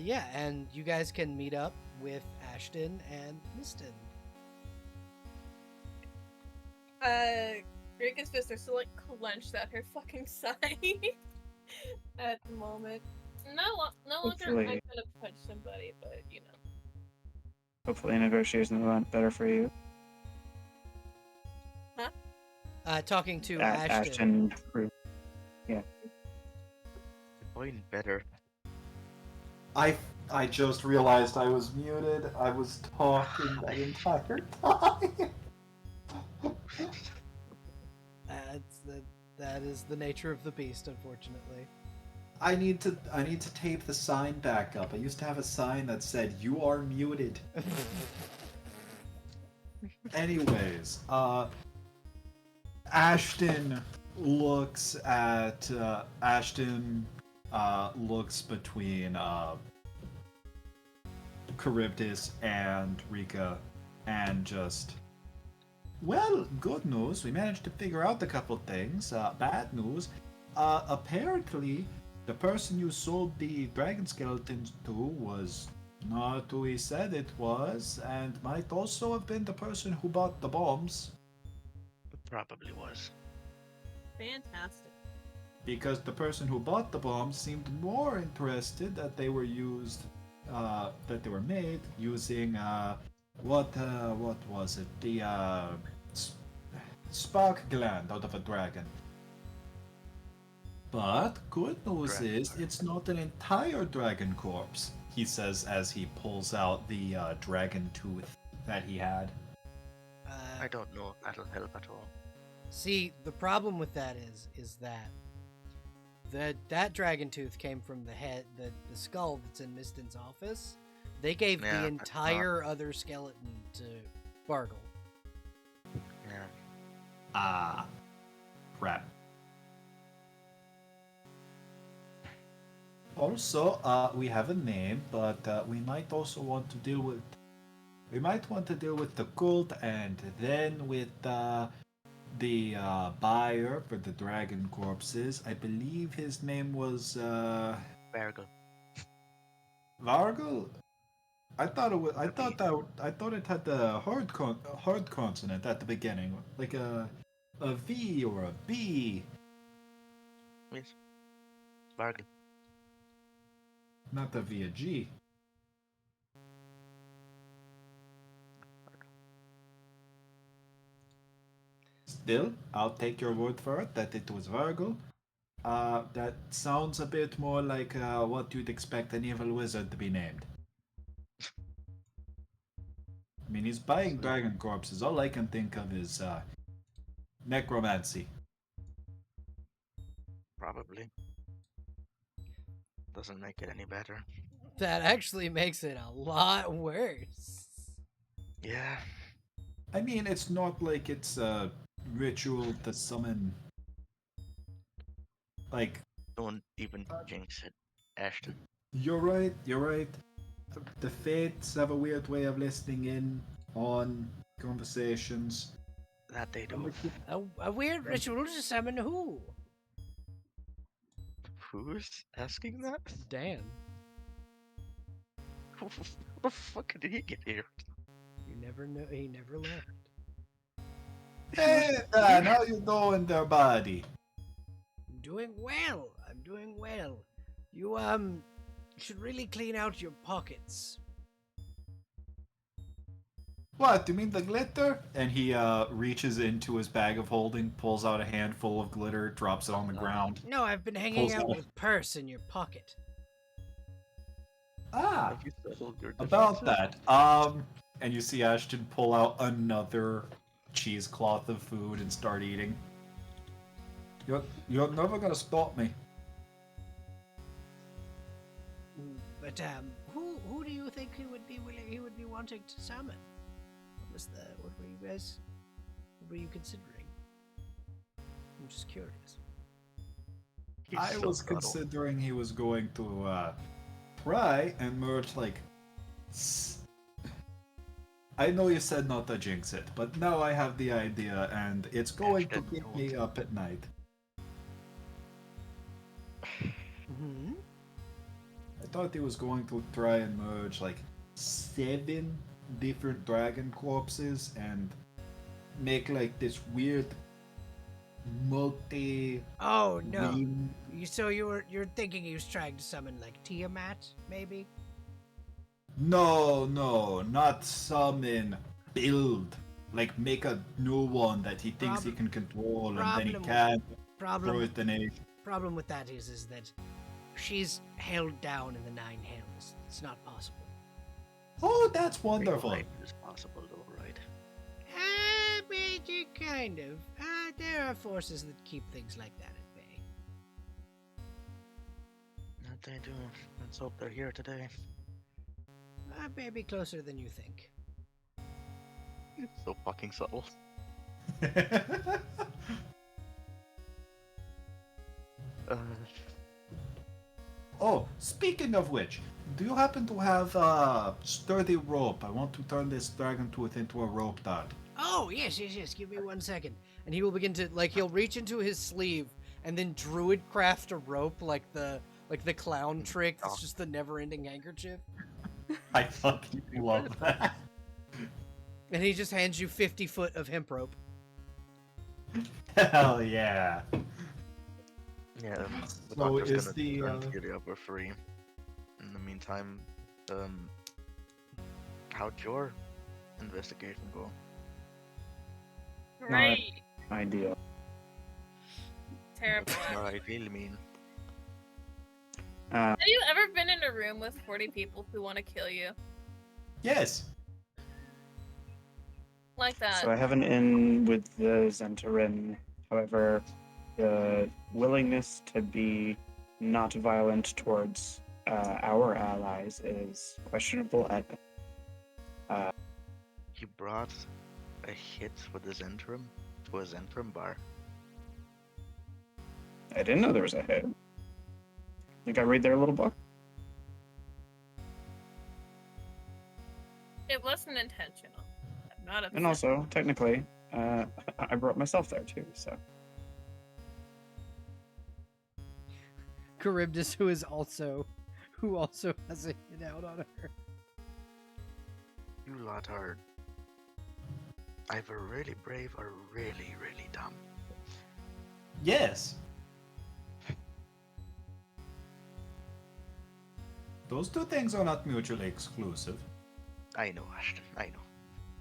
Yeah, and you guys can meet up with Ashton and Miston. Rika's fists are still like clenched at her fucking side at the moment. No longer I'm gonna punch somebody, but you know. Hopefully negotiations went better for you. Huh? Talking to Ashton. Yeah. Going better. I just realized I was muted. I was talking the entire time. That is the nature of the beast, unfortunately. I need to tape the sign back up. I used to have a sign that said "You are muted." Anyways, Ashton looks between Charybdis and Rika, and just, well, good news, we managed to figure out a couple things. Bad news, apparently the person you sold the dragon skeletons to was Not who he said it was, and might also have been the person who bought the bombs. It probably was. Fantastic. Because the person who bought the bombs seemed more interested that they were used, that they were made using, what was it? The, spark gland out of a dragon. But good news Dragon is heart. it's not an entire dragon corpse, he says as he pulls out the dragon tooth that he had. I don't know if that'll help at all. See, the problem with that is that that dragon tooth came from the head, the skull that's in Mistin's office. They gave Yeah, the that's entire other skeleton to Bargle. Yeah. Ah, crap. Also, we have a name, but we might also want to deal with. We might want to deal with the cult, and then with the buyer for the dragon corpses. I believe his name was Virgil. Vargal. I thought it was. I A thought V. that. I thought it had the hard consonant at the beginning, like a V or a B, Yes. Virgil. not a V, a G. Still, I'll take your word for it that it was Virgil. That sounds a bit more like what you'd expect an evil wizard to be named. I mean, he's buying dragon corpses. All I can think of is necromancy. Probably. Doesn't make it any better. That actually makes it a lot worse. Yeah. I mean, it's not like it's a ritual to summon. Like, Don't even jinx it, Ashton. you're right, you're right. The Fates have a weird way of listening in on conversations. That they do. A weird ritual to summon who? Who's asking that? Dan. How the fuck did he get here? You never know. He never left. Hey, Dan, how you doing there, buddy? I'm doing well. I'm doing well. You should really clean out your pockets. What, you mean the glitter? And he reaches into his bag of holding, pulls out a handful of glitter, drops it on the ground. No, I've been hanging Pulls out out- with purse in your pocket. Ah, Have you settled your about differences? that. And you see Ashton pull out another cheesecloth of food and start eating. You're never gonna stop me. But who do you think he would be wanting to summon? What were you guys? What were you considering? I'm just curious. He's I so was subtle. considering he was going to try and merge like. I know you said not to jinx it, but now I have the idea, and it's going to Ashton, keep me don't. up at night. Hmm. I thought he was going to try and merge like 7 different dragon corpses and make like this weird multi. Oh no! Dream- So you're thinking he was trying to summon like Tiamat, maybe? No, not summon. Build. Like make a new one that he thinks he can control, and then he problem- can't throw Problem it in a. problem with that is that she's held down in the Nine Hells. It's not possible. Oh, that's wonderful. Real life is possible, though, right? Kind of. There are forces that keep things like that at bay. That they do. Let's hope they're here today. Maybe closer than you think. So fucking subtle. Oh, speaking of which, do you happen to have a sturdy rope? I want to turn this dragon tooth into a rope dart. Oh, yes. Give me 1 second. And he will begin to, he'll reach into his sleeve and then druid craft a rope like the clown trick. It's just the never-ending handkerchief. I fucking love that. And he just hands you 50 foot of hemp rope. Hell yeah. Yeah, the So doctor's is gonna the turn to the upper free. In the meantime, how'd your investigation go? Great. Ideal. Terrible. What does ideally mean? Uh, Have you ever been in a room with 40 people who want to kill you? yes. Like that. so I have an in with the Zentarin. However, the willingness to be not violent towards our allies is questionable at best. He brought a hit with his interim to a Zentrum bar. I didn't know there was a hit. Think I read their little book? It wasn't intentional. I'm not upset. And also, technically, I brought myself there too, so. Charybdis, who also has a hit out on her. You lot are either really brave or really, really dumb. Yes. Those two things are not mutually exclusive. I know, Ashton, I know.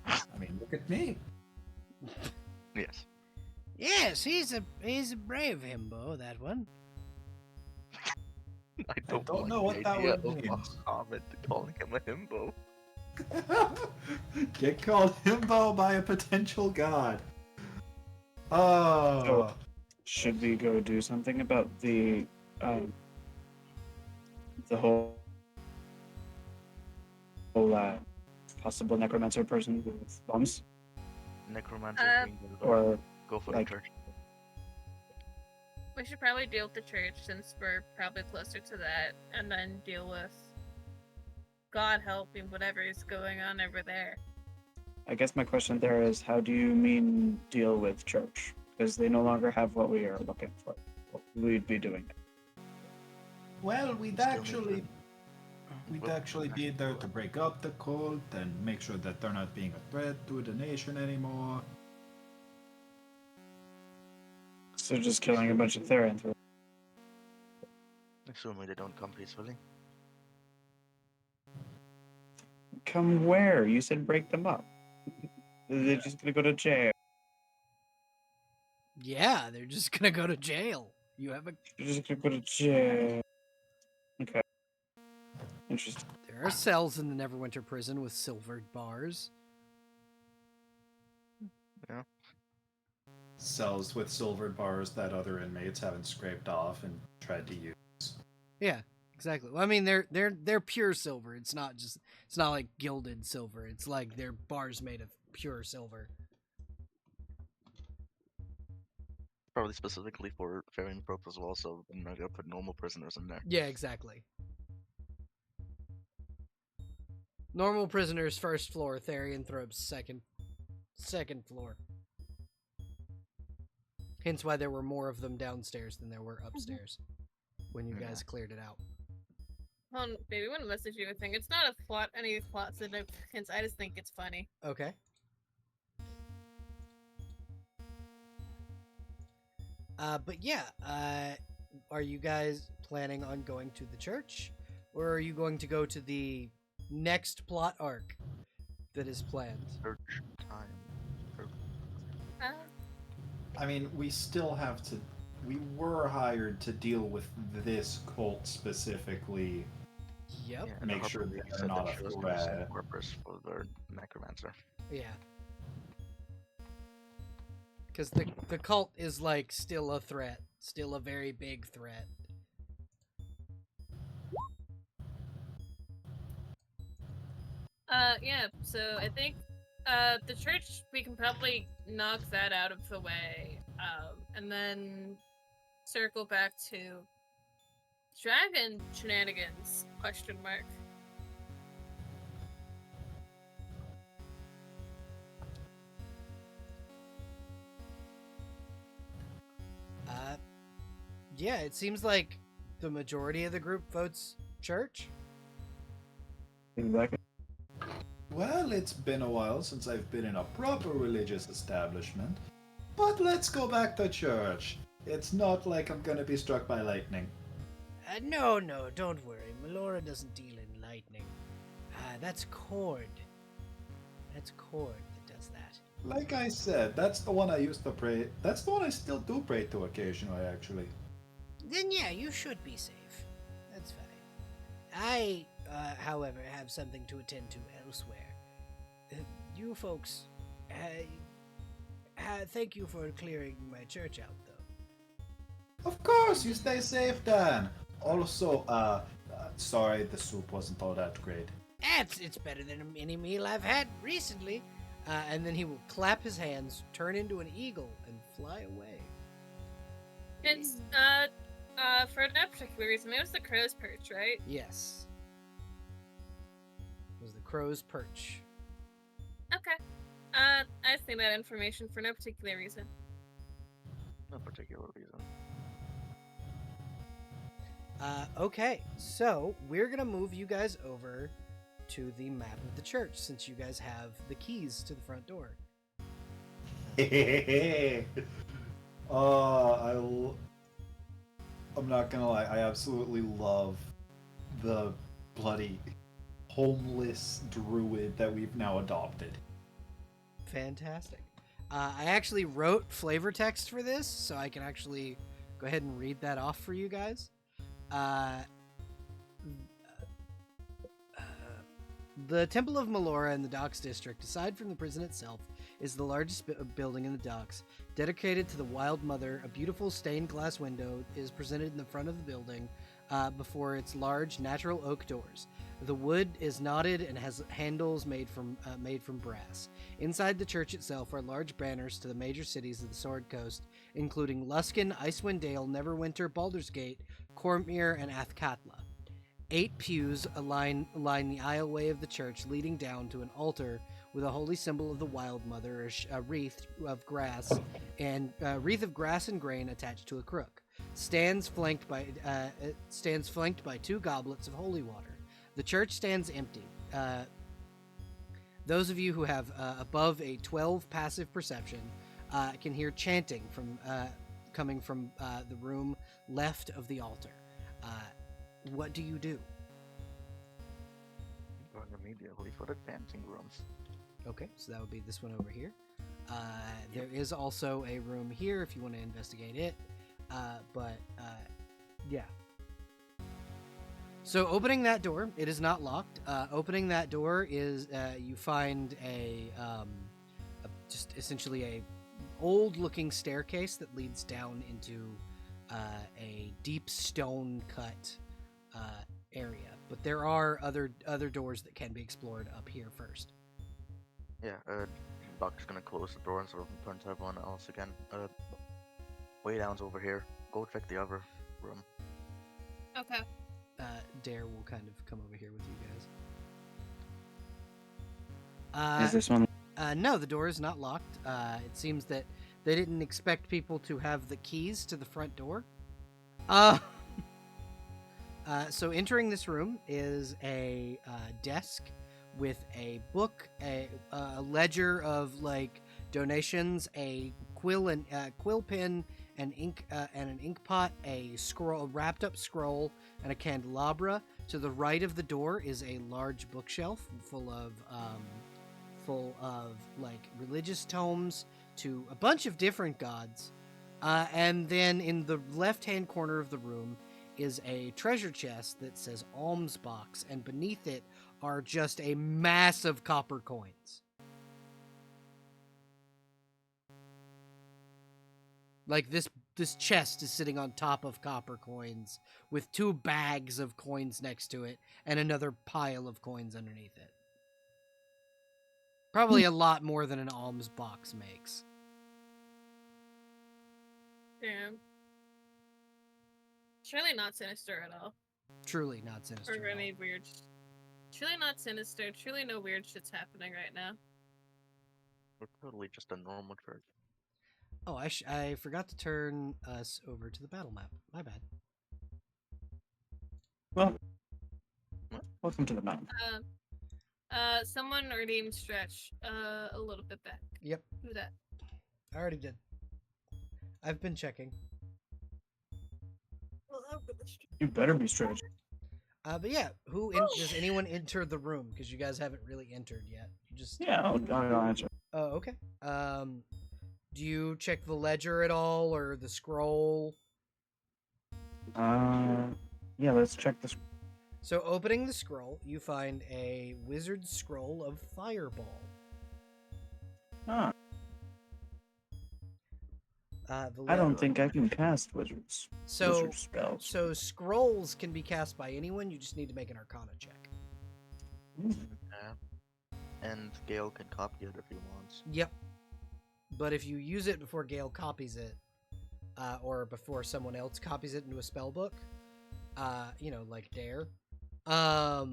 I mean, look at me. Yes. Yes, he's a brave himbo, that one. I don't like know the what that idea word of means. Muhammad calling him a himbo. Get called himbo by a potential god. Oh. So, should we go do something about the whole possible necromancer person with bombs? Necromancer being the Or, go for like- the church. We should probably deal with the church since we're probably closer to that, and then deal with God helping whatever is going on over there. I guess my question there is, how do you mean deal with church? Because they no longer have what we are looking for. What we'd be doing. Well, we'd Still actually Well, be there to break up the cult and make sure that they're not being a threat to the nation anymore. So just killing a bunch of Therians. Assuming they don't come peacefully. Come where? You said break them up. They're just gonna go to jail. Yeah, they're just gonna go to jail. You have a. They're just gonna go to jail. Okay. Interesting. There are cells in the Neverwinter prison with silvered bars. Cells with silvered bars that other inmates haven't scraped off and tried to use. Yeah, exactly. Well, I mean, they're pure silver. It's not like gilded silver. It's like they're bars made of pure silver. Probably specifically for ferrying purpose as well, so I'm not gonna put normal prisoners in there. Yeah, exactly. Normal prisoners first floor, Therianthropes second floor. Hence why there were more of them downstairs than there were upstairs when you guys cleared it out. Hold on, baby, I want to message you a thing. It's not a plot, any plot significance. I just think it's funny. Okay. But yeah, are you guys planning on going to the church? Or are you going to go to the next plot arc that is planned? Church time. I mean, we still have to. We were hired to deal with this cult specifically. Yep. and Make Harper sure Lee they're said not that a she was gonna send threat. Corpus for their necromancer. Yeah. Because the cult is like still a threat, still a very big threat. Yeah, so I think the church, we can probably knock that out of the way, and then circle back to dragon shenanigans, question mark. Yeah, it seems like the majority of the group votes church. Exactly. Well, it's been a while since I've been in a proper religious establishment. But let's go back to church. It's not like I'm gonna be struck by lightning. No, don't worry. Melora doesn't deal in lightning. That's Cord. That's Cord that does that. Like I said, that's the one I used to pray. That's the one I still do pray to occasionally, actually. Then yeah, you should be safe. That's fine. I, however, have something to attend to elsewhere. You folks, thank you for clearing my church out, though. Of course, you stay safe, Dan. Also, sorry the soup wasn't all that great. It's better than any meal I've had recently. And then he will clap his hands, turn into an eagle, and fly away. It's, for no particular reason, it was the crow's perch, right? Yes. It was the crow's perch. Okay. I think that information for no particular reason. No particular reason. Okay, so we're gonna move you guys over to the map of the church since you guys have the keys to the front door. I'm not gonna lie, I absolutely love the bloody homeless druid that we've now adopted. Fantastic. I actually wrote flavor text for this, so I can actually go ahead and read that off for you guys. The Temple of Melora in the Docks District, aside from the prison itself, is the largest building in the docks. Dedicated to the Wild Mother, a beautiful stained glass window is presented in the front of the building before its large natural oak doors. The wood is knotted and has handles made from brass. Inside the church itself are large banners to the major cities of the Sword Coast, including Luskan, Icewind Dale, Neverwinter, Baldur's Gate, Cormyr, and Athkatla. 8 pews line the aisleway of the church, leading down to an altar with a holy symbol of the Wild Mother, a wreath of grass and grain attached to a crook. Stands flanked by 2 goblets of holy water. The church stands empty. Those of you who have above a 12 passive perception can hear chanting coming from the room left of the altar. What do you do? Going immediately for the dancing room. Okay, so that would be this one over here. There is also a room here if you want to investigate it. Yeah. So opening that door, it is not locked. Opening that door is you find just essentially a old-looking staircase that leads down into a deep stone cut area. But there are other doors that can be explored up here first. Yeah, Doc's gonna close the door and sort of turn to everyone else again. Way down's over here. Go check the other room. Okay. Dare will kind of come over here with you guys. Is this one? No, the door is not locked. It seems that they didn't expect people to have the keys to the front door. So entering this room is a desk with a book, a ledger of like donations, a quill pen, an ink and an ink pot, a wrapped up scroll, and a candelabra. To the right of the door is a large bookshelf full of like religious tomes to a bunch of different gods. And then in the left-hand corner of the room is a treasure chest that says alms box, and beneath it are just a mass of copper coins. Like this chest is sitting on top of copper coins with 2 bags of coins next to it and another pile of coins underneath it. Probably a lot more than an alms box makes. Damn. Surely not sinister at all. Truly not sinister. Or at all. any weird. Truly not sinister. Truly no weird shit's happening right now. We're totally just a normal church. Oh, I forgot to turn us over to the battle map. My bad. Well, welcome to the mountain. Someone redeemed Stretch a little bit back. Yep, Who's that? I already did. I've been checking. Well, I'm gonna You better be stretched. But yeah, does anyone enter the room? Because you guys haven't really entered yet. You just Yeah, I'll answer. Oh, okay. Do you check the ledger at all or the scroll? Yeah, let's check this. So, opening the scroll, you find a wizard scroll of fireball. Ah, The I don't le- think I can cast wizard spells. So scrolls can be cast by anyone. You just need to make an Arcana check. Yeah. And Gale can copy it if he wants. Yep. But if you use it before Gale copies it, or before someone else copies it into a spell book, like Dare, I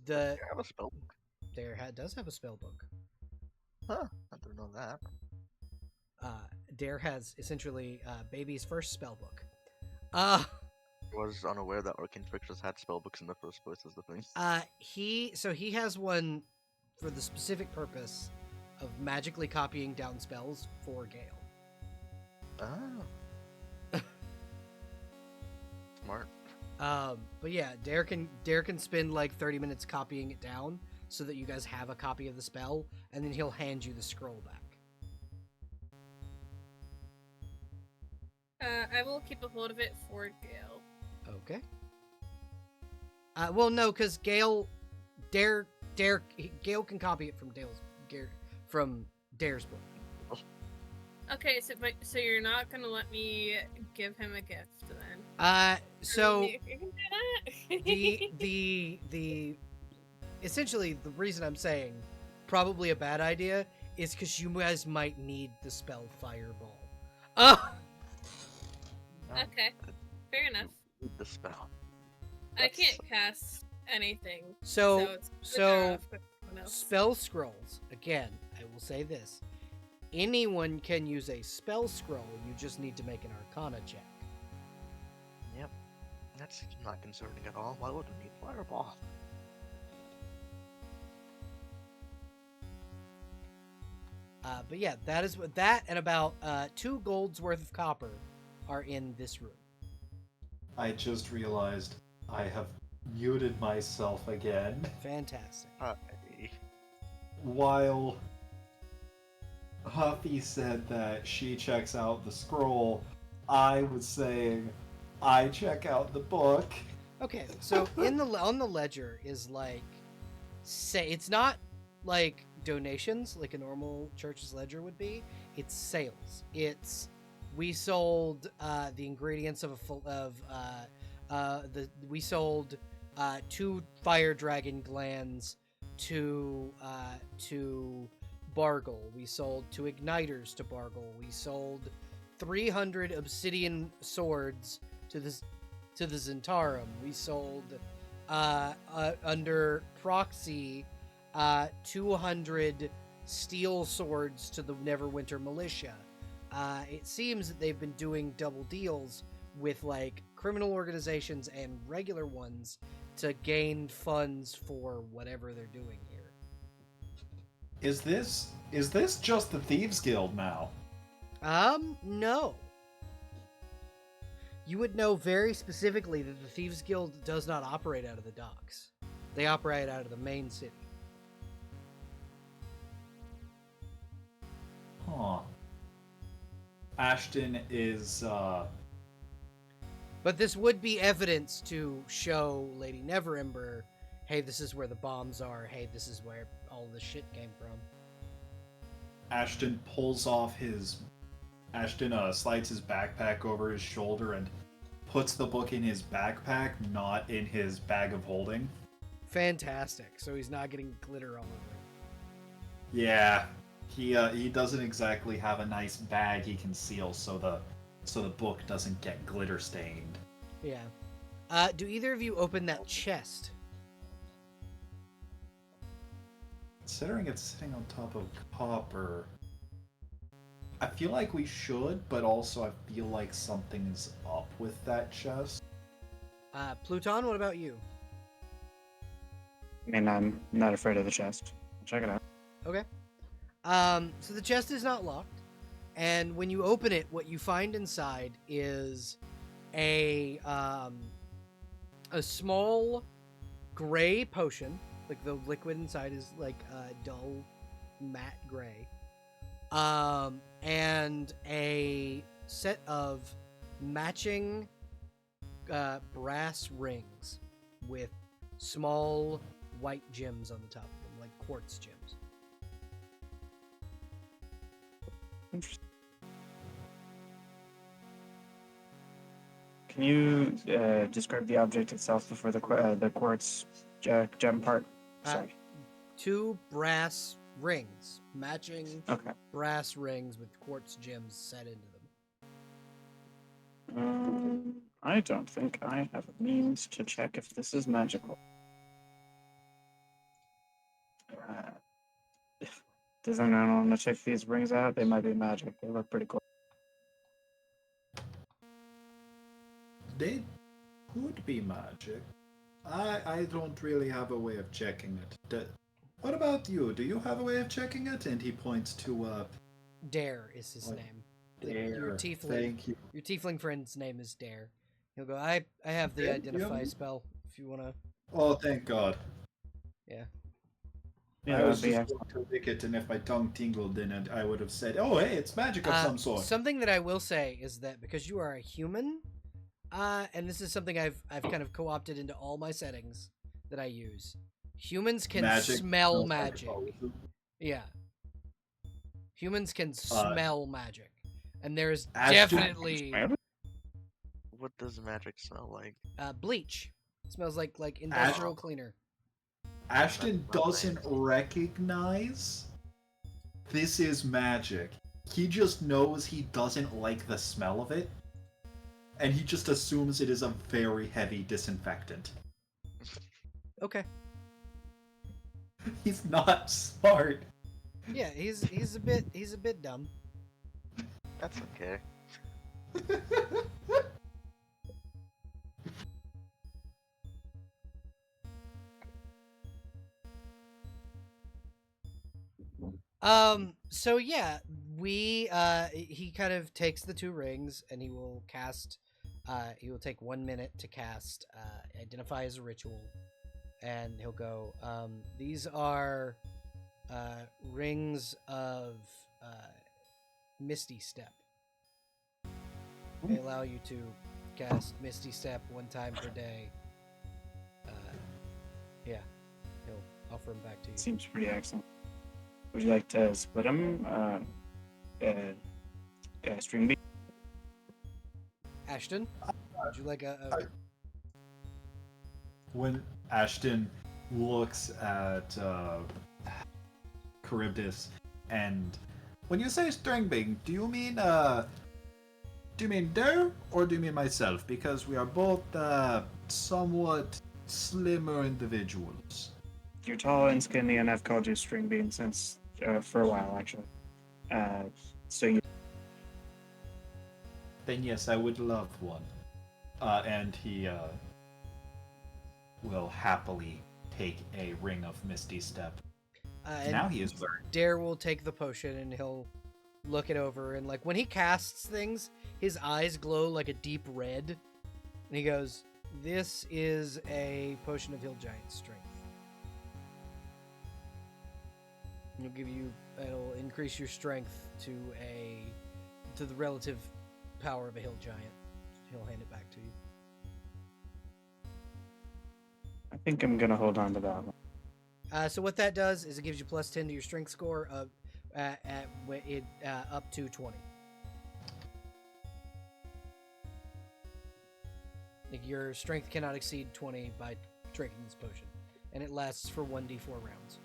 have a spell book. Does have a spell book. Huh? I didn't know that. Dare has essentially baby's first spell book. I was unaware that Arcane Fixtures had spell books in the first place. Is the thing. He has one for the specific purpose of magically copying down spells for Gale. Ah. Smart. But yeah, Dare can spend like 30 minutes copying it down so that you guys have a copy of the spell, and then he'll hand you the scroll back. I will keep a hold of it for Gale. Okay. Well, no, because Gale can copy it from Dare's book. Okay, so you're not gonna let me give him a gift then? So You can do that? the essentially the reason I'm saying probably a bad idea is because you guys might need the spell Fireball. Okay, fair enough. The spell. I can't cast anything. So it's better off with someone else. spell scrolls. Again, I will say this: anyone can use a spell scroll. You just need to make an Arcana check. Yep. That's not concerning at all. Why would we need Fireball? But yeah, that and about 2 gold's worth of copper are in this room. I just realized I have muted myself again. Fantastic. While Huffy said that she checks out the scroll, I was saying I check out the book. Okay, so on the ledger is it's not like donations like a normal church's ledger would be. It's sales. We sold the ingredients we sold 2 fire dragon glands to Bargle. We sold 2 igniters to Bargle. We sold 300 obsidian swords to the Zentarum. We sold under proxy 200 steel swords to the Neverwinter militia. It seems that they've been doing double deals with criminal organizations and regular ones to gain funds for whatever they're doing here. Is this just the Thieves Guild now? No. You would know very specifically that the Thieves Guild does not operate out of the docks. They operate out of the main city. Huh. Ashton is, But this would be evidence to show Lady Neverember, hey, this is where the bombs are. Hey, this is where all this shit came from. Ashton slides his backpack over his shoulder and puts the book in his backpack, not in his bag of holding. Fantastic. So he's not getting glitter all over it. Yeah. He doesn't exactly have a nice bag he can seal so the book doesn't get glitter stained. Yeah. Do either of you open that chest? Considering it's sitting on top of copper, I feel like we should, but also I feel like something's up with that chest. Pluton, what about you? I mean, I'm not afraid of the chest. Check it out. Okay. So the chest is not locked, and when you open it, what you find inside is a small gray potion. Like the liquid inside is like dull, matte gray. And a set of matching brass rings with small white gems on the top of them, like quartz gems. Interesting. Can you describe the object itself before the quartz gem part? Sorry. 2 brass rings, matching Okay. brass rings with quartz gems set into them. I don't think I have a means to check if this is magical. Does anyone want to check these rings out? They might be magic. They look pretty cool. They could be magic. I don't really have a way of checking it. What about you? Do you have a way of checking it? And he points to Dare is his name. Your Dare. tiefling. Thank you. Your tiefling friend's name is Dare. He'll go, I have the Thank identify you. spell if you want to. Oh, thank God. Yeah. Yeah, I that was would be just going to lick it, and if my tongue tingled in it, I would have said, "Oh, hey, it's magic of some sort." Something that I will say is that because you are a human, and this is something I've kind of co-opted into all my settings that I use. Humans can Magic smell smells like magic. poison. Yeah. Humans can smell magic. And there's Ashton- definitely What does magic smell like? bleach. It smells like industrial cleaner. Ashton That's not doesn't nice. recognize this is magic. He just knows he doesn't like the smell of it, and he just assumes it is a very heavy disinfectant. Okay. He's not smart. Yeah, he's a bit dumb. That's okay. So yeah, he kind of takes the 2 rings and he will cast he will take 1 minute to cast identify as a ritual, and he'll go, these are rings of Misty Step. They allow you to cast Misty Step 1 time per day. Yeah, he'll offer them back to you. Seems pretty excellent. Would you like to split them? String bean? Ashton, would you like a When Ashton looks at Charybdis, and when you say string bean, do you mean Dare or do you mean myself? Because we are both somewhat slimmer individuals. You're tall and skinny, and I've called you string bean since for a while, actually. So you. Then yes, I would love one. And he will happily take a ring of Misty Step. and Now he is very Dare will take the potion and he'll look it over, and like when he casts things, his eyes glow like a deep red. And he goes, "This is a potion of Hill Giant strength. It'll increase your strength to the relative power of a Hill Giant." He'll hand it back to you. I think I'm gonna hold on to that one. So what that does is it gives you plus 10 to your strength score up to 20. Like, your strength cannot exceed 20 by drinking this potion, and it lasts for 1d4 rounds.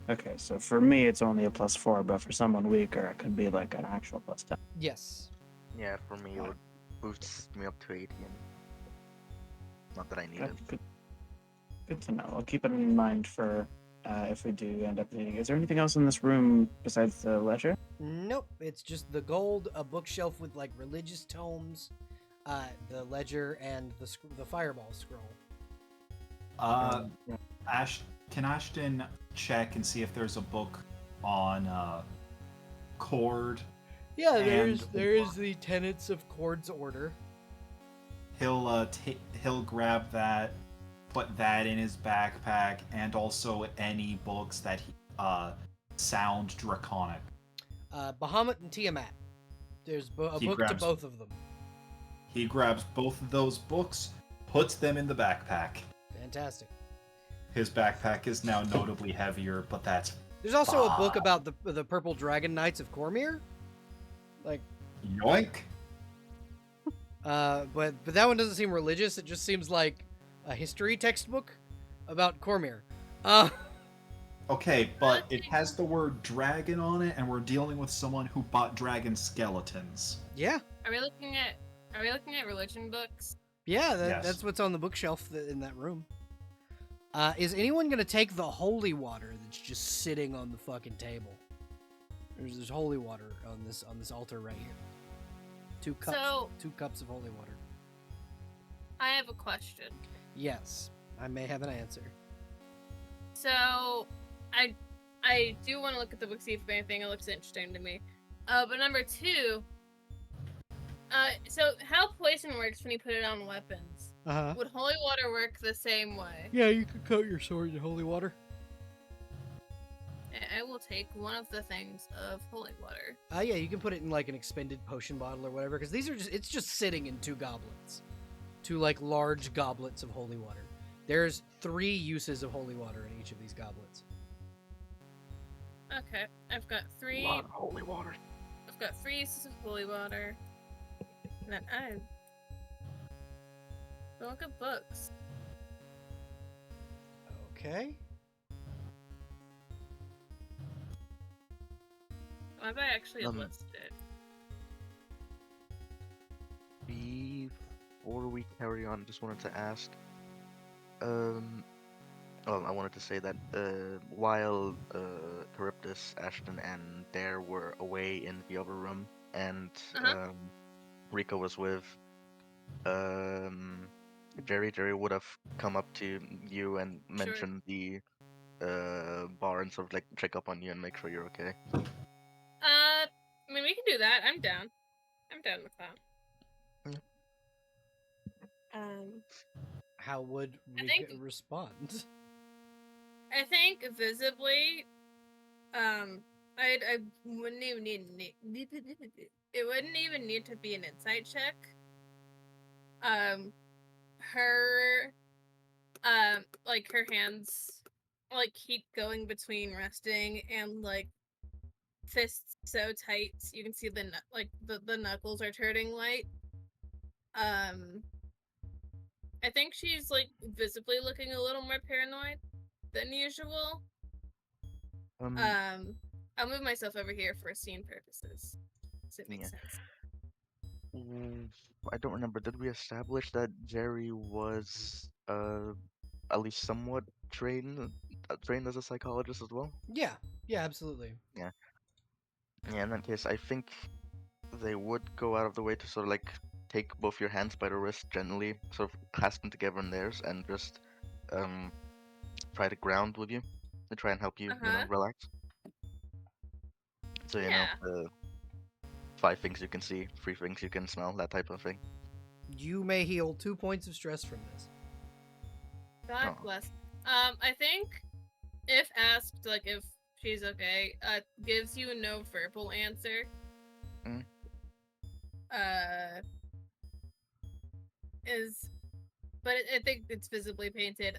Okay, so for me it's only a +4, but for someone weaker it could be like an actual +10. Yes. Yeah, for me it would boost me up to 18. Not that I need it. Good to know. I'll keep it in mind for if we do end up needing. Is there anything else in this room besides the ledger? Nope. It's just the gold, a bookshelf with like religious tomes, the ledger, and the fireball scroll. Yeah. Can Ashton check and see if there's a book on Cord? Yeah, And there is the Tenets of Cord's Order. He'll grab that, put that in his backpack, and also any books that sound draconic. Bahamut and Tiamat. There's a He book to grabs- both of them. He grabs both of those books, puts them in the backpack. Fantastic. His backpack is now notably heavier, but that's There's also a book fine. about the Purple Dragon Knights of Cormyr. Like, yoink. but that one doesn't seem religious. It just seems like a history textbook about Cormyr. Okay, but it has the word dragon on it, and we're dealing with someone who bought dragon skeletons. Yeah, Are we looking at religion books? yeah, Yes. that's what's on the bookshelf in that room. Is anyone gonna take the holy water that's just sitting on the fucking table? There's holy water on this altar right here. 2 cups. So- 2 cups of holy water. I have a question. Yes, I may have an answer. So, I do want to look at the book, see if anything looks interesting to me. But number 2, so how poison works when you put it on weapons? Uh-huh. Would holy water work the same way? Yeah, you could coat your sword in holy water. I will take one of the things of holy water. Yeah, you can put it in like an expended potion bottle or whatever, because it's just sitting in 2 goblets. 2 like large goblets of holy water. There's 3 uses of holy water in each of these goblets. Okay, I've got 3. A lot of holy water. I've got 3 uses of holy water. And then I don't look at books. Okay. Have I actually Um, listed it? Before we carry on, just wanted to ask. Well, I wanted to say that while Charybdis, Ashton, and Dare were away in the other room, and Uh-huh. Rico was with Jerry would have come up to you and mentioned the bar and sort of like check up on you and make sure you're okay. I mean, we can do that. I'm down. I'm down with that. How would I Rika think- respond? I think visibly, I wouldn't even need it wouldn't even need to be an insight check. Her, like her hands, like keep going between resting and like fists so tight you can see the knuckles are turning white. I think she's like visibly looking a little more paranoid than usual. I'll move myself over here for scene purposes. Does it make Yeah. sense? I don't remember. Did we establish that Jerry was at least somewhat trained as a psychologist as well? Yeah, absolutely. Yeah, in that case, I think they would go out of the way to sort of like take both your hands by the wrist gently, sort of clasp them together in theirs, and just try to ground with you, and try and help you, Uh-huh. relax. So Yeah. 5 things you can see, 3 things you can smell, that type of thing. You may heal 2 points of stress from this. God Oh. bless. I think if asked, like if she's okay, gives you no verbal answer. Mm. But I think it's visibly painted.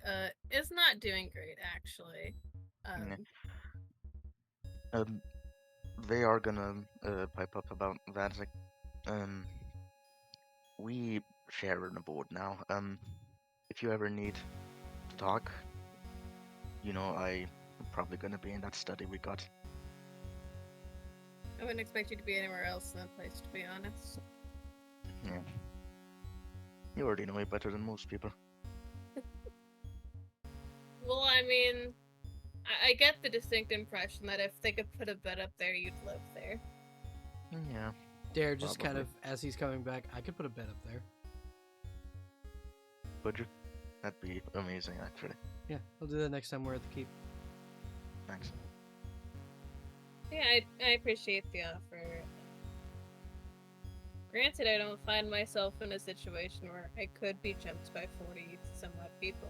Is not doing great actually. Yeah. They are gonna pipe up about that. It's like, we share an abode now. If you ever need to talk, I'm probably gonna be in that study we got. I wouldn't expect you to be anywhere else in that place, to be honest. Yeah. You already know me better than most people. Well, I mean, I get the distinct impression that if they could put a bed up there, you'd live there. Yeah. Dare just kind Probably. of, as he's coming back, I could put a bed up there. Would you? That'd be amazing, actually. Yeah, I'll do that next time we're at the keep. Thanks. Yeah, I appreciate the offer. Granted, I don't find myself in a situation where I could be jumped by 40 some odd people.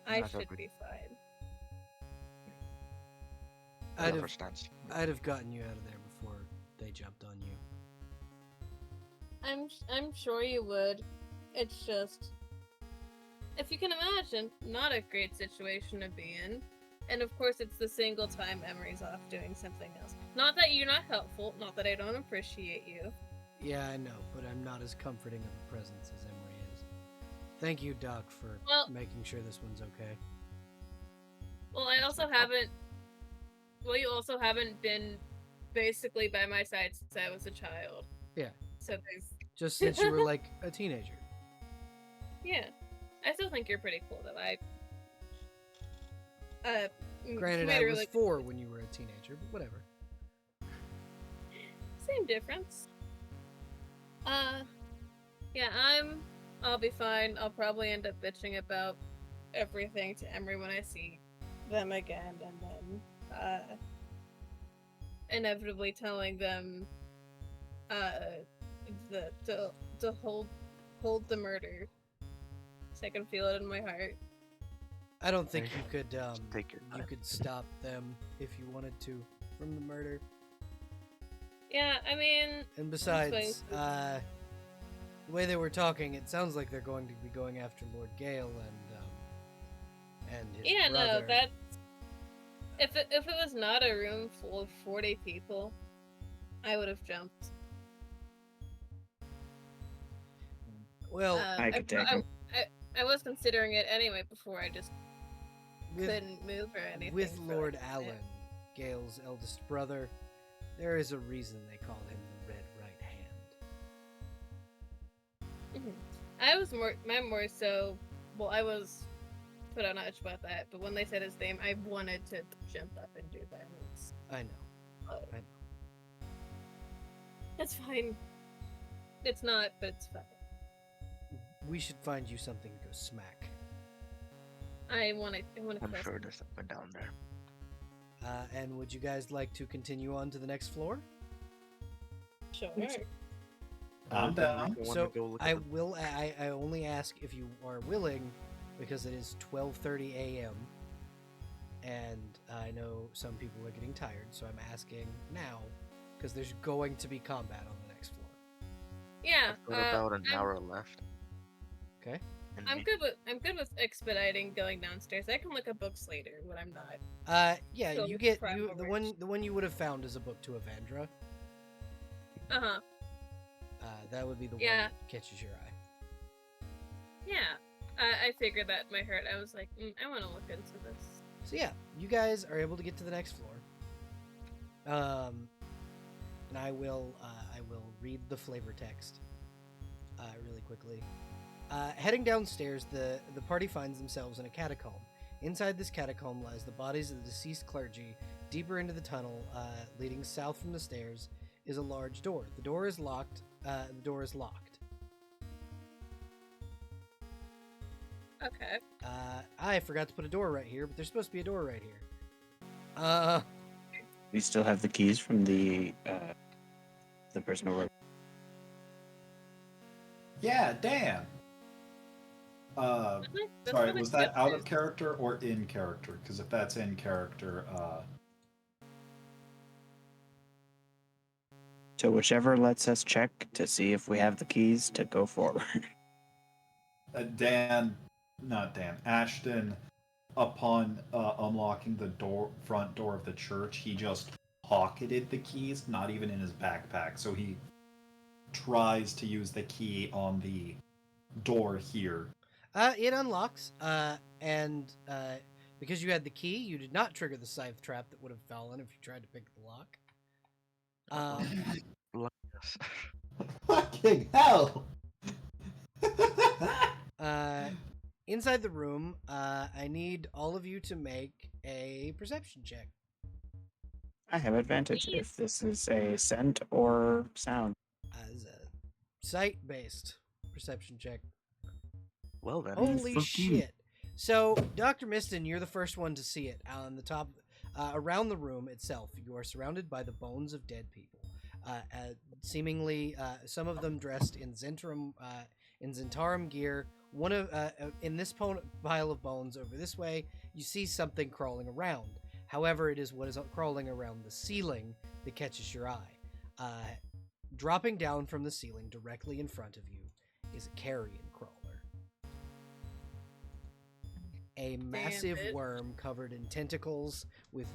I Not should every- be fine. I'd Never have, stands. I'd have gotten you out of there before they jumped on you. I'm sure you would. It's just, if you can imagine, not a great situation to be in. And of course, it's the single time Emery's off doing something else. Not that you're not helpful, not that I don't appreciate you. Yeah, I know, but I'm not as comforting of a presence as Emery is. Thank you, Doc, for Well- making sure this one's okay. Well, I also haven't. Well, you also haven't been basically by my side since I was a child. Yeah. So there's. Just since you were like a teenager. Yeah. I still think you're pretty cool, though. Granted, I Commander, was like, 4 when you were a teenager, but whatever. Same difference. Yeah, I'll be fine. I'll probably end up bitching about everything to Emery when I see them again, and then, inevitably telling them, to hold the murder. So I can feel it in my heart. I don't think Hey, you could Take your you time. could stop them if you wanted to from the murder. Yeah, I mean, And besides, fine. the way they were talking, it sounds like they're going to be going after Lord Gale and his yeah, brother. no, that's if it was not a room full of 40 people, I would have jumped. Well, I could take him. I was considering it anyway before I just with, couldn't move or anything. with for, Lord like, a Allen, minute. Gale's eldest brother, there is a reason they call him the Red Right Hand. I was more so. Well, I was put on edge about that, but when they said his name, I wanted to jump up and do violence. I know. But I know. it's fine. It's not, but it's fine. We should find you something to go smack. I want to. I'm sure there's something down there. And would you guys like to continue on to the next floor? Sure. I'm down. I wanna So go look I at the- will. I only ask if you are willing, because it is 12:30 a.m. and I know some people are getting tired, so I'm asking now because there's going to be combat on the next floor. Yeah. I've got about an I'm- hour left. Okay. And I'm we- good with expediting going downstairs. I can look at books later when I'm not. Yeah, So you it's get prime you over. the one you would have found is a book to Avandra. Uh-huh. That would be the Yeah. one that catches your eye. Yeah. I figured that in my heart. I was like, I want to look into this. So yeah, you guys are able to get to the next floor. And I will read the flavor text really quickly. Heading downstairs, the party finds themselves in a catacomb. Inside this catacomb lies the bodies of the deceased clergy. Deeper into the tunnel, leading south from the stairs, is a large door. The door is locked. Okay. I forgot to put a door right here, but there's supposed to be a door right here. We still have the keys from the person who wrote. Yeah, damn. Sorry, was that out of character or in character? Because if that's in character, So whichever lets us check to see if we have the keys to go forward. Ashton, upon unlocking the front door of the church, he just pocketed the keys, not even in his backpack. So he tries to use the key on the door here. It unlocks, and because you had the key, you did not trigger the scythe trap that would have fallen if you tried to pick the lock. Yes. Fucking hell! Inside the room, I need all of you to make a perception check. I have advantage if this is a scent or sound. As a sight-based perception check. Well then. Holy fuck you. shit. So, Dr. Miston, you're the first one to see it. On the top, around the room itself, you are surrounded by the bones of dead people. Seemingly, some of them dressed in Zentarum gear. One of in this pile of bones over this way, you see something crawling around. However, it is what is crawling around the ceiling that catches your eye. Dropping down from the ceiling directly in front of you is a carrion crawler. A massive bitch. worm covered in tentacles with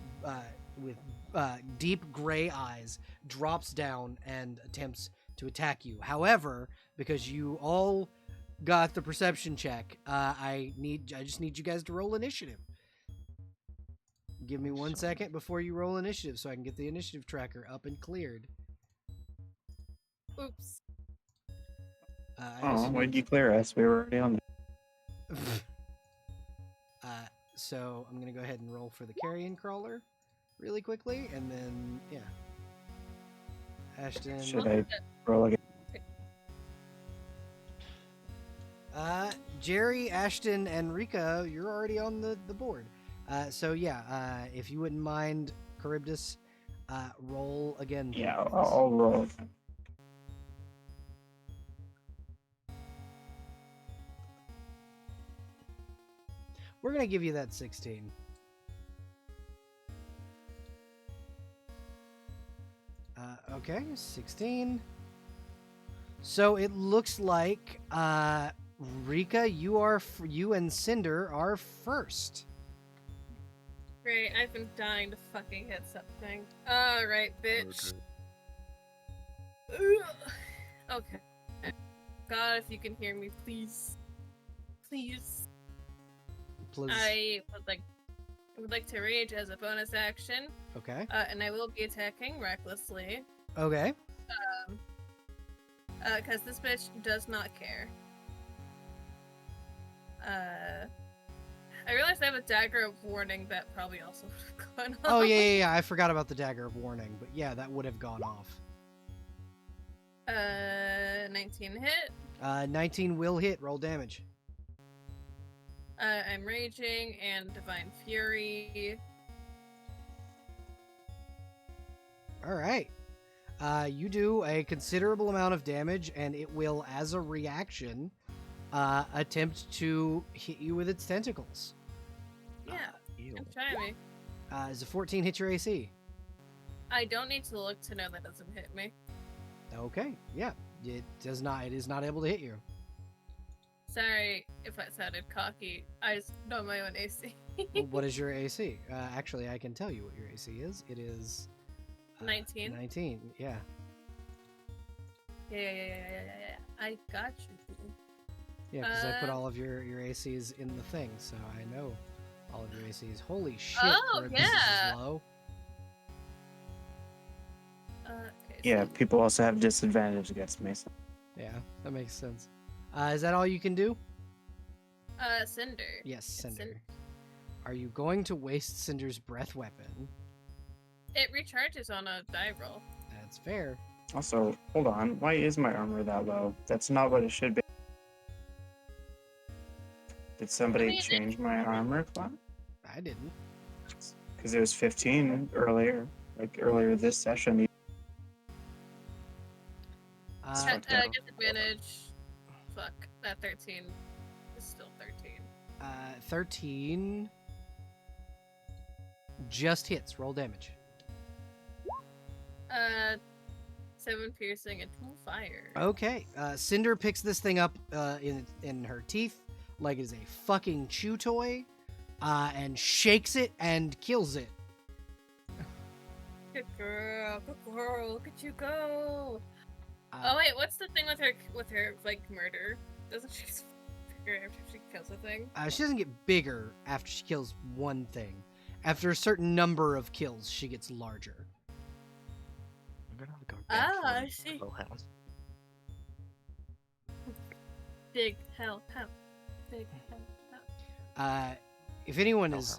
deep gray eyes drops down and attempts to attack you. However, because you all got the perception check, I just need you guys to roll initiative. Give me 1 second before you roll initiative so I can get the initiative tracker up and cleared. Oops. Oh, why'd you clear us? We were already on there. So I'm going to go ahead and roll for the carrion crawler really quickly, and then, yeah. Ashton. Should I roll again? Jerry, Ashton, and Rika, you're already on the board. So yeah, if you wouldn't mind, Charybdis, roll again. Yeah, please. I'll roll. We're gonna give you that 16. Okay, 16. So it looks like Rika, you and Cinder are first. Great, I've been dying to fucking hit something. Alright, bitch. Okay. God, if you can hear me, please. Please. Please. I would like to rage as a bonus action, Okay. and I will be attacking recklessly, Okay. because this bitch does not care. I realized I have a dagger of warning that probably also would have gone off. Oh yeah. I forgot about the dagger of warning, but yeah, that would have gone off. 19 hit. 19 will hit. Roll damage. I'm raging and divine fury. All right. You do a considerable amount of damage, and it will, as a reaction, attempt to hit you with its tentacles. Yeah, Ew. I'm trying me. Does a 14 hit your AC? I don't need to look to know that doesn't hit me. Okay. Yeah. It does not. It is not able to hit you. Sorry if I sounded cocky. I just know my own AC. Well, what is your AC? Actually, I can tell you what your AC is. It is 19. 19. Yeah. Yeah. I got you. Yeah, because I put Uh, all of your ACs in the thing, so I know all of your ACs. Holy shit! Oh, Charybdis is yeah. low. Okay, Yeah, so- people also have disadvantage against Mason. Yeah, that makes sense. Is that all you can do? Cinder. Yes, It's Cinder. Are you going to waste Cinder's breath weapon? It recharges on a die roll. That's fair. Also, hold on. Why is my armor that low? That's not what it should be. Did somebody mean, change my armor class? I didn't. Because it was 15 earlier. Like earlier this session. fucked up. Disadvantage. Fuck. That 13 is still 13. 13 just hits. Roll damage. 7 piercing and 2 fire. Okay. Cinder picks this thing up in her teeth like it is a fucking chew toy, and shakes it and kills it. Good girl. Good girl. Look at you go. Uh, Oh wait, what's the thing with her like murder? Doesn't she get bigger after she kills a thing? She doesn't get bigger after she kills one thing. After a certain number of kills, she gets larger. I'm gonna have to go Ah, back I see. House. Big hell, hell. Big hell, hell. If anyone wants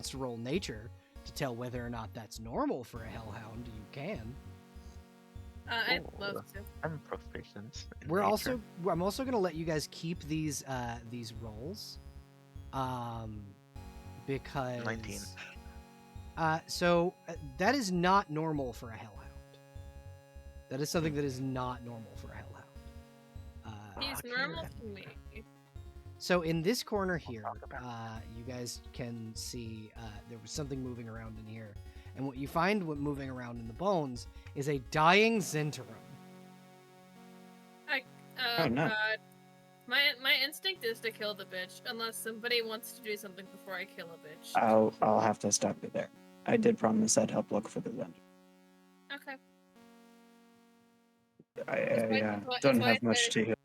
to roll nature to tell whether or not that's normal for a hellhound, you can. I'd Oh, love to. I'm proficient. In We're nature. also I'm also gonna let you guys keep these rolls, because 19. That is not normal for a hellhound. That is something that is not normal for a hellhound. He's here. normal to me. So in this corner here, talk about you guys can see there was something moving around in here, and what you find when moving around in the bones is a dying Zentarum. Oh, no. God. My instinct is to kill the bitch, unless somebody wants to do something before I kill a bitch. I'll have to stop you there. I did promise I'd help look for the dungeon. Okay. I don't have much to heal.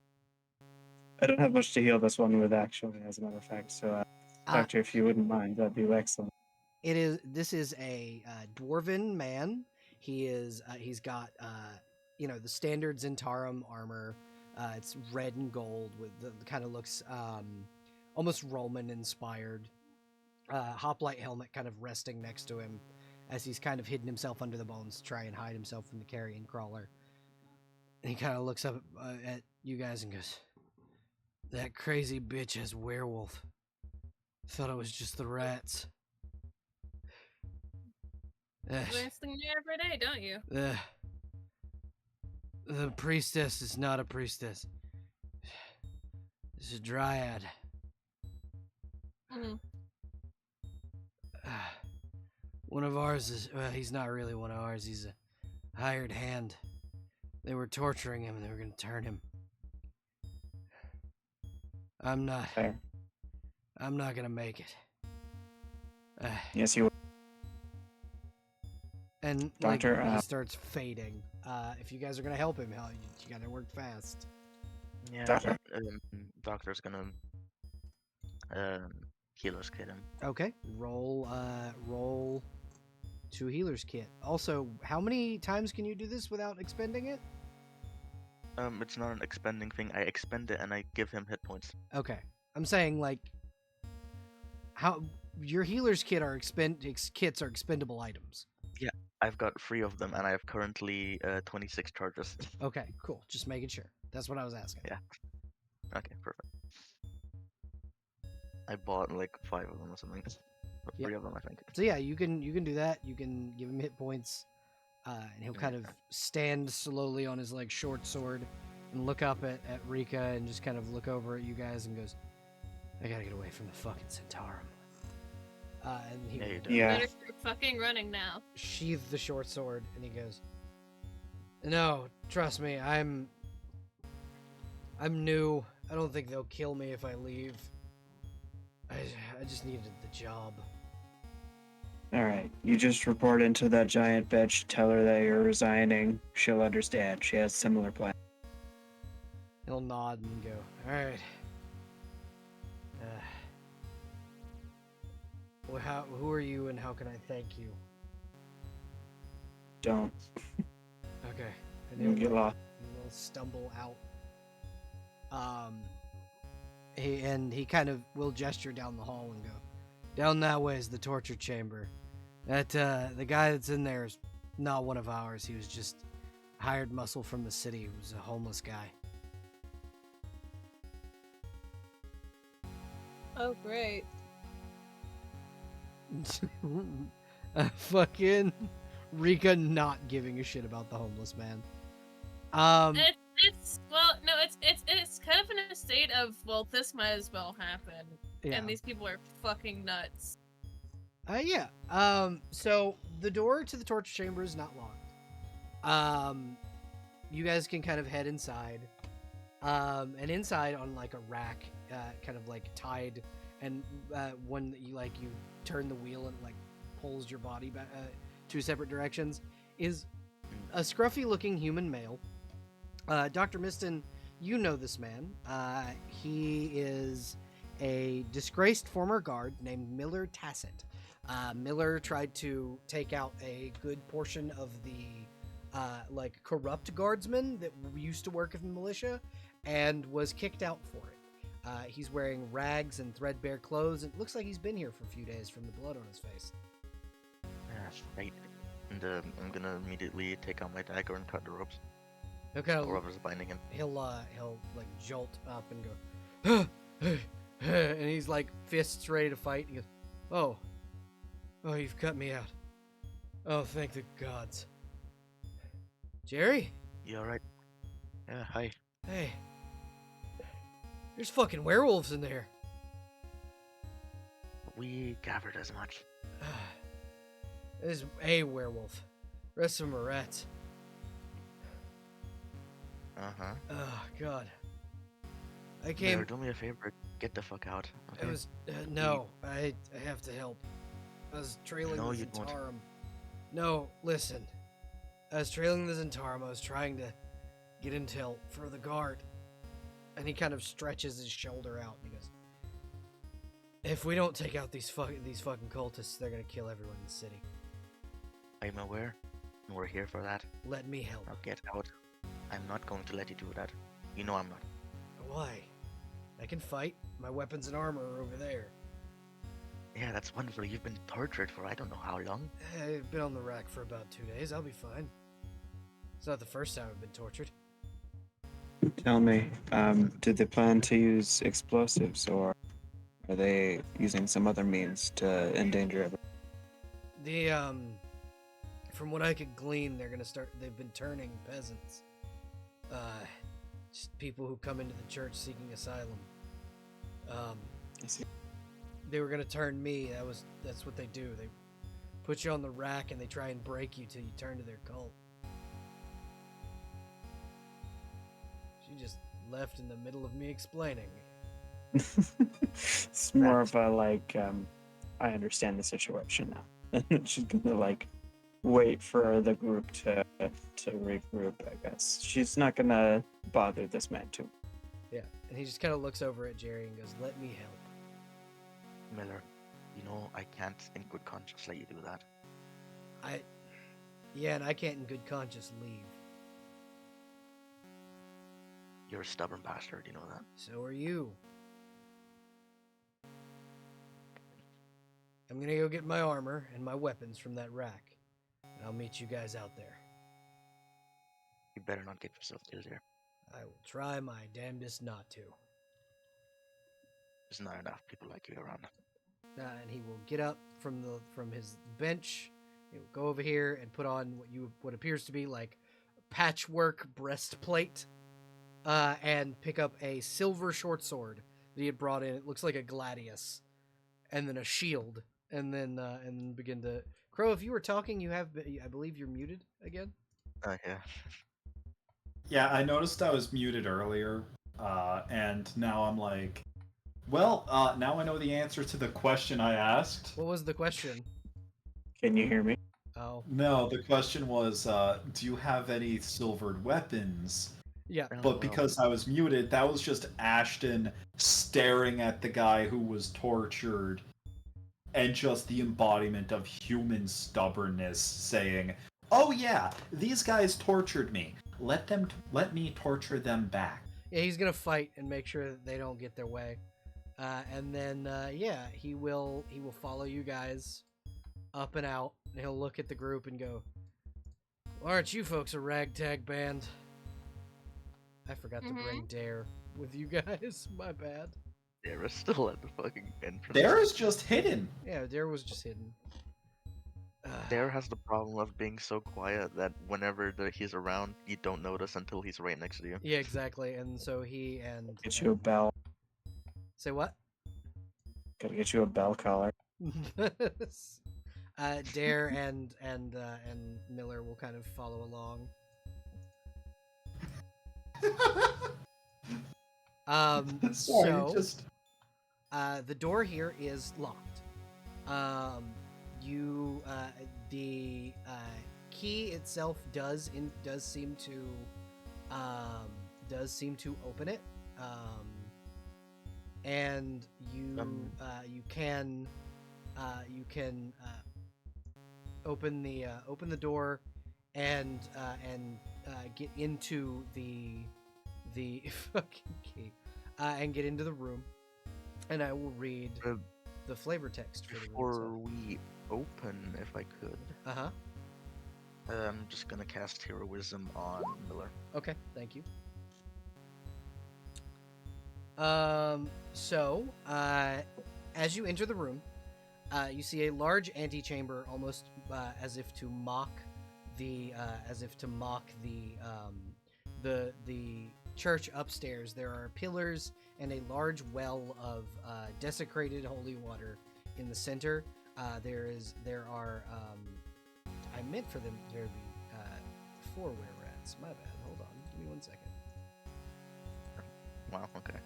I don't have much to heal this one with, actually, as a matter of fact. So, Doctor, if you wouldn't mind, that'd be excellent. This is a dwarven man. He's got the standard Zentarum armor. It's red and gold with the kind of looks almost Roman inspired. Hoplite helmet kind of resting next to him as he's kind of hidden himself under the bones to try and hide himself from the carrion crawler. And he kind of looks up at you guys and goes, "That crazy bitch has werewolf. Thought it was just the rats." Learn something new every day, don't you? The priestess is not a priestess. It's a dryad. Mhm. One of ours is... he's not really one of ours. He's a hired hand. They were torturing him and they were going to turn him. I'm not going to make it. Yes, you. And Doctor, he starts fading. If you guys are gonna help him, you gotta work fast. Yeah, Doctor. Doctor's gonna healer's kit him. Okay, roll 2 healers kit. Also, how many times can you do this without expending it? It's not an expending thing. I expend it and I give him hit points. Okay, I'm saying how your healers kits are expendable items. Yeah, I've got 3 of them, and I have currently 26 charges. Okay, cool. Just making sure. That's what I was asking. Yeah. Okay, perfect. I bought like 5 of them or something. Or 3 of them, I think. So yeah, you can do that. You can give him hit points, and he'll kind of stand slowly on his short sword and look up at Rika and just kind of look over at you guys and goes, "I gotta get away from the fucking Centaurum." And he Yeah, you do. Yeah. Better start fucking running now. sheathe the short sword and he goes, "No, trust me, I'm new. I don't think they'll kill me if I leave. I just needed the job." Alright, you just report into that giant bitch, tell her that you're resigning. She'll understand. She has similar plans. He'll nod and go, "All right. Well, who are you and how can I thank you?" Don't. Okay. And You'll get lost. he'll stumble out. He kind of will gesture down the hall and go, "Down that way is the torture chamber. That the guy that's in there is not one of ours. He was just hired muscle from the city. He was a homeless guy." Oh, great. Fucking Rika not giving a shit about the homeless man. It's kind of in a state of, well, this might as well happen. Yeah. And these people are fucking nuts. Yeah. So the door to the torture chamber is not locked. You guys can kind of head inside. And inside on a rack, kind of tied, and when you turn the wheel and pulls your body back 2 separate directions, is a scruffy looking human male. Dr. Miston, you know this man. He is a disgraced former guard named Miller Tassett. Miller tried to take out a good portion of the corrupt guardsmen that used to work in the militia and was kicked out for it. He's wearing rags and threadbare clothes. It looks like he's been here for a few days from the blood on his face. Yeah, right. And I'm gonna immediately take out my dagger and cut the ropes. He'll kind of Whoever's binding him. he'll like jolt up and go, and he's like fists ready to fight. He goes, oh, you've cut me out. Oh, thank the gods. Jerry? You alright? Yeah, hi. Hey, there's fucking werewolves in there. We gathered as much. There's a werewolf. Rest of them are rats. Uh-huh. Oh God. I Mayor, came. do me a favor. Get the fuck out. I Okay? was no. I have to help. I was trailing No, the you don't. Zentarum. No, listen. I was trailing the Zentarum. I was trying to get intel for the guard, and he kind of stretches his shoulder out and he goes, "If we don't take out these fucking cultists, they're gonna kill everyone in the city. I'm aware. And we're here for that. Let me help." Now get out. I'm not going to let you do that. You know I'm not. Why? I can fight. My weapons and armor are over there. Yeah, that's wonderful. You've been tortured for I don't know how long. I've been on the rack for about 2 days. I'll be fine. It's not the first time I've been tortured. Tell me, did they plan to use explosives, or are they using some other means to endanger everyone? From what I could glean, they've been turning peasants. Just people who come into the church seeking asylum. I see. They were gonna turn me. That's what they do. They put you on the rack and they try and break you till you turn to their cult. She just left in the middle of me explaining. It's more of a like, I understand the situation now. She's gonna wait for the group to regroup. I guess she's not gonna bother this man too. Yeah, and he just kind of looks over at Jerry and goes, "Let me help." Miller, you know I can't in good conscience let you do that. Yeah, and I can't in good conscience leave. You're a stubborn bastard, you know that. So are you. I'm gonna go get my armor and my weapons from that rack. And I'll meet you guys out there. You better not get yourself killed here. I will try my damnedest not to. There's not enough people like you around. And he will get up from his bench. He will go over here and put on what appears to be like a patchwork breastplate, and pick up a silver short sword that he had brought in. It looks like a gladius, and then a shield, and then begin to. Crow, if you were talking, I believe you're muted again. Yeah. Yeah, I noticed I was muted earlier, and now I'm like, well, now I know the answer to the question I asked. What was the question? Can you hear me? Oh, No, the question was, do you have any silvered weapons? yeah. Oh, But well. because I was muted, that was just Ashton staring at the guy who was tortured, and just the embodiment of human stubbornness saying, "Oh yeah, these guys tortured me. Let me torture them back." Yeah, he's gonna fight and make sure that they don't get their way, and then he will follow you guys up and out, and he'll look at the group and go, well, "Aren't you folks a ragtag band?" I forgot to bring Dare with you guys. My bad. They're still at the fucking entrance. There is just hidden. Yeah, Dare was just hidden. Dare has the problem of being so quiet that whenever he's around, you don't notice until he's right next to you. Yeah, exactly. And so he and Get you a bell. say what? Gotta get you a bell collar. Dare and Miller will kind of follow along. Sorry, So just the door here is locked. The key itself does seem to open it. And you can open the door and get into the fucking key and get into the room, and I will read the flavor text for the room Before itself. we open, if I could, Uh-huh. I'm just gonna cast Heroism on Miller. Okay, thank you. So, as you enter the room, you see a large antechamber, almost as if to mock the the church upstairs. There are pillars and a large well of desecrated holy water in the center. There are I meant for them there to be 4 were-rats. My bad. Hold on. Give me 1 second. Wow, okay.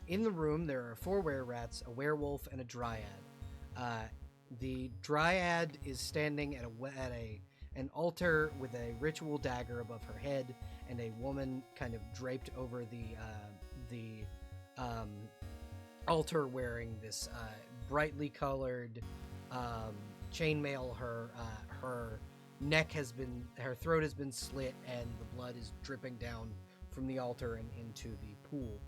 In the room, there are 4 were-rats, a werewolf, and a dryad. The dryad is standing at an altar with a ritual dagger above her head, and a woman kind of draped over the altar wearing this brightly colored chainmail. Her throat has been slit, and the blood is dripping down from the altar and into the pool.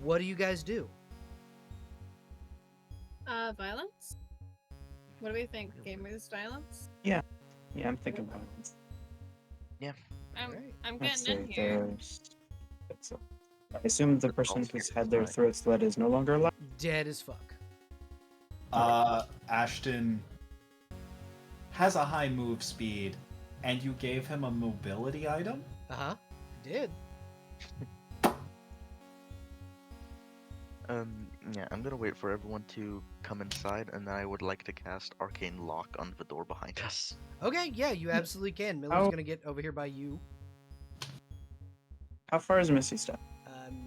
What do you guys do? Violence? What do we think? Gamers violence? Yeah, I'm thinking about it. Alright. I'm Let's getting in see, here. I assume the person who's had their throat slit is no longer alive. Dead as fuck. Ashton has a high move speed, and you gave him a mobility item? Uh-huh. Did. Yeah, I'm gonna wait for everyone to come inside, and then I would like to cast Arcane Lock on the door behind us. Okay, yeah, you absolutely can. Miller's How- gonna get over here by you. How far is Misty Step?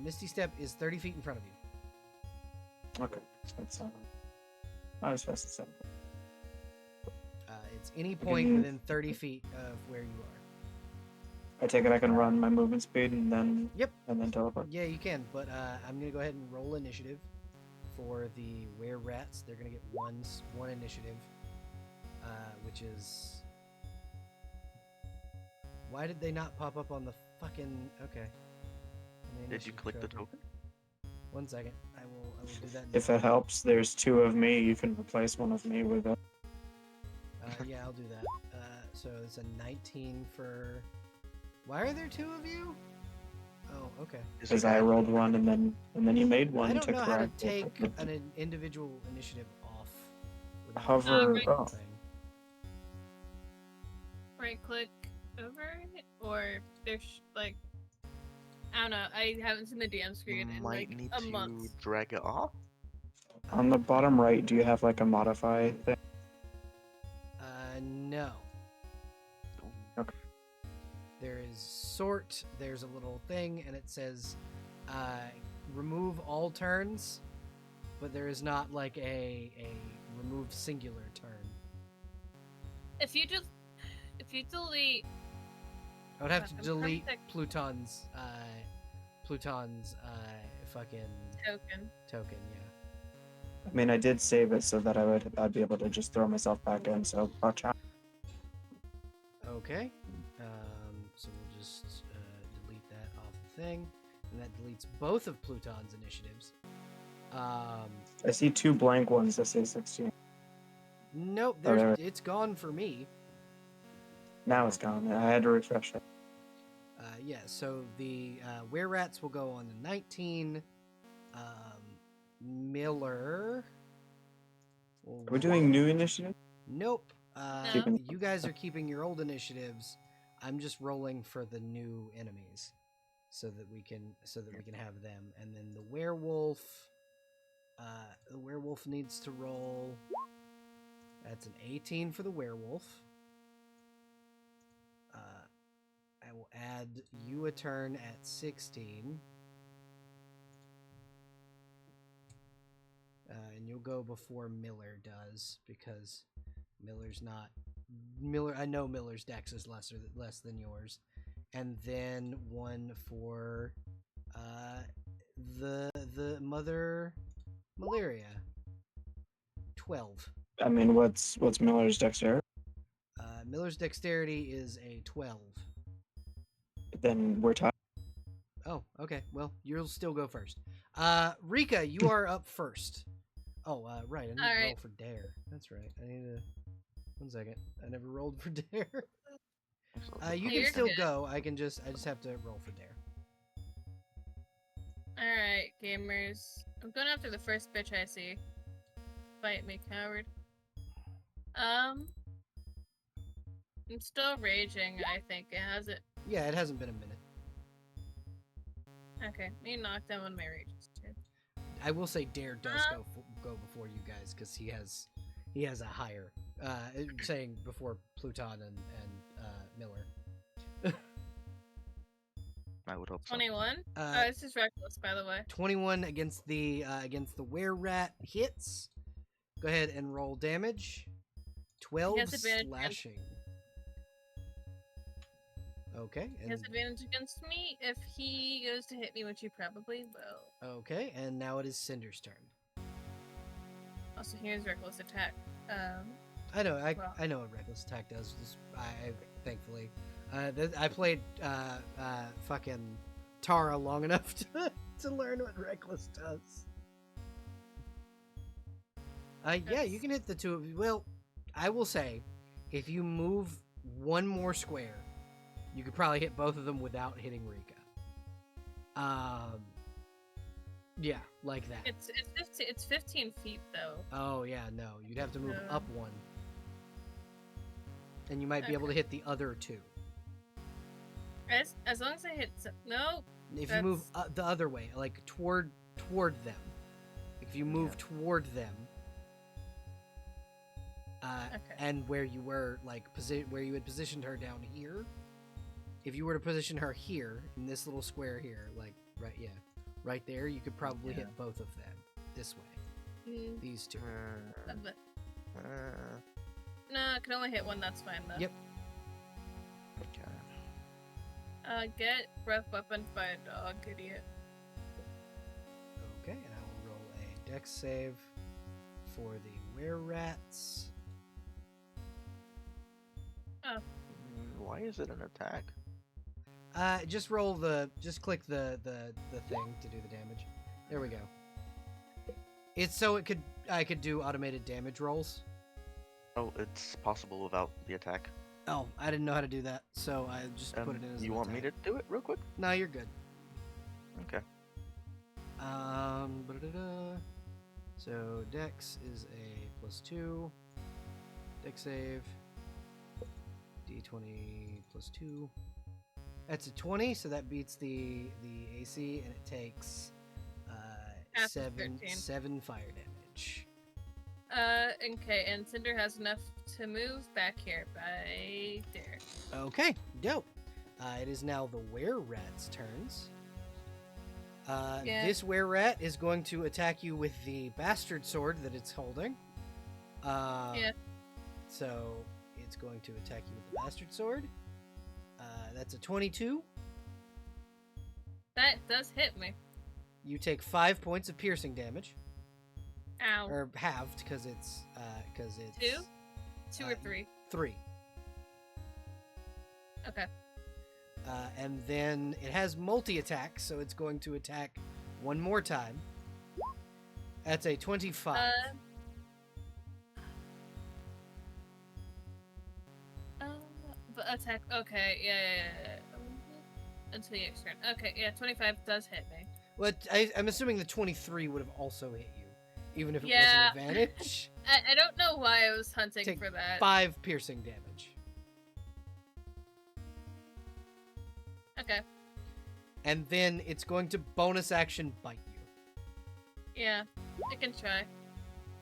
Misty Step is 30 feet in front of you. Okay, so it's not as fast as that. It's any point Mm. within 30 feet of where you are. I take it I can run my movement speed and then Yep. and then teleport. Yeah, you can, but I'm gonna go ahead and roll initiative for the were-rats. They're gonna get one initiative, which is... Why did they not pop up on the fucking... Okay. Did you click the token? 1 second. I will do that If now. it helps, there's 2 of me. You can replace one of me with a. Yeah, I'll do that. So it's a 19 for... Why are there 2 of you? Oh, okay. Because I rolled one and then you made one I don't to know how to correct it. take an individual initiative off. without Hover. right. Oh, thing. Right click over it? Or there's like I don't know, I haven't seen the DM screen in Might like need a to month. drag it off. on the bottom right, do you have like a modify thing? No. Okay. There is sort, there's a little thing, and it says remove all turns, but there is not like a remove singular turn. If you delete I would have to I'm trying to delete think. Pluton's fucking token, yeah. I mean, I did save it so that I'd be able to just throw myself back in. So watch out. Okay. So we'll just delete that off the thing, and that deletes both of Pluton's initiatives. I see 2 blank ones that say 16. Nope, Oh, there. it's gone for me. Now it's gone. I had to refresh it. Yeah, so the were-rats will go on the 19. Miller. Are we doing new initiative? Nope. No. You guys are keeping your old initiatives. I'm just rolling for the new enemies, so that we can have them. And then the werewolf needs to roll. That's an 18 for the werewolf. I will add you a turn at 16. And you'll go before Miller does, because I know Miller's dex is less than yours. And then one for the mother malaria. 12. I mean, what's Miller's dexterity? Miller's dexterity is a 12. Then we're tied. Oh, okay. Well, you'll still go first. Rika, you are up first. Oh, right. I need to Alright. roll for dare. That's right. I need to. 1 second. I never rolled for dare. You Hey, can you're still good. go. I just have to roll for dare. Alright, gamers. I'm going after the first bitch I see. Fight me, coward. I'm still raging, I think. It has it. Yeah, it hasn't been a minute. Okay, me knock down one of my rages too. I will say dare does go before you guys because he has a higher. Saying before Pluton and Miller. I would hope so. 21? This is reckless, by the way. 21 against the were-rat hits. Go ahead and roll damage. 12 has advantage slashing. Okay. He has advantage against me if he goes to hit me, which he probably will. Okay, and now it is Cinder's turn. Also, here's reckless attack. I know. well. I know what reckless attack does. Thankfully, I played fucking Tara long enough to learn what reckless does. Yeah, you can hit the two of you. Well, I will say, if you move one more square, you could probably hit both of them without hitting Rika. Yeah, like that. It's 15 feet though. Oh yeah, no, you'd have to move No. up one, and you might be able to Okay. hit the other two. As long as I hit no. If you move That's- the other way, like toward them, if you move toward them, Okay. and where you were like where you had positioned her down here, if you were to position her here in this little square here, like right there, you could probably hit both of them this way. Mm, These two. but- no, I can only hit one. That's fine though. Yep. Okay. Get breath weaponed by a dog, idiot. Okay, and I will roll a dex save for the were-rats. Why is it an attack? Just click the thing to do the damage. There we go. It's so I could do automated damage rolls. Oh, it's possible without the attack. Oh, I didn't know how to do that, so I just put it in as You an want me attack. to do it real quick? No, you're good. Okay. Ba-da-da. So Dex is a +2. Dex save. D20 +2. That's a 20, so that beats the AC, and it takes Half of 7 13. fire damage. Okay, and Cinder has enough to move back here by there. Okay, dope. It is now the were-rat's turns. Yeah. This were-rat is going to attack you with the bastard sword that it's holding. Yeah. So it's going to attack you with the bastard sword. That's a 22. That does hit me. You take 5 points of piercing damage, Ow. or halved because it's 2? 2 or uh, 3? 3. Okay. And then it has multi-attack, so it's going to attack one more time. That's a 25. But attack. Okay, yeah. Until your turn. Okay, yeah, 25 does hit me. Well, I'm assuming the 23 would have also hit you, even if it Yeah. wasn't advantage. I don't know why I was hunting Take for that. 5 piercing damage. Okay. And then it's going to bonus action bite you. Yeah, I can try.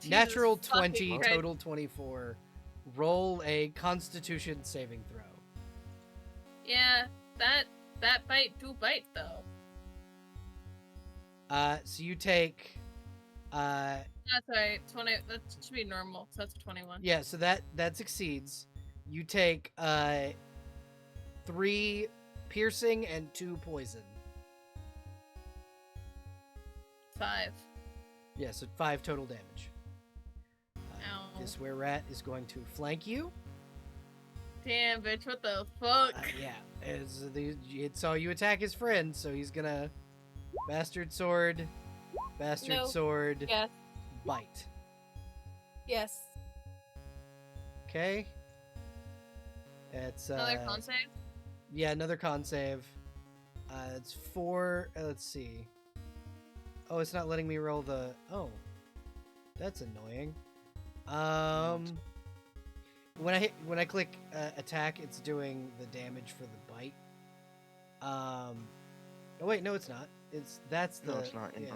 Natural Jesus fucking 20, Christ. total 24. Roll a Constitution saving throw. Yeah, that bite do bite though. So you take, That's right. 20. That should be normal. So that's 21. yeah, so that succeeds. You take 3 piercing and 2 poison. 5. Yeah, so 5 total damage. Ow. This were-rat is going to flank you. Damn, bitch! What the fuck? Yeah, it saw you attack his friend, so he's gonna bastard sword, No. sword, Yes. bite. Yes. Okay. It's Another con save? yeah, another con save. It's 4. Let's see. Oh, it's not letting me roll the. Oh, that's annoying. When I click attack, it's doing the damage for the bite. Oh wait, no, it's not. That's the. No, it's not. Yeah.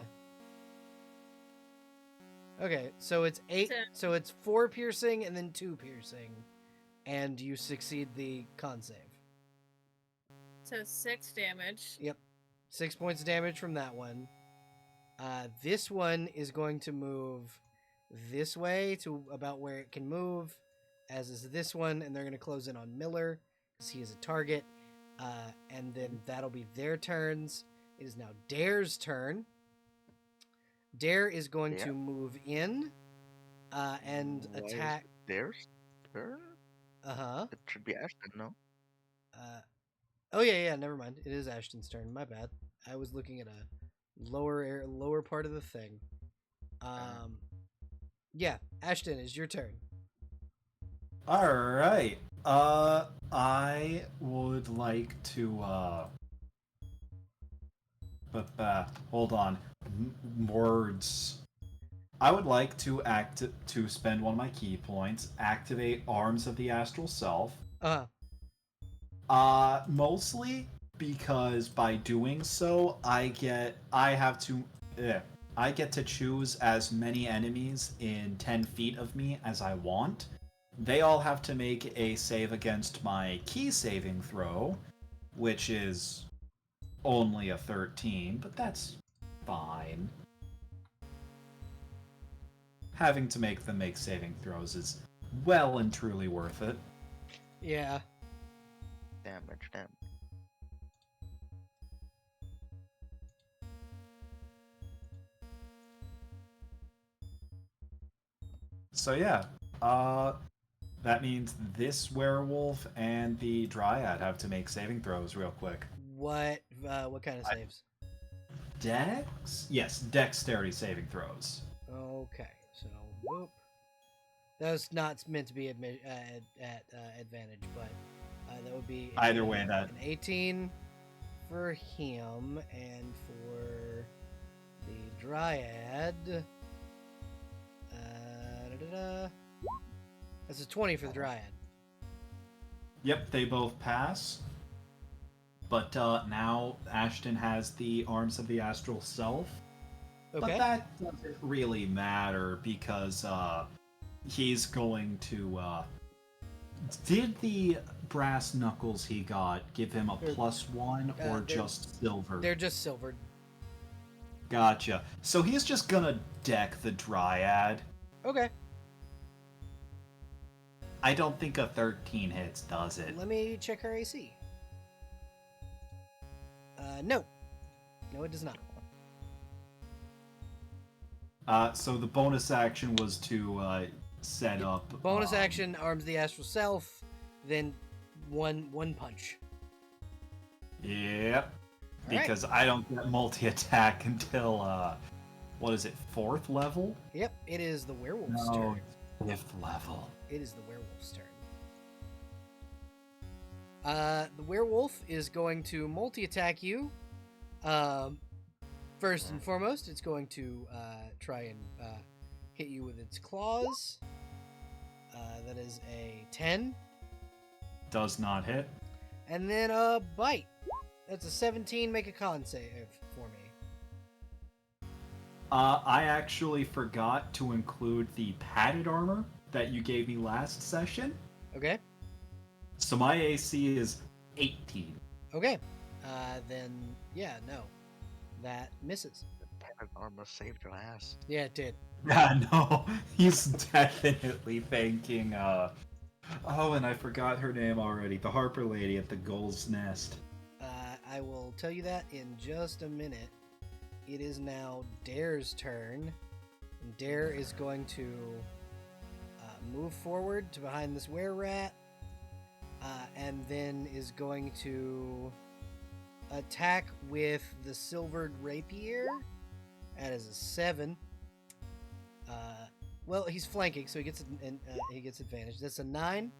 Okay, so it's 8. So- So it's 4 piercing and then 2 piercing, and you succeed the con save. So 6 damage. Yep, 6 points of damage from that one. This one is going to move this way to about where it can move, as is this one, and they're going to close in on Miller because he is a target. And then that'll be their turns. It is now Dare's turn. Dare is going Yeah. to move in and Why is attack. it theirs? Her? Uh-huh. It should be Ashton, no? Oh yeah, never mind. It is Ashton's turn. My bad. I was looking at a lower part of the thing. Yeah, Ashton, is your turn. All right. I would like to. Hold on. Words. I would like to spend one of my key points. Activate Arms of the Astral Self. Mostly because by doing so, I get to choose as many enemies in 10 feet of me as I want. They all have to make a save against my key saving throw, which is only a 13, but that's fine. Having to make them make saving throws is well and truly worth it. Yeah. Damage. So yeah, that means this werewolf and the dryad have to make saving throws real quick. What kind of saves? Dex? Yes, dexterity saving throws. Okay, so whoop. That was not meant to be at advantage, but that would be Either way, that an 18 for him, and for the dryad, that's a 20 for the dryad. Yep, they both pass. But now Ashton has the Arms of the Astral Self. Okay. But that doesn't really matter because he's going to. Did the brass knuckles he got give him a +1 or just silver? They're just silvered. Gotcha. So he's just gonna deck the dryad. Okay. I don't think a 13 hits, does it? Let me check her AC. No. No, it does not. So the bonus action was to set up. Bonus action, Arms of the Astral Self, then one punch. Yep. All right. Because I don't get multi-attack until, what is it, 4th level? Yep, it is the werewolf's No, turn. 5th level. It is the werewolf's turn. The werewolf is going to multi-attack you. First and foremost, it's going to try and hit you with its claws. That is a 10. Does not hit. And then a bite. That's a 17. Make a con save for me. I actually forgot to include the padded armor that you gave me last session. Okay. So my AC is 18. Okay. Then, yeah, no. That misses. Padded armor saved your ass. Yeah, it did. Yeah, no. He's definitely thanking, Oh, and I forgot her name already. The Harper lady at the Gull's Nest. I will tell you that in just a minute. It is now Dare's turn. And Dare is going to move forward to behind this were-rat. And then is going to attack with the silvered rapier. That is a 7. Well, he's flanking, so he gets he gets advantage. That's a 9.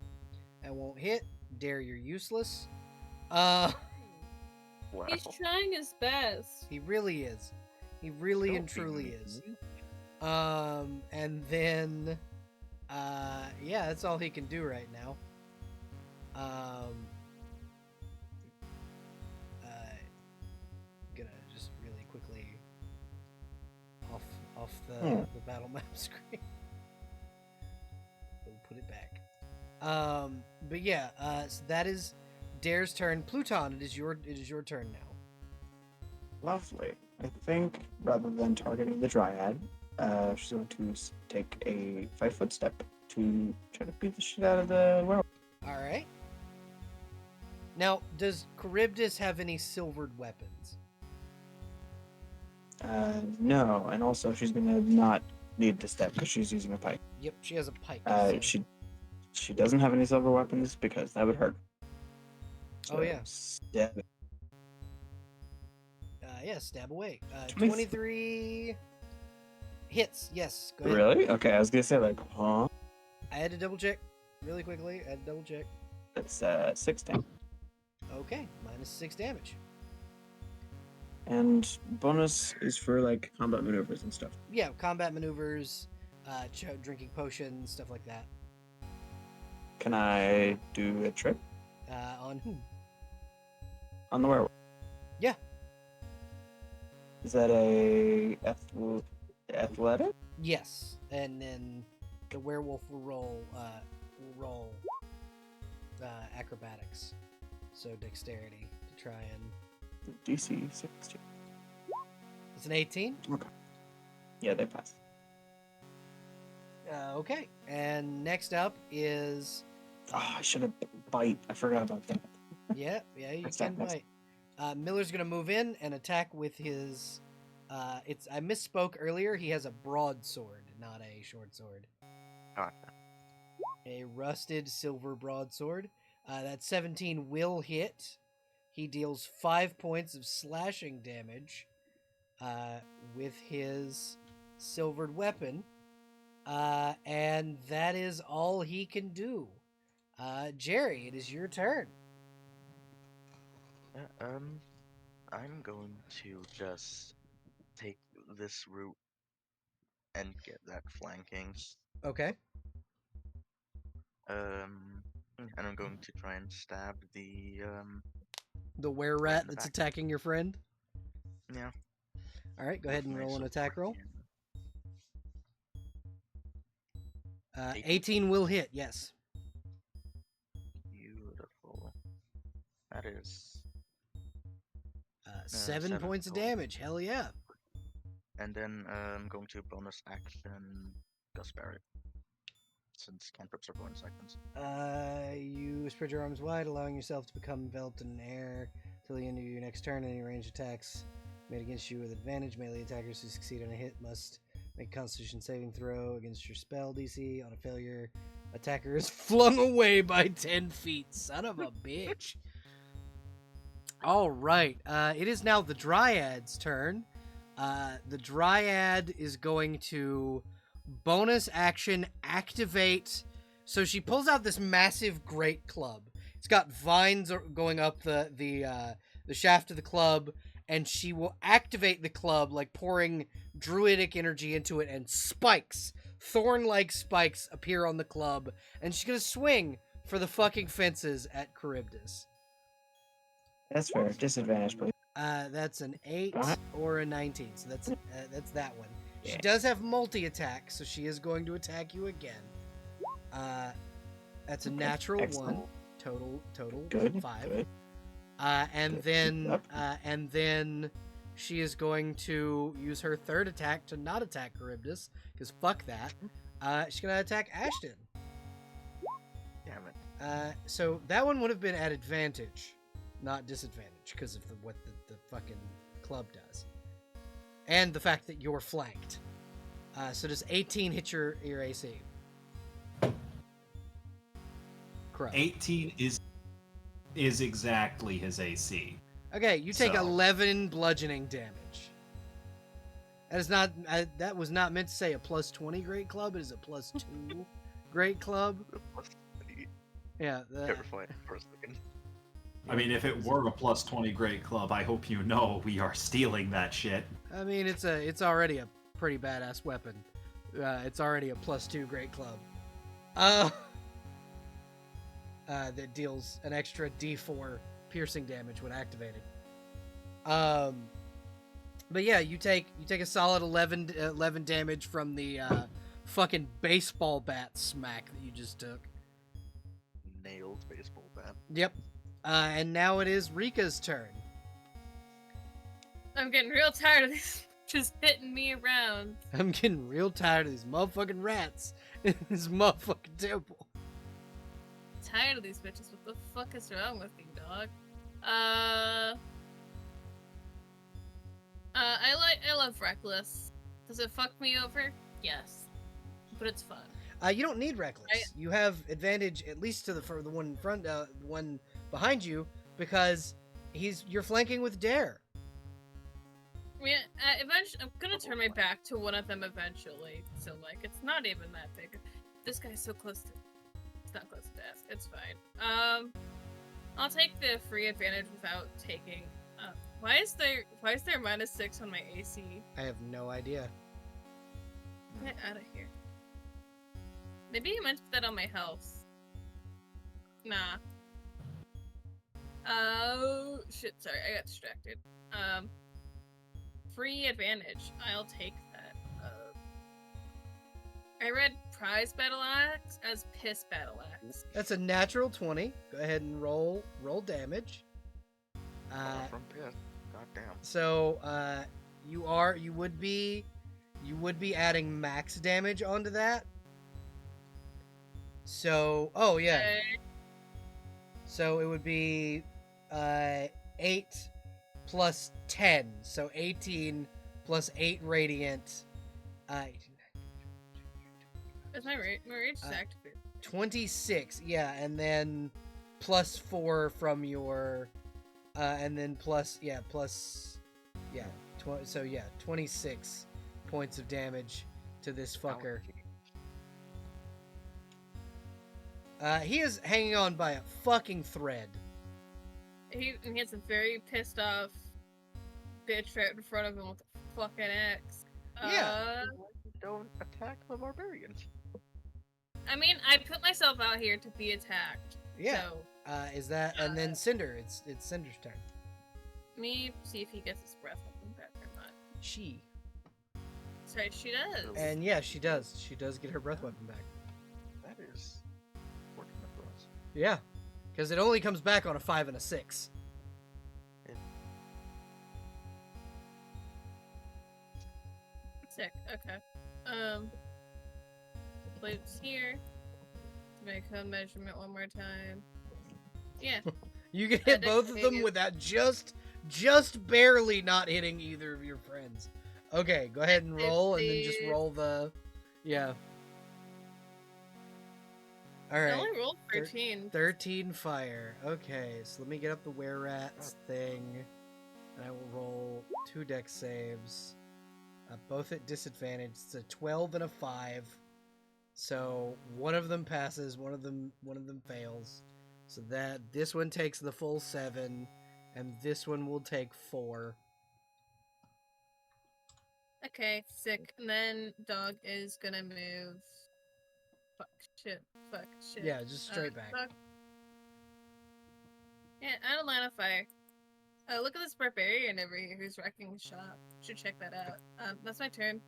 That won't hit. Dare, you're useless. Wow. He's trying his best. He really is. He really Don't and be truly mean. is. And then, yeah, that's all he can do right now. Gonna just really quickly off the battle map screen. We'll put it back. But yeah, so that is Dare's turn. Pluton, it is your turn now. Lovely. I think rather than targeting the Dryad, she's going to take a 5-foot step to try to beat the shit out of the werewolf. All right. Now, does Charybdis have any silvered weapons? No, and also she's going to not need to step because she's using a pike. Yep, she has a pike. So... She doesn't have any silver weapons because that would hurt. Oh, yeah. Stab it. Yeah, stab away. 23 hits. Yes, go ahead. Really? Okay, I was going to say, like, huh? I had to double check really quickly. I had to double check. That's 6 damage. Okay, -6 damage. And bonus is for, like, combat maneuvers and stuff. Yeah, combat maneuvers, drinking potions, stuff like that. Can I do a trick On whom? on the werewolf? Yeah. Is that a athletic? Yes, and then the werewolf will roll acrobatics, so dexterity to try and. DC 16. It's an 18. Okay. Yeah, they pass. Okay, and next up is. Oh, I should have bite. I forgot about that. Yeah, you Next can up, bite. Miller's gonna move in and attack with his. I misspoke earlier. He has a broadsword, not a short sword. Gotcha. A rusted silver broadsword. That 17 will hit. He deals 5 points of slashing damage with his silvered weapon. And that is all he can do. Jerry, it is your turn. Yeah, I'm going to just take this route and get that flanking. Okay. And I'm going to try and stab the The were right rat in the that's back. attacking your friend. Yeah. All right, go ahead and with my roll an sword attack roll. again. 18 will hit, yes. Beautiful. That is. 7 7 points of total. damage. Hell yeah. And then I'm going to bonus action Gust Barret. Since cantrips are bonus actions. You spread your arms wide, allowing yourself to become enveloped in air till the end of your next turn. Any ranged attacks made against you with advantage. Melee attackers who succeed on a hit must make a Constitution saving throw against your spell DC. On a failure, attacker is flung away by 10 feet. Son of a bitch. All right. It is now the Dryad's turn. The Dryad is going to bonus action activate. So she pulls out this massive great club. It's got vines going up the shaft of the club, and she will activate the club, like pouring druidic energy into it, and spikes, thorn-like spikes, appear on the club, and she's gonna swing for the fucking fences at Charybdis. That's fair. Disadvantage, please. That's an 8 or a 19, so that's that one. She Yeah. does have multi-attack, so she is going to attack you again. That's a Okay, natural excellent. 1. Total Good. 5. Good. And Good. then she is going to use her third attack to not attack Charybdis, because fuck that. She's gonna attack Ashton. Damn it. So that one would have been at advantage, not disadvantage, because of what the fucking club does, and the fact that you're flanked. So does 18 hit your AC? Crow. 18 is exactly his AC. Okay, you take So- 11 bludgeoning damage. That is not. That was not meant to say a plus 20 great club. It is a plus 2 great club. Yeah. Terrifying for a second. I mean, if it were a plus 20 great club, I hope you know we are stealing that shit. I mean, it's already a pretty badass weapon. It's already a plus 2 great club. That deals an extra D4 piercing damage when activated. But yeah, you take a solid 11 damage from the fucking baseball bat smack that you just took. Nailed baseball bat. Yep. And now it is Rika's turn. I'm getting real tired of this just hitting me around. I'm getting real tired of these motherfucking rats in this motherfucking temple. Tired of these bitches. What the fuck is wrong with me, dog? I love Reckless. Does it fuck me over? Yes. But it's fun. You don't need Reckless. You have advantage at least for the one in front, the one behind you, because you're flanking with Dare. Yeah, eventually, I'm gonna turn my back to one of them eventually. So like, it's not even that big. This guy's so close to. It's not close to death. It's fine. I'll take the free advantage without taking. Why is there -6 on my AC? I have no idea. Get out of here. Maybe you meant to put that on my health. Nah. Oh shit! Sorry, I got distracted. Free advantage. I'll take that. I read prize battle axe as piss battle axe. That's a natural 20. Go ahead and roll damage. From piss. Goddamn. So you would be adding max damage onto that. So yeah. Okay. So it would be 8 plus 10, so 18 plus 8 radiant. Is my rage is activated? 26, yeah, and then plus 4 from your, and then plus 26 points of damage to this fucker. He is hanging on by a fucking thread. He has a very pissed off bitch right in front of him with a fucking axe. Yeah. Don't attack the barbarians. I mean, I put myself out here to be attacked. Yeah. So, Is that, and then Cinder, it's Cinder's turn. let me see if he gets his breath weapon back or not. She. Sorry, she does. And yeah, she does. She does get her breath weapon back. That is fortunate for us. Yeah. Because it only comes back on a 5 and a 6. Sick. Okay. Blades here. Make a measurement one more time. Yeah. You can hit both of them without just barely not hitting either of your friends. Okay, go ahead and roll, and then just roll the... Yeah. I Alright. only rolled 13. 13 fire. Okay, so let me get up the were-rats thing. And I will roll 2 dex saves. Both at disadvantage. It's a 12 and a 5. So one of them passes, one of them fails. So that this one takes the full 7, and this one will take 4. Okay, sick. And then dog is gonna move. Fuck shit. Yeah, just straight back. Fuck. Yeah, out of line of fire. Look at this barbarian over here who's wrecking the shop. Should check that out. That's my turn.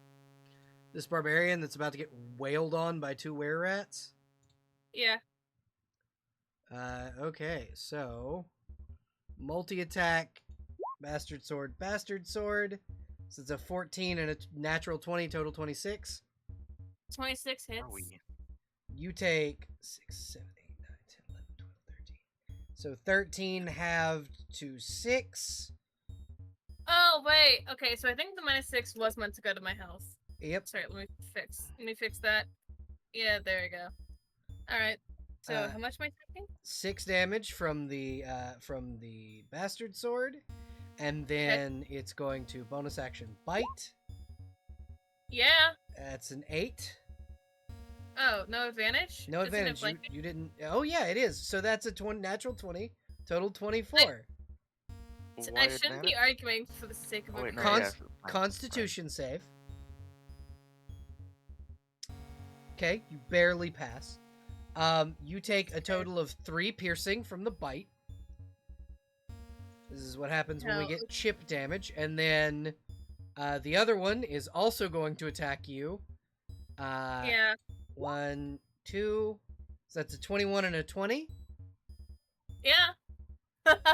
This barbarian that's about to get wailed on by 2 were-rats? Yeah. Okay, so multi-attack, bastard sword. So it's a 14 and a natural 20, total 26. 26 hits. Are we? You take 6, 7, 8, 9, 10, 11, 12, 13. So 13 halved to 6. Oh, wait. Okay, so I think the -6 was meant to go to my health. Yep. Sorry, let me fix that. Yeah, there we go. Alright. So, how much am I taking? 6 damage from the bastard sword, and then it's going to bonus action bite, Yeah. That's an 8. Oh, no advantage? No Isn't it advantage. like You didn't. Oh yeah, it is. So that's a natural 20. Total 24. Why I shouldn't be advantage? arguing for the sake of Oh a wait, no, crit. yeah. Fine, Constitution save. Okay, you barely pass. You take a total of 3 piercing from the bite. This is what happens when we No. get chip damage, and then the other one is also going to attack you. Yeah. 1, 2. So that's a 21 and a 20. Yeah.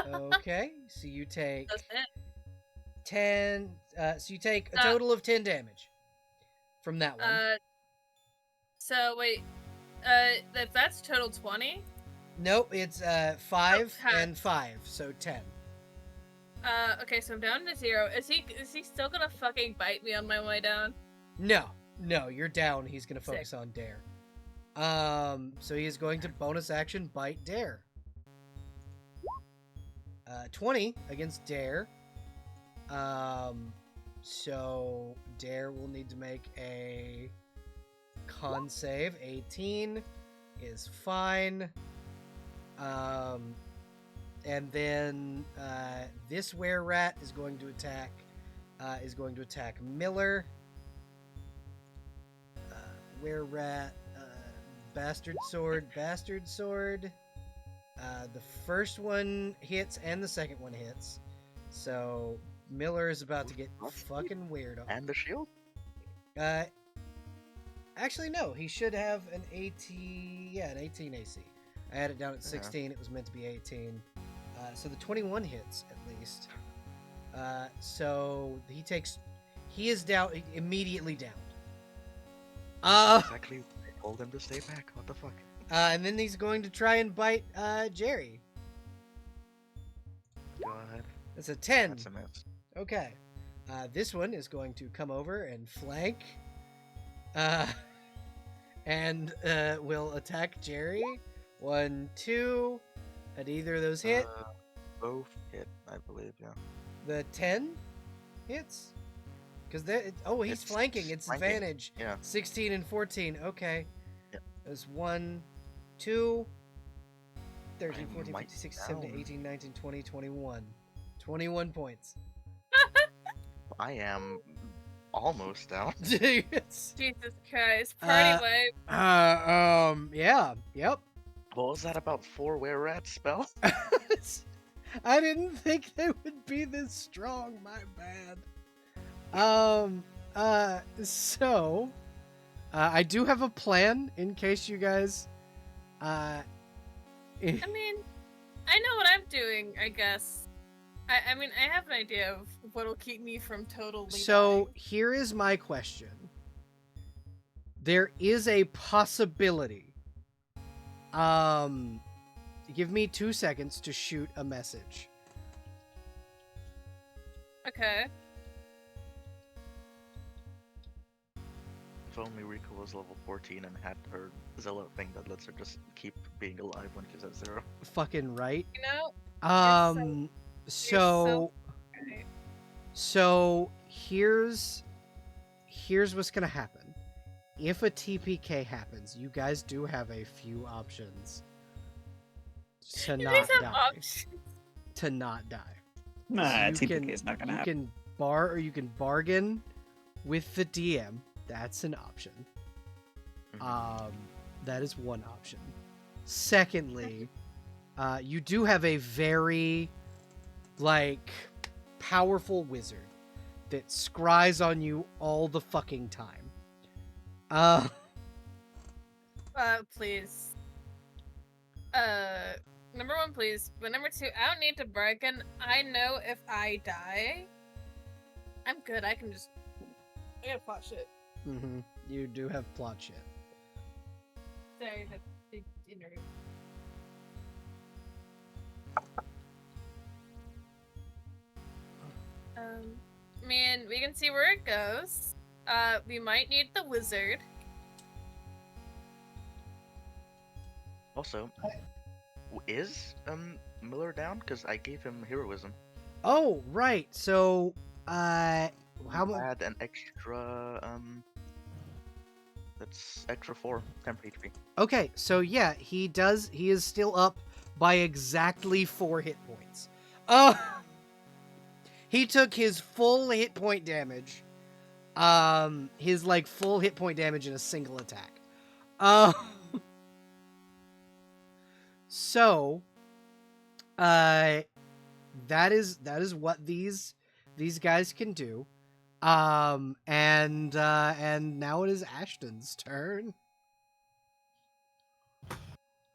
Okay, so you take That's it. 10. So you take a Uh, total of 10 damage from that one. So wait. If that's total 20. Nope, it's 5 Oh, and 5, so 10. Okay, so I'm down to 0. Is he still gonna fucking bite me on my way down? No, you're down. He's gonna Sick. focus on Dare. So he is going to bonus action bite Dare. 20 against Dare. So Dare will need to make a con save. 18 is fine. And then this were-rat is going to attack Miller. Were-rat, bastard sword. The first one hits and the second one hits. So Miller is about to get fucking weird. And the shield? Actually no, he should have an 18 AC. I had it down at 16, It was meant to be 18. So the 21 hits at least. So he is down, immediately downed. Exactly. I told him to stay back. What the fuck? And then he's going to try and bite Jerry. Go ahead. That's a 10. That's a miss. Okay. This one is going to come over and flank. And will attack Jerry. 1, 2. At either of those hit. Both hit, I believe, yeah. The 10 hits? Because he's It's flanking. It's flanking, advantage. yeah. 16 and 14. Okay. Yeah. There's 1, 2, 13, I 14, might 15, 16, 17, down. 18, 19, 20, 21. 21 points. I am almost down. Yes. Jesus Christ, party wave. Yeah. Yep. What was that about 4 were-rat spell? I didn't think they would be this strong. My bad. So, I do have a plan in case you guys, I mean, I know what I'm doing, I guess. I mean, I have an idea of what'll keep me from totally So dying. here is my question. There is a possibility. Give me 2 seconds to shoot a message. Okay. If only Rika was level 14 and had her Zilla thing that lets her just keep being alive when she's at 0. Fucking right. You know? So Right. So here's what's gonna happen. If a TPK happens, you guys do have a few options to You not guys have die. options. To not die. Nah, You TPK is not gonna you happen. you can bargain with the DM. That's an option. That is one option. Secondly, you do have a very powerful wizard that scries on you all the fucking time. Please. Number 1, please. But number 2, I don't need to bargain. I know if I die, I'm good. I can just. I gotta plot shit. You do have plot shit. Sorry, that's the interview. I mean, we can see where it goes. We might need the wizard. Also, is Miller down? Because I gave him heroism. Oh, right. So, How much? Add an extra, that's extra 4 temp HP. Okay, so yeah, he does. He is still up by exactly 4 hit points. He took his full hit point damage. His like full hit point damage in a single attack. So, that is what these guys can do. And now it is Ashton's turn.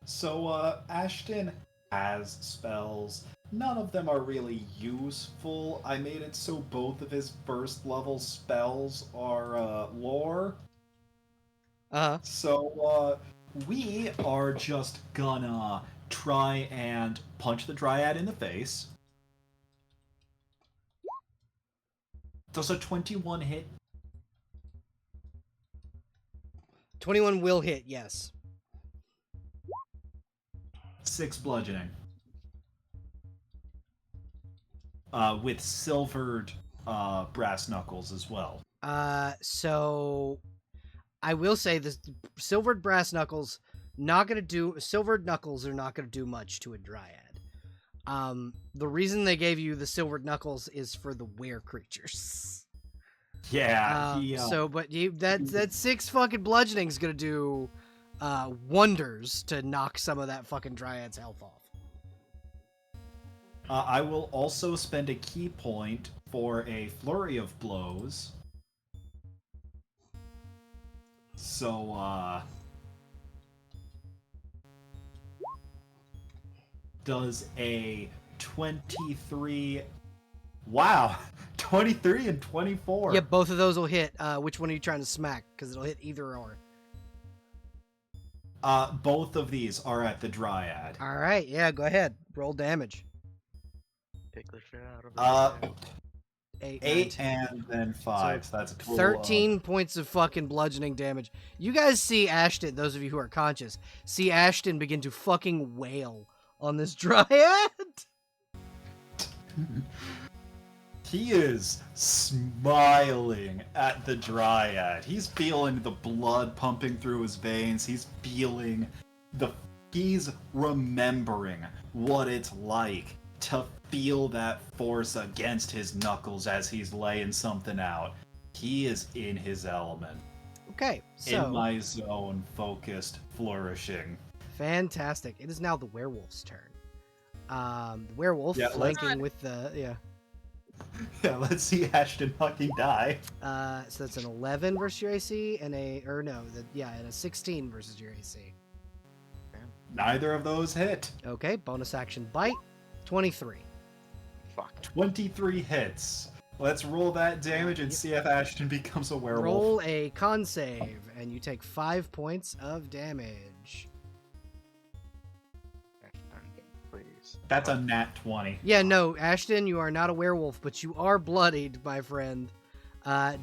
So, Ashton has spells. None of them are really useful. I made it so both of his first level spells are, lore. So, we are just gonna try and punch the Dryad in the face. Does a 21 hit? 21 will hit, yes. 6 bludgeoning. With silvered brass knuckles as well. So I will say the silvered brass knuckles silvered knuckles are not gonna do much to a dryad. The reason they gave you the silvered knuckles is for the were creatures. Yeah, that 6 fucking bludgeoning is gonna do wonders to knock some of that fucking dryad's health off. I will also spend a key point for a flurry of blows. So, does a 23... Wow! 23 and 24! Yeah, both of those will hit. Which one are you trying to smack? Because it'll hit either or. Both of these are at the Dryad. Alright, yeah, go ahead. Roll damage. Take the shit out of it. 8 and then 5. So that's a total 13 points of fucking bludgeoning damage. You guys see Ashton, those of you who are conscious, see Ashton begin to fucking wail on this dryad. He is smiling at the Dryad. He's feeling the blood pumping through his veins. He's remembering what it's like to feel that force against his knuckles as he's laying something out. He is in his element. Okay, so... In my zone, focused, flourishing. Fantastic. It is now the werewolf's turn. The werewolf flanking with the... Yeah. Yeah, let's see Ashton fucking die. So that's an 11 versus your AC, and a 16 versus your AC. Neither of those hit. Okay, bonus action bite, 23. Fuck. 23 hits. Let's roll that damage and see if Ashton becomes a werewolf. Roll a con save, and you take 5 points of damage. Please. That's a nat 20. Yeah, no, Ashton, you are not a werewolf, but you are bloodied, my friend.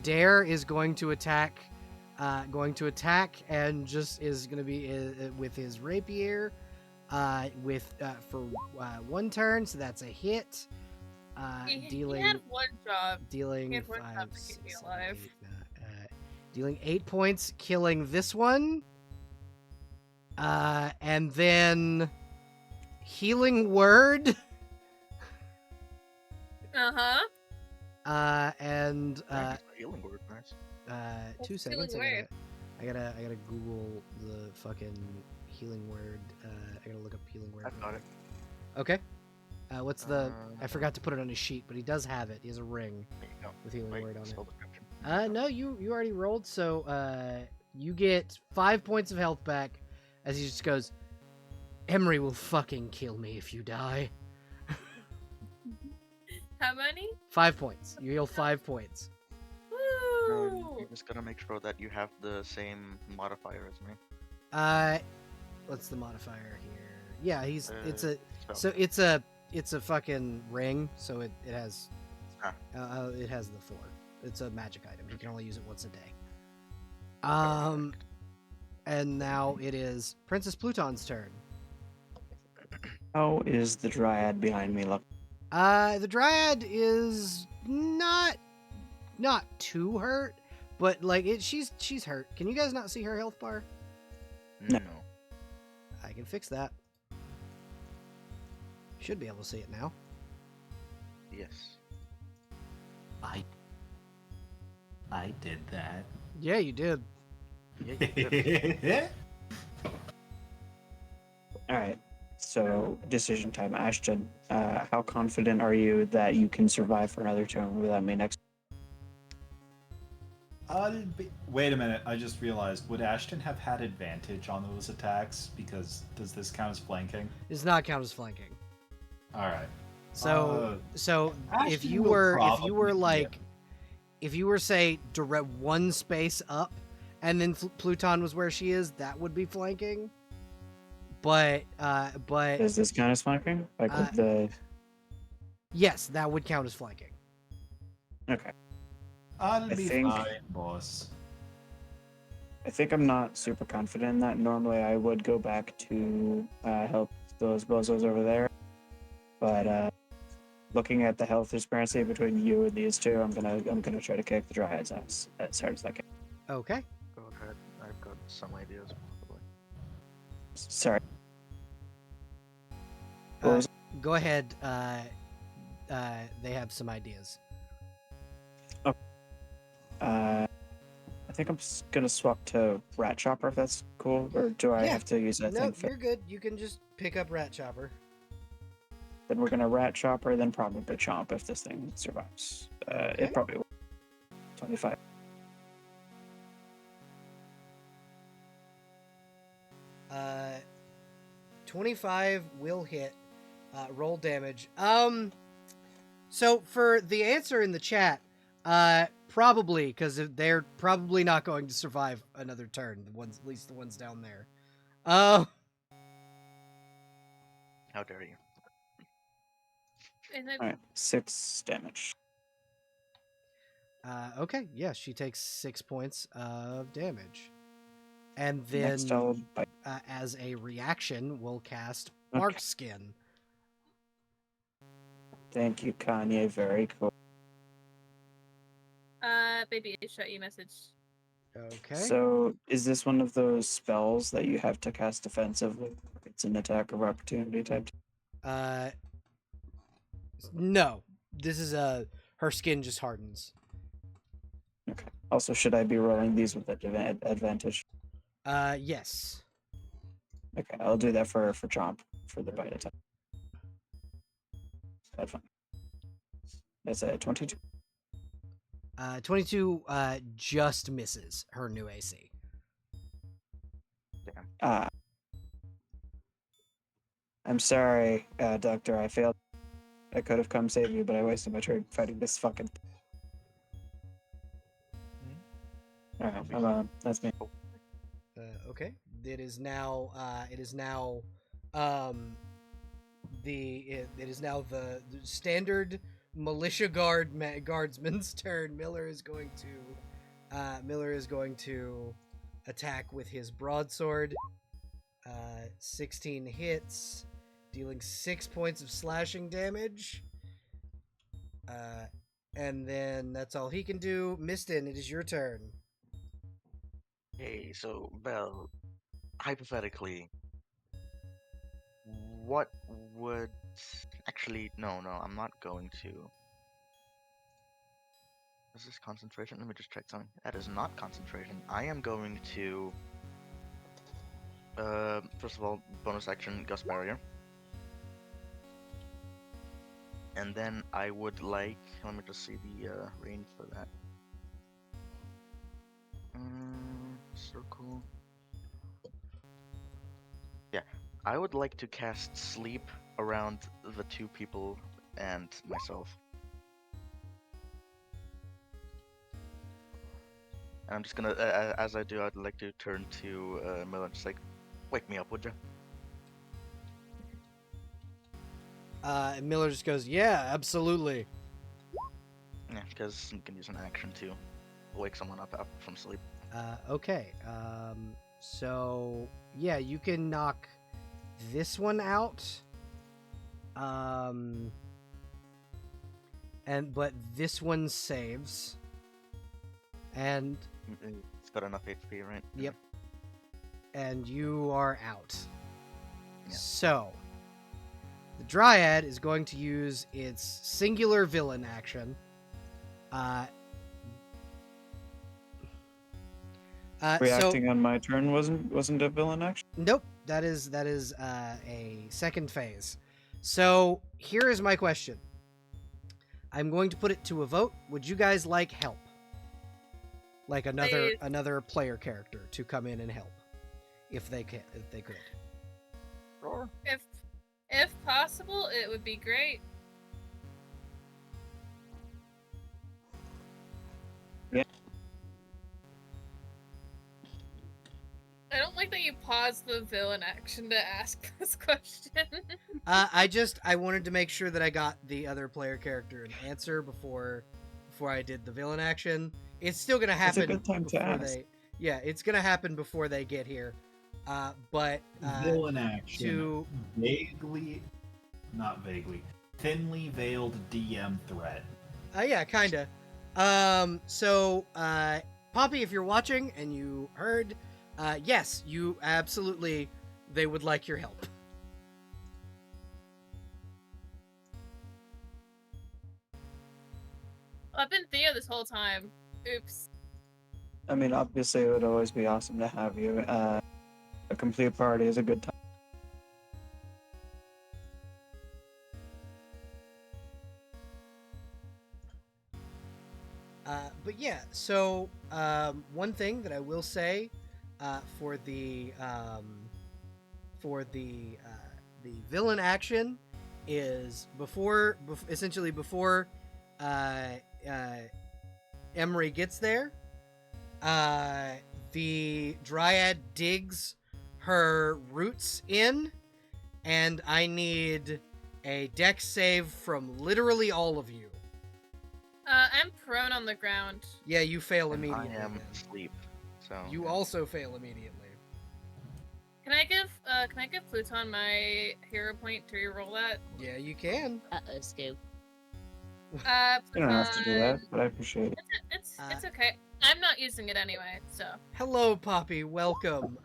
Dare is going to attack, and just is going to be with his rapier, for 1 turn, so that's a hit. Dealing. He had one job. Dealing He had one 5, job to 6, keep me 7, alive. 8, dealing 8 points, killing this one, and then healing word. And Healing word, nice. 2 What's seconds. healing word? I gotta Google the fucking healing word. I gotta look up healing word. I've got it. Okay. What's the? I forgot to put it on his sheet, but he does have it. He has a ring There you go. with healing Wait, word on spell it. description. No, you already rolled, so you get 5 points of health back as he just goes, Emery will fucking kill me if you die. How many? 5 points. You heal 5 points. Woo! You're just gonna make sure that you have the same modifier as me. What's the modifier here? Yeah, it's Spell. a fucking ring, so it has Ah. it has the 4. It's a magic item. You can only use it once a day. And now it is Princess Pluton's turn. How is the dryad behind me look? The dryad is not not too hurt, but like she's hurt. Can you guys not see her health bar? No. I can fix that. Should be able to see it now. Yes. I did that. Yeah, you did. Yeah, you did. All right. So decision time, Ashton. How confident are you that you can survive for another turn without me next? Wait a minute, I just realized, would Ashton have had advantage on those attacks? Because does this count as flanking? Does not count as flanking. Alright. So if Ashton you will were probably like if you were say direct one space up and then Pluton was where she is, that would be flanking. But Does this count as flanking? Like with the. yes, that would count as flanking. Okay. I'll I be think- fine, boss. I think I'm not super confident in that. Normally, I would go back to help those bozos over there, but looking at the health disparity between you and these two, I'm gonna try to kick the Dryad's ass as hard as I can. Okay. Go ahead. I've got some ideas, probably. Sorry. What was- Go ahead. They have some ideas. I think I'm gonna swap to Rat Chopper if that's cool, or do I Yeah. have to use that No, thing? For... you're good. You can just pick up Rat Chopper. Then we're gonna Rat Chopper, then probably Chomp if this thing survives. Okay. It probably will. 25. Uh, 25 will hit. Roll damage. So for the answer in the chat, probably, because they're probably not going to survive another turn. The ones, at least the ones down there. How dare you? And then, All right, 6 damage. Okay, yeah, she takes 6 points of damage. And Next, I'll then, bite. as a reaction, we'll cast Okay. Mark Skin. Thank you, Kanye. Very cool. baby, I shot you a message. Okay. So, is this one of those spells that you have to cast defensively? It's an attack of opportunity type. No. This is her skin just hardens. Okay. Also, should I be rolling these with advantage? Yes. Okay, I'll do that for Chomp for the bite attack. That's fine. That's a 22. 22 just misses her new AC. Ah. I'm sorry, Doctor. I failed. I could have come save you, but I wasted my turn fighting this fucking. Alright, I'm on. That's me. Okay. It is now the standard militia guardsman's turn. Miller is going to attack with his broadsword. 16 hits, dealing 6 points of slashing damage. And then that's all he can do. Mistin, it is your turn. Hey, so Belle, hypothetically, what would actually no, I'm not going to. Is this concentration? Let me just check something. That is not concentration. I am going to first of all, bonus action Gust Barrier. And then I would like, let me just see the range for that. Circle. Yeah, I would like to cast Sleep around the 2 people and myself. And I'm just gonna, as I do, I'd like to turn to Miller and just like, wake me up, would you? And Miller just goes, yeah, absolutely. Yeah, because you can use an action to wake someone up from sleep. Okay. So yeah, you can knock this one out. But this one saves. And It's got enough HP, right? yep. And you are out. Yeah. So, the Dryad is going to use its singular villain action. So Reacting on my turn wasn't a villain action. nope, that is a second phase. So here is my question. I'm going to put it to a vote. Would you guys like help? Like Please. another player character to come in and help, if they could. Sure. If possible, it would be great. Yeah. I don't like that you paused the villain action to ask this question. I wanted to make sure that I got the other player character an answer before I did the villain action. It's still gonna happen. It's a good time to before ask. Yeah, it's gonna happen before they get here. But Villain action. to thinly veiled DM threat. yeah, kinda. So Poppy, if you're watching and you heard, yes, you absolutely, they would like your help. I've been Theo this whole time. Oops. I mean, obviously, it would always be awesome to have you. A complete party is a good time. But yeah, so one thing that I will say for the villain action is essentially before Emery gets there, the Dryad digs her roots in, and I need a dex save from literally all of you. I'm prone on the ground. Yeah, you fail And immediately. I am then. asleep. So You yeah. also fail immediately. Can I give Pluton my hero point to reroll that? Yeah, you can. Uh-oh, Scoop. You don't have to do that, Pluton. but I appreciate it. It's okay. I'm not using it anyway, so. Hello, Poppy. Welcome.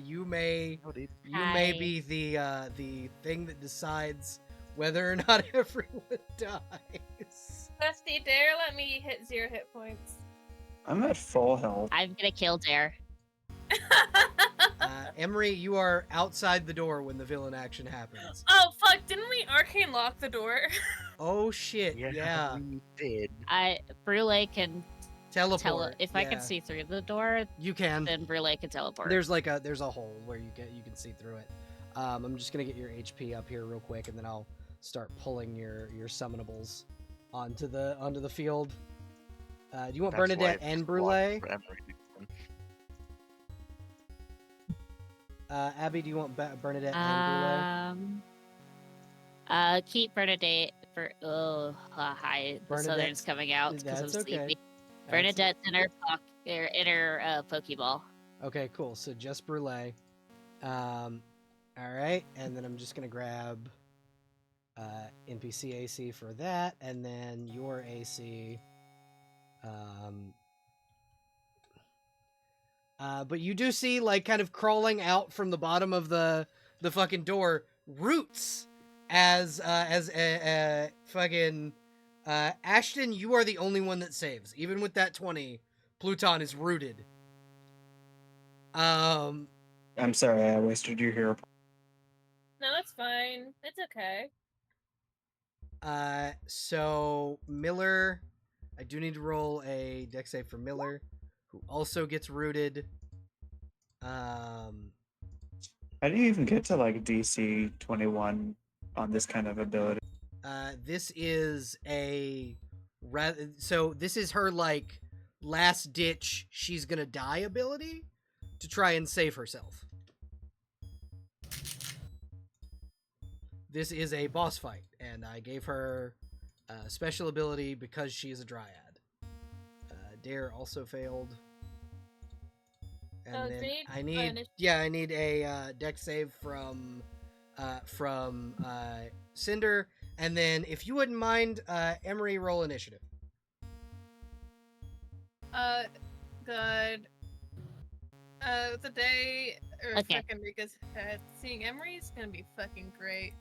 You may Hi. be the thing that decides whether or not everyone dies. Dusty, dare let me hit 0 hit points. I'm at full health. I'm gonna kill Dare. Emery, you are outside the door when the villain action happens. Oh fuck! Didn't we arcane lock the door? Oh shit! Yeah. we did. Brule can Teleport. if I yeah. can see through the door, You can. then Brule can teleport. There's a hole where you can see through it. I'm just gonna get your HP up here real quick, and then I'll start pulling your summonables onto the field. Do you want That's why Bernadette it's and blocked Brule? for Emery next time. Abby, do you want Bernadette and Keep Bernadette for hi. The Bernadette's- Southern's coming out because I'm That's okay. sleepy. That's- Bernadette's in her Pokeball. Okay, cool. So just Brule. All right, and then I'm just gonna grab NPC AC for that, and then your AC. But you do see, like, kind of crawling out from the bottom of the fucking door, roots. As fucking Ashton, you are the only one that saves. Even with that 20, Pluton is rooted. I'm sorry, I wasted your hero. No, that's fine. It's okay. So Miller, I do need to roll a dex save for Miller, who also gets rooted. How do you even get to like DC 21 on this kind of ability? This is this is her like last ditch she's gonna die ability to try and save herself. This is a boss fight, and I gave her a special ability because she is a dryad. Dare also failed. And Oh, then do you need I need a dex save from Cinder, and then if you wouldn't mind, Emery, roll initiative. God. The day or Okay. fucking Rika's head, seeing Emery is gonna be fucking great.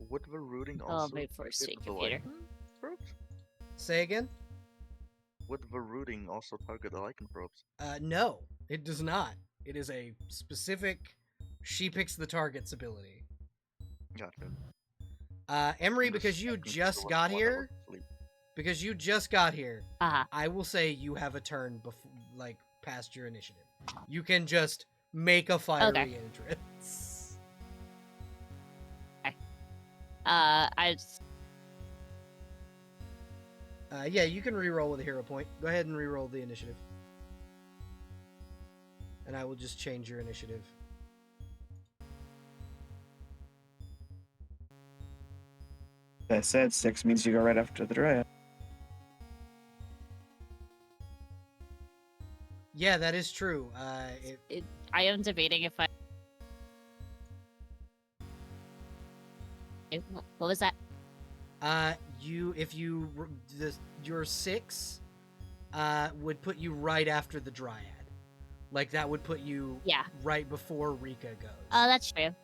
Would the rooting I'll also move for a hit sweet the computer. lichen probes? Say again? Would the rooting also target the lichen probes? No, it does not. It is a specific she picks the targets ability. Gotcha. Emery, I'm just because you checking if just there was got one that here, was asleep. Uh-huh. I will say you have a turn before, like, past your initiative. You can just make a fiery entrance. I Yeah, you can reroll with a hero point. Go ahead and reroll the initiative. And I will just change your initiative. That said, 6 means you go right after the dryad. Yeah, that is true. I am debating if I. What was that? Your 6 would put you right after the dryad. Like, that would put you Yeah. right before Rika goes. That's true.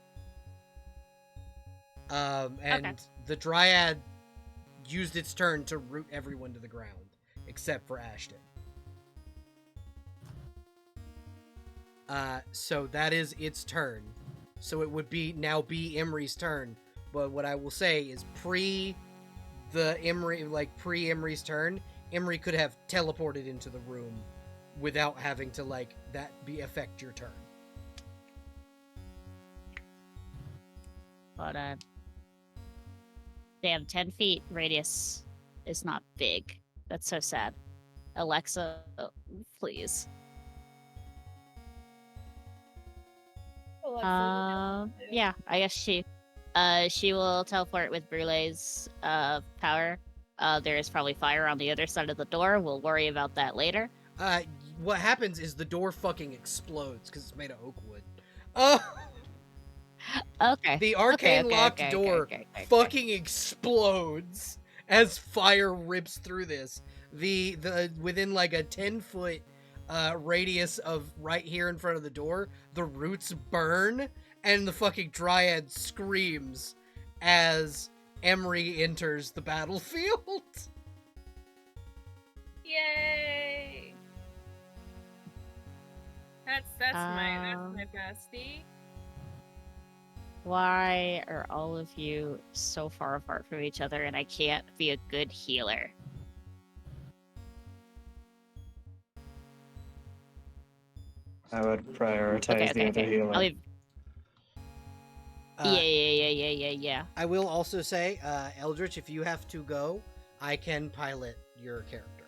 And the dryad used its turn to root everyone to the ground, except for Ashton. So that is its turn. So it would now be Emery's turn. But what I will say is pre-Emery's turn, Emery could have teleported into the room without having to affect your turn. But damn, 10 feet radius is not big. That's so sad. Alexa, please. Yeah, I guess she will teleport with Brulee's power. There is probably fire on the other side of the door. We'll worry about that later. What happens is the door fucking explodes because it's made of oak wood. Oh, Okay. the arcane locked door fucking explodes as fire rips through this. The within like a 10-foot radius of right here in front of the door, the roots burn and the fucking dryad screams as Emery enters the battlefield. Yay! That's my bestie. Why are all of you so far apart from each other and I can't be a good healer? I would prioritize the other healer. I'll leave. Yeah. I will also say, Eldritch, if you have to go, I can pilot your character.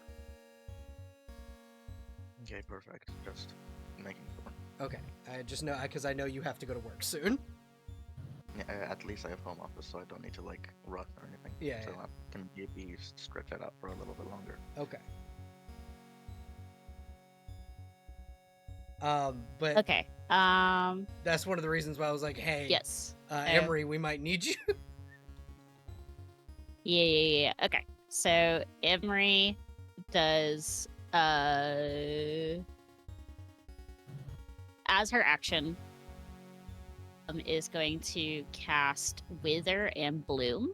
Okay, perfect. Just making sure. Okay, I just know because I know you have to go to work soon. Yeah, at least I have home office, so I don't need to like run or anything. Yeah, So yeah. I can maybe stretch that out for a little bit longer. Okay. But Okay. that's one of the reasons why I was like, hey, Yes. Emery, we might need you. Yeah. Okay. So Emery does as her action is going to cast Wither and Bloom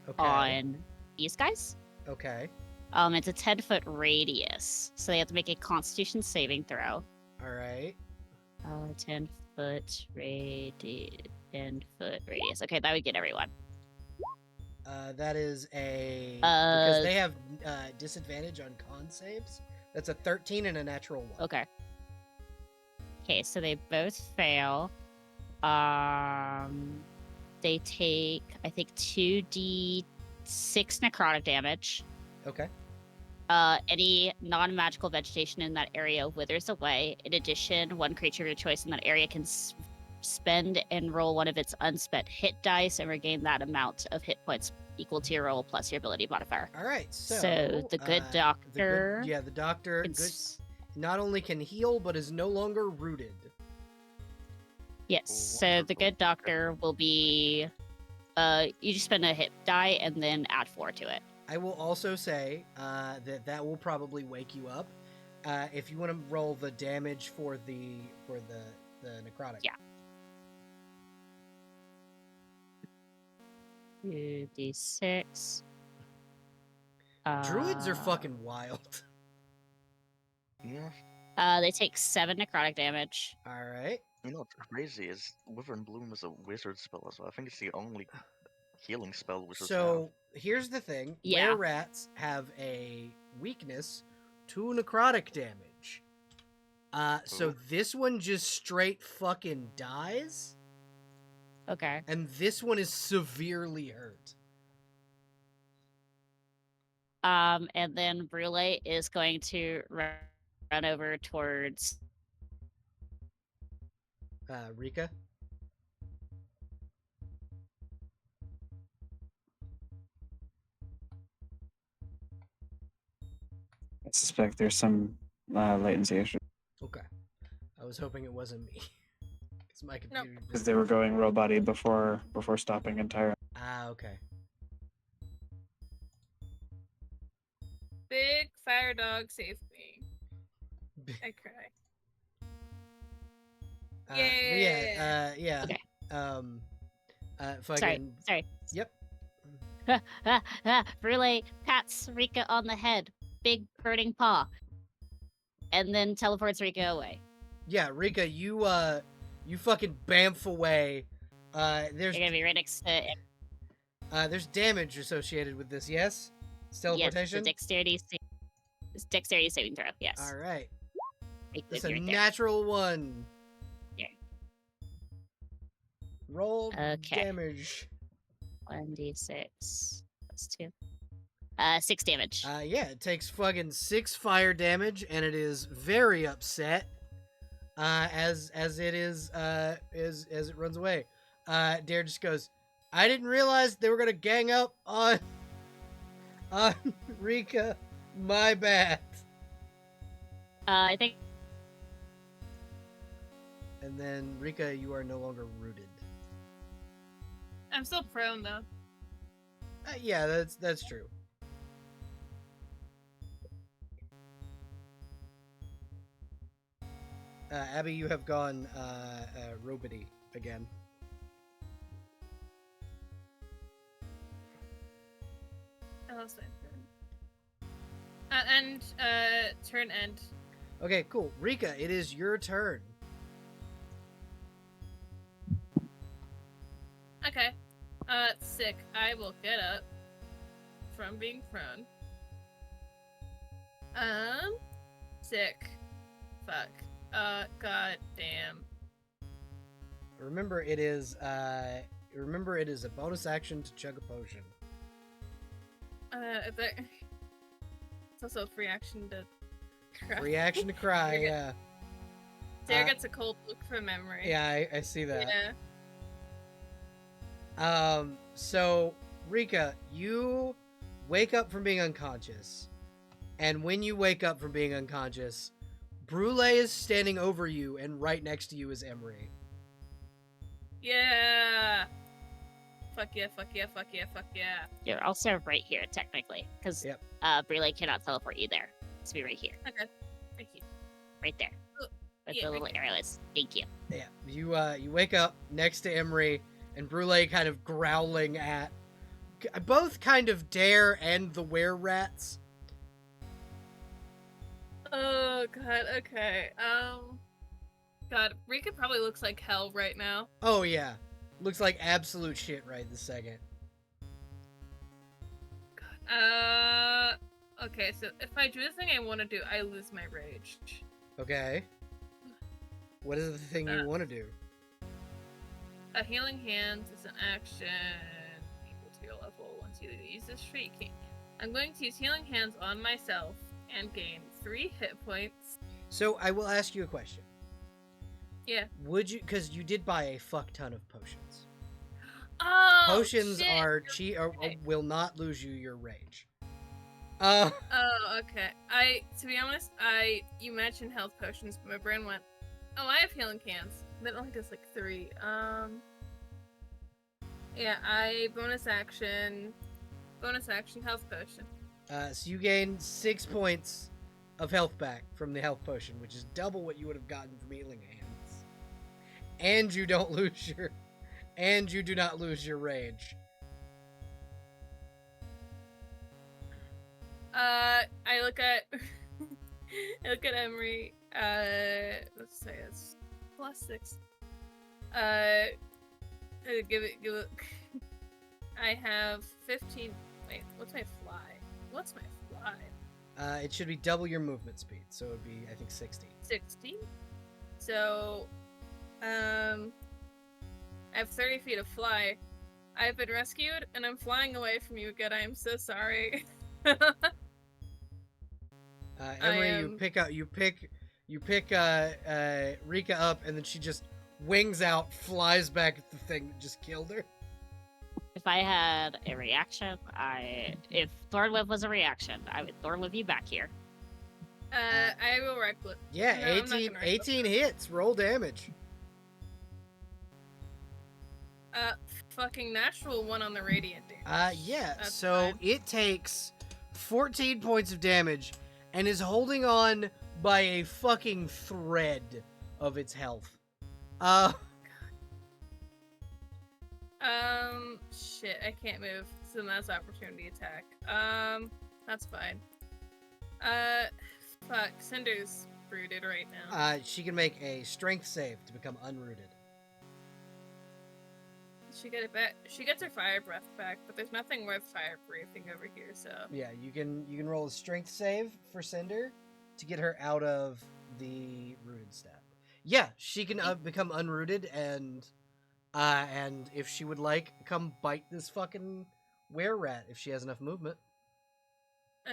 Okay. on these guys. Okay. It's a 10-foot radius, so they have to make a Constitution saving throw. All right. 10-foot radius. 10-foot radius. Okay, that would get everyone. That is because they have disadvantage on con saves. That's a 13 and a natural 1. Okay. Okay, so they both fail. They take, I think, 2d6 necrotic damage. Okay. Any non-magical vegetation in that area withers away. In addition, one creature of your choice in that area can spend and roll one of its unspent hit dice and regain that amount of hit points equal to your roll plus your ability modifier. All right. So the good doctor. the doctor not only can heal but is no longer rooted. Yes. So the good doctor will be. You just spend a hit die and then add 4 to it. I will also say that will probably wake you up. If you want to roll the damage for the necrotic. Yeah. 2d6. Druids are fucking wild. Yeah. They take 7 necrotic damage. All right. You know what's crazy is Wyvern Bloom is a wizard spell as well. I think it's the only healing spell wizards have. So here's the thing: Yeah. were rats have a weakness to necrotic damage. So Ooh. this one just straight fucking dies, Okay. and this one is severely hurt. And then Brule is going to run over towards. Rika. I suspect there's some latency issue Okay. I was hoping it wasn't me. Because my computer because just... they were going robot-y before stopping entirely. Ah, okay. Big fire dog, save me. I cry. Yeah. Okay. Fucking... Sorry. Yep. Brule pats Rika on the head, big hurting paw, and then teleports Rika away. Yeah, Rika, you fucking bamf away. There's You're gonna be right next to. there's damage associated with this, yes? It's Yes, teleportation? it's dexterity saving throw. Yes. All right. Right, It's a right there. natural one. Yeah. Roll Okay. damage. 1d6 plus 2. 6 damage. Yeah, it takes fucking 6 fire damage, and it is very upset. As it is as it runs away. Dare just goes, I didn't realize they were gonna gang up on Rika. My bad. I think. And then Rika, you are no longer rooted. I'm still prone though. Yeah, that's true. Abby, you have gone robity again. I lost my turn. Turn end. Okay, cool. Rika, it is your turn. Okay. Sick. I will get up from being prone. Sick. Fuck. God damn. Remember, it is a bonus action to chug a potion. It's also a free action to cry. Free action to cry, yeah. Dare gets a cold look from memory. Yeah, I see that. Yeah. So, Rika, you wake up from being unconscious. And when you wake up from being unconscious, Brule is standing over you, and right next to you is Emery. Yeah. Fuck yeah, fuck yeah, fuck yeah, fuck yeah. You're also right here, technically, because Yep. Brule cannot teleport you there. It's be right here. Okay. Thank you. Right there. Oh, With yeah, the right little there. arrows. Thank you. Yeah, you wake up next to Emery, and Brule kind of growling at both kind of Dare and the were-rats. Oh god, okay. God, Rika probably looks like hell right now. Oh yeah, looks like absolute shit right this second. Okay, so if I do the thing I want to do, I lose my rage. Okay. What is the thing you want to do? A healing hands is an action equal to your level once you use this shrieking. I'm going to use healing hands on myself and gain 3 hit points. So I will ask you a question. Yeah. Would you, because you did buy a fuck ton of potions. Oh, Potions shit. are cheap, or will not lose you your rage. Oh, okay. To be honest, you mentioned health potions, but my brain went, oh, I have healing hands. That only does like 3. Yeah, I bonus action Bonus action health potion. So you gain 6 points of health back from the health potion, which is double what you would have gotten from healing hands. And you don't lose your, and you do not lose your rage. I look at I look at Emery. Let's say it's +6. Give it. I have 15. Wait, what's my fly? What's my fly? It should be double your movement speed, so it would be, I think, 16. 16. So, I have 30 feet of fly. I've been rescued, and I'm flying away from you again. I am so sorry. Emery, you pick Rika up, and then she just wings out, flies back at the thing that just killed her. If I had a reaction, if Thornwhip was a reaction, I would Thornwhip you back here. I will reckless. Yeah, No, I'm not 18, gonna reckless. 18 hits. Roll damage. Fucking natural 1 on the radiant damage. Yeah, That's so fine. it takes 14 points of damage and is holding on by a fucking thread of its health. Shit, I can't move, so that's opportunity attack. That's fine. Fuck, Cinder's rooted right now. She can make a strength save to become unrooted. She get it back. She gets her fire breath back, but there's nothing worth fire breathing over here, so. Yeah, you can roll a strength save for Cinder to get her out of the rooted stat. Yeah, she can become unrooted, and if she would like, come bite this fucking were-rat if she has enough movement.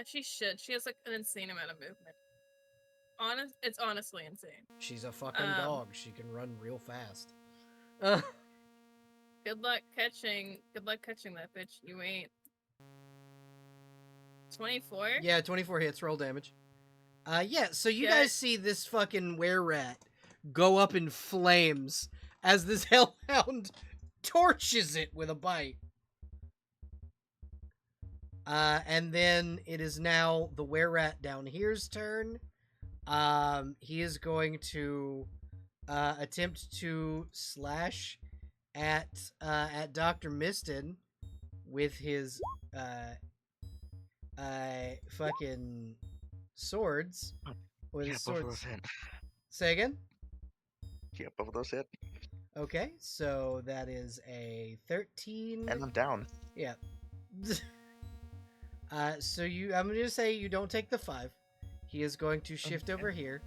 She should. She has like an insane amount of movement. It's honestly insane. She's a fucking dog. She can run real fast. Good luck catching that bitch. You ain't. 24? Yeah, 24 hits. Roll damage. Yeah, so you Yeah. guys see this fucking were-rat go up in flames as this hellhound torches it with a bite. And then it is now the were-rat down here's turn. He is going to attempt to slash at Dr. Miston with his fucking swords. With Yeah, his both of those swords. hit. Say again? Yeah, both of those hit. Okay, so that is a 13. And I'm down. Yeah. So I'm gonna say you don't take the 5. He is going to shift over here,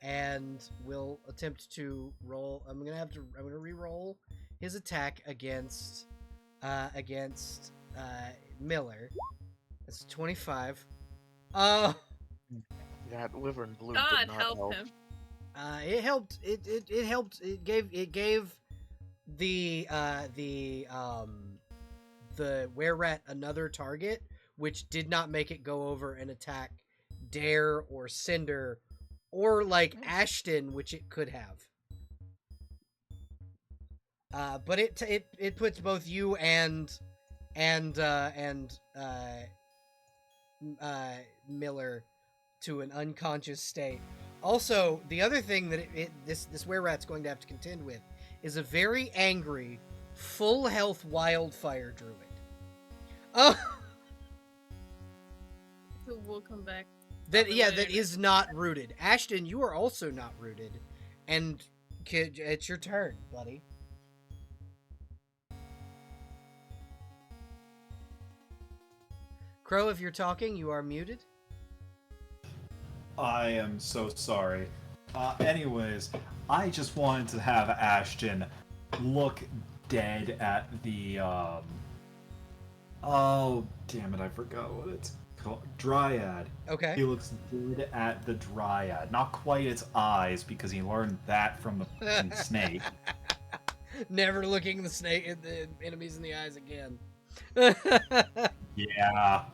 and will attempt to roll. I'm gonna re-roll his attack against Miller. That's 25. That wyvern blue God did not help him. It helped. It helped. It gave the were-rat another target, which did not make it go over and attack Dare or Cinder, or like Ashton, which it could have. But it puts both you and Miller to an unconscious state. Also, the other thing that this were-rat's going to have to contend with is a very angry, full health wildfire druid. Oh, Who will come back? that is not rooted. Ashton, you are also not rooted, and it's your turn, buddy. Crow, if you're talking, you are muted. I am so sorry. Anyways, I just wanted to have Ashton look dead at the, oh, damn it, I forgot what it's called. Dryad. Okay. He looks dead at the Dryad. Not quite its eyes, because he learned that from the fucking snake. Never looking the enemies in the eyes again. Yeah.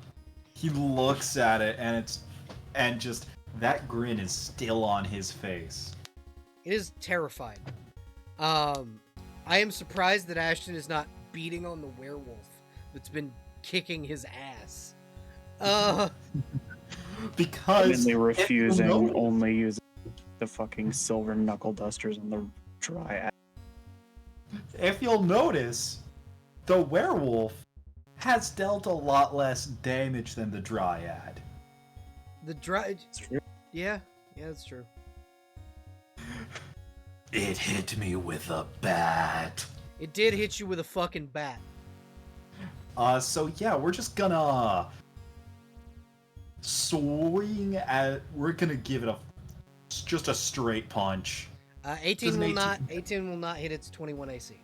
He looks at it, and just, that grin is still on his face. It is terrifying. I am surprised that Ashton is not beating on the werewolf that's been kicking his ass. Because Mainly if you refusing notice- only using the fucking silver knuckle dusters on the dry. if you'll notice, the werewolf has dealt a lot less damage than the dryad. The dry. It's true. Yeah, that's true. It hit me with a bat. It did hit you with a fucking bat. So yeah, we're just gonna swing at. We're gonna give it just a straight punch. 18 Does an will 18 not. 18 will not hit its 21 AC.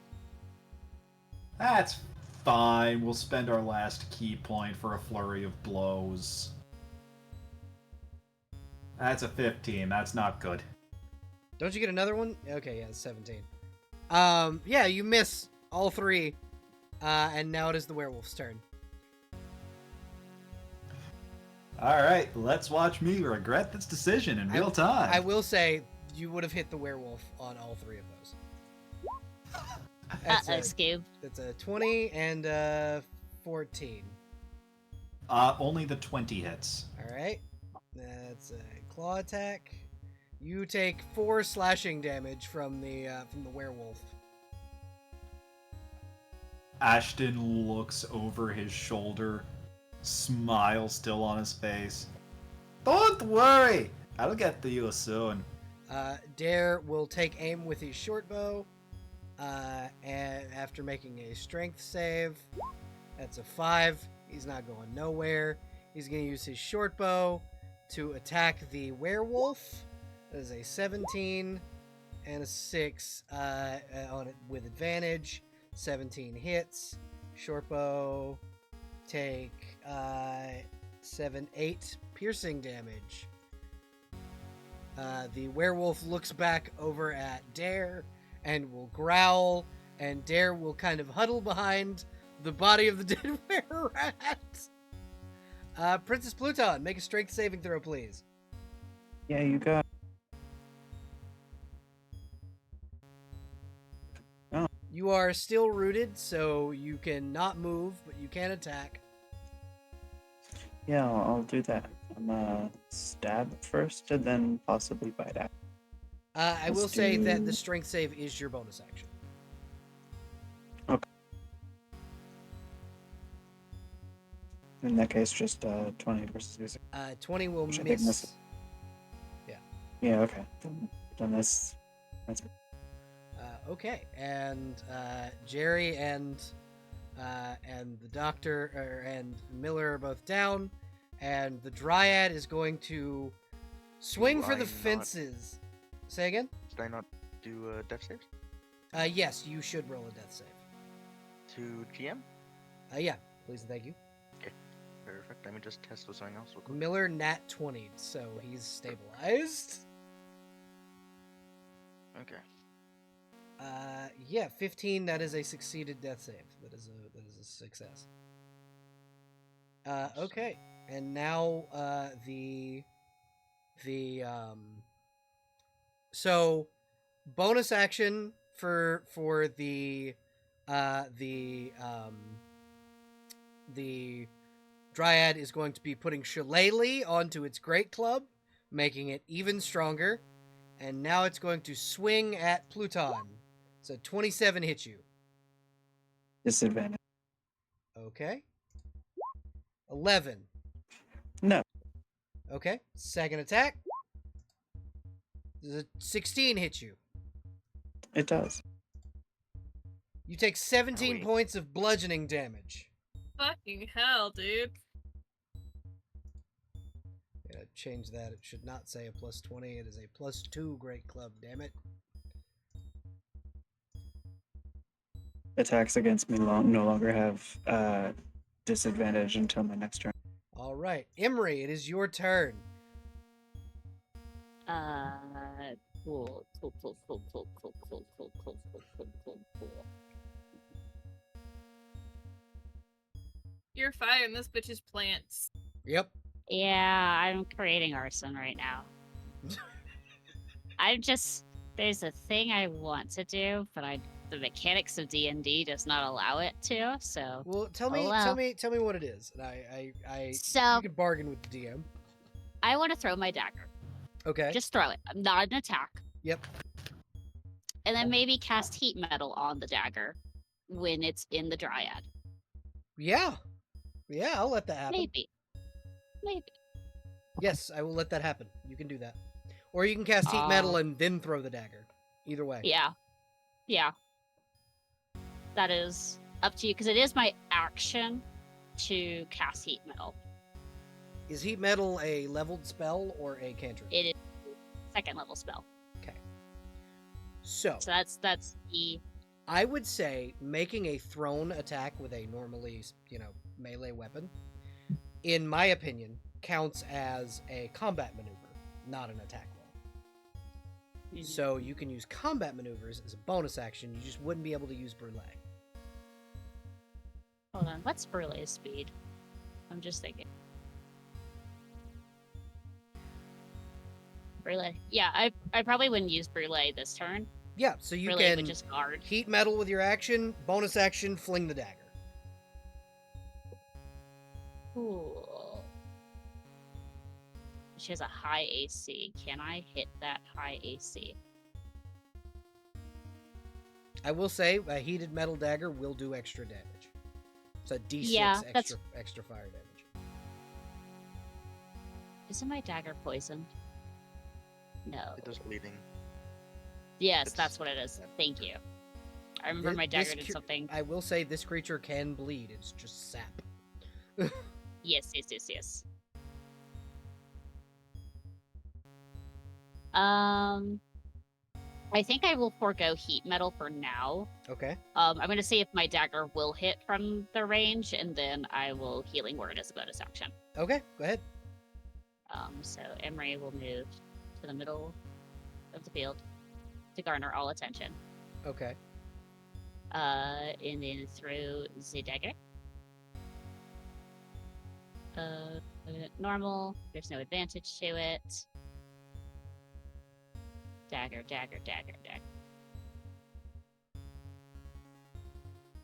That's fine. We'll spend our last key point for a flurry of blows. That's a 15. That's not good. Don't you get another one? Okay, yeah, it's 17. Yeah, you miss all three, and now it is the werewolf's turn. All right, let's watch me regret this decision in real time. I will say you would have hit the werewolf on all three of those. That's Scoob. That's a 20 and a 14. Only the 20 hits. All right, that's a claw attack. You take 4 slashing damage from the werewolf. Ashton looks over his shoulder, smile still on his face. Don't worry, I'll get to you soon. Dare will take aim with his short bow, and after making a strength save, that's a 5. He's not going nowhere. He's going to use his short bow to attack the werewolf. That is a 17 and a 6 on it with advantage. 17 hits. Short bow take 8 piercing damage. The werewolf looks back over at Dare and will growl, and Dare will kind of huddle behind the body of the dead were-rat. Princess Pluton, make a strength saving throw, please. Yeah, you got. You are still rooted, so you can not move, but you can attack. Yeah, I'll do that. I'm gonna stab first and then possibly bite out. I will Let's say that do- the strength save is your bonus action. In that case, just 20 versus music. 20 will Which I think miss. misses. Yeah, okay. Then that's Okay, and Jerry and the doctor and Miller are both down, and the Dryad is going to swing Do for I the not- fences. Say again? Did I not do death saves? Yes, you should roll a death save. To GM? Yeah, please and thank you. Perfect. Let me just test with something else real quick. Miller nat 20, so he's stabilized. Okay. Yeah, 15. That is a succeeded death save. That is a success. Okay, and now so bonus action for the Dryad is going to be putting Shillelagh onto its Great Club, making it even stronger, and now it's going to swing at Pluton. So 27 hits you. disadvantage. Okay. 11. No. Okay. Second attack. Does a 16 hit you? It does. You take 17 Owie. points of bludgeoning damage. Fucking hell, dude. Gotta change that. It should not say a plus 20. It is a plus 2 Great Club, damn it. Attacks against me no longer have disadvantage until my next turn. All right. Emery, it is your turn. Cool. You're firing this bitch's plants. Yep. Yeah, I'm creating arson right now. there's a thing I want to do, but I the mechanics of D&D does not allow it to. So, Well, tell me what it is, and you so can bargain with the DM. I want to throw my dagger. Okay. Just throw it. Not an attack. Yep. And then maybe cast heat metal on the dagger when it's in the dryad. Yeah. Yeah, I'll let that happen. Maybe. Yes, I will let that happen. You can do that. Or you can cast heat metal and then throw the dagger. Either way. Yeah. That is up to you, because it is my action to cast heat metal. Is heat metal a leveled spell or a cantrip? It is second level spell. Okay. So that's the. I would say making a thrown attack with a normally, melee weapon, in my opinion, counts as a combat maneuver, not an attack roll. So you can use combat maneuvers as a bonus action. You just wouldn't be able to use Brûlée. Hold on, what's Brûlée's speed? I'm just thinking. Brûlée. Yeah, I probably wouldn't use Brûlée this turn. Yeah, so you Brûlée can would just guard. heat metal with your action, bonus action, fling the dagger. Cool. She has a high AC. Can I hit that high AC? I will say a heated metal dagger will do extra damage. It's a D6 Yeah, extra fire damage. Isn't my dagger poisoned? No. It does bleeding. Yes, that's what it is. Thank you. I remember my dagger did something. I will say this creature can bleed. It's just sap. Yes. I think I will forego heat metal for now. Okay. I'm gonna see if my dagger will hit from the range, and then I will healing word as a bonus action. Okay, go ahead. So Emery will move to the middle of the field to garner all attention. Okay. And then throw the dagger. Normal. There's no advantage to it. Dagger.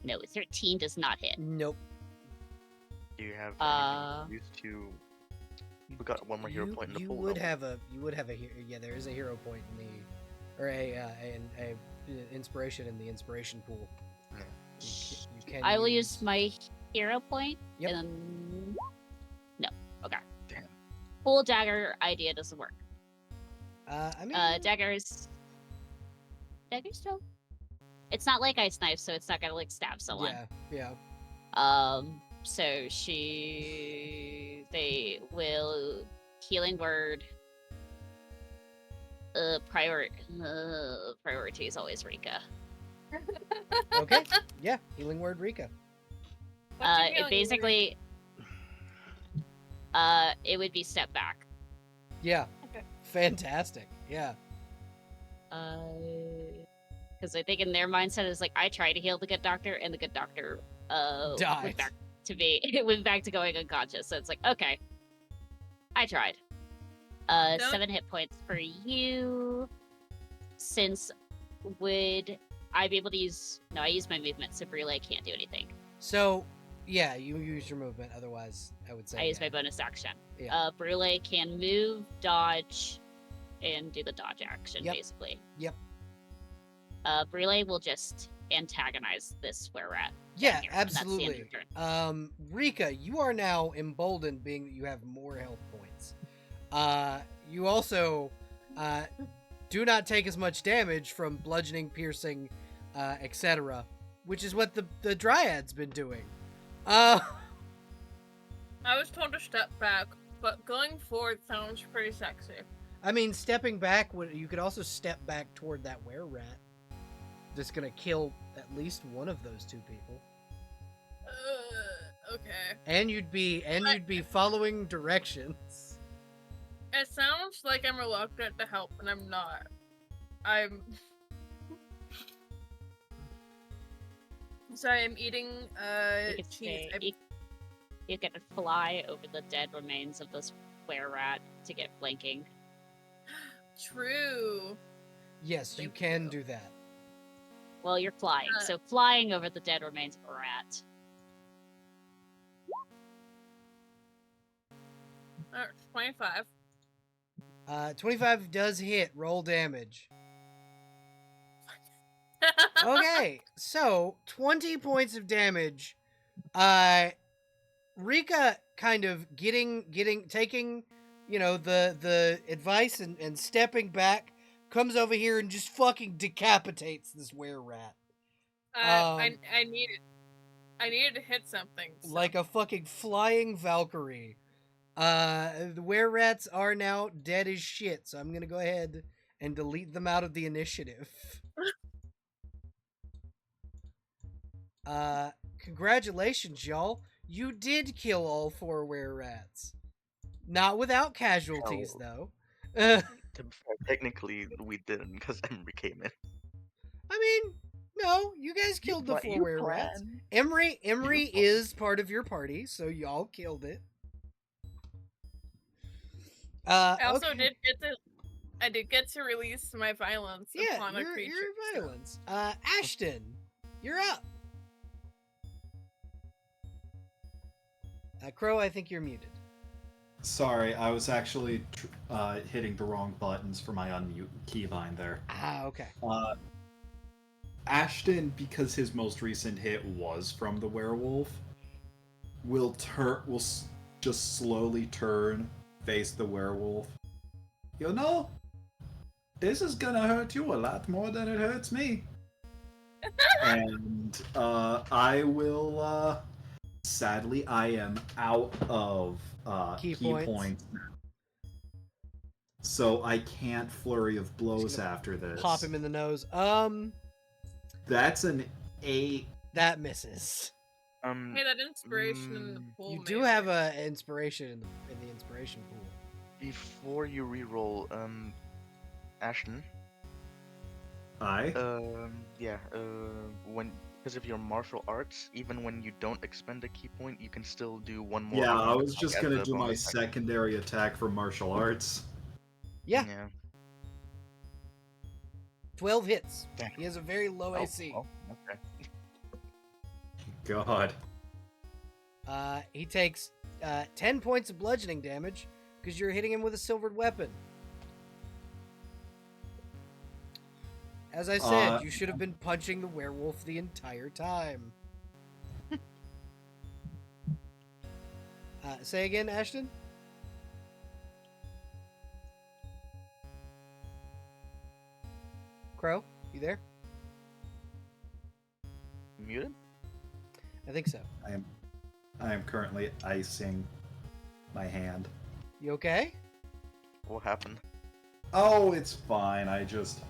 No, 13 does not hit. Nope. Do you have anything used to? We got one more hero point in the pool. You would have a hero. Yeah, there is a hero point in the, or a inspiration in the inspiration pool. Yeah. You can. I will use my hero point. Yep. And no. Okay. Damn. Full dagger idea doesn't work. I mean, daggers don't. It's not like ice knife, so it's not gonna like stab someone. Yeah. So they will healing word. Priority is always Rika. Okay. Yeah. Healing word, Rika. It basically, it would be step back. Yeah. Okay. Fantastic. Yeah. Because I think in their mindset is like, I tried to heal the good doctor, and the good doctor died. went back to going unconscious. So it's like, okay, I tried. 7 hit points for you. Since would I be able to use? No, I use my movement, so Brûlée can't do anything. So, yeah, you use your movement. Otherwise, I would say I use my bonus action. Yeah. Brûlée can move, dodge, and do the dodge action, Yep. basically. Yep. Brûlée will just antagonize this where we're at. Yeah, here, and that's the end of absolutely. the turn. Rika, you are now emboldened, being that you have more health points. You also do not take as much damage from bludgeoning, piercing, etc., which is what the Dryad's been doing. I was told to step back, but going forward sounds pretty sexy. I mean, stepping back, you could also step back toward that were-rat. That's gonna kill at least one of those two people. Okay. And you'd be following directions. It sounds like I'm reluctant to help, and I'm not. So I am eating cheese. You can fly over the dead remains of this were-rat to get flanking. True. Yes, you Thank can you. do that. Well, you're flying, Uh, so flying over the dead remains of a rat. 25. 25 does hit. Roll damage. Okay, so 20 points of damage. Rika kind of taking, the advice and stepping back, comes over here and just fucking decapitates this were-rat. I needed to hit something. So. Like a fucking flying Valkyrie. The were-rats are now dead as shit, so I'm gonna go ahead and delete them out of the initiative. Congratulations, y'all. You did kill all 4 were-rats. Not without casualties, though. To be fair, technically, we didn't because Emery came in. I mean, no, you guys killed the 4 were-rats. Emery is part of your party, so y'all killed it. I also okay. did get to release my violence upon a creature. Your violence. Ashton, you're up. Crow, I think you're muted. Sorry, I was actually hitting the wrong buttons for my unmute keybind there. Okay. Ashton, because his most recent hit was from the werewolf, will just slowly turn, face the werewolf. You know, this is gonna hurt you a lot more than it hurts me. And I will. Sadly, I am out of key points now. So I can't flurry of blows after this. Pop him in the nose. That's an 8. That misses. Hey, that inspiration in the pool. You do have a inspiration in the inspiration pool. Before you reroll, Ashton. Because of your martial arts, even when you don't expend a key point, you can still do one more. Yeah, I was just gonna do my secondary attack for martial arts. Yeah. 12 hits. Damn. He has a very low AC. Oh, okay. God. He takes 10 points of bludgeoning damage because you're hitting him with a silvered weapon. As I said, you should have been punching the werewolf the entire time. Say again, Ashton? Crow, you there? Muted? I think so. I am currently icing my hand. You okay? What happened? Oh, it's fine. I just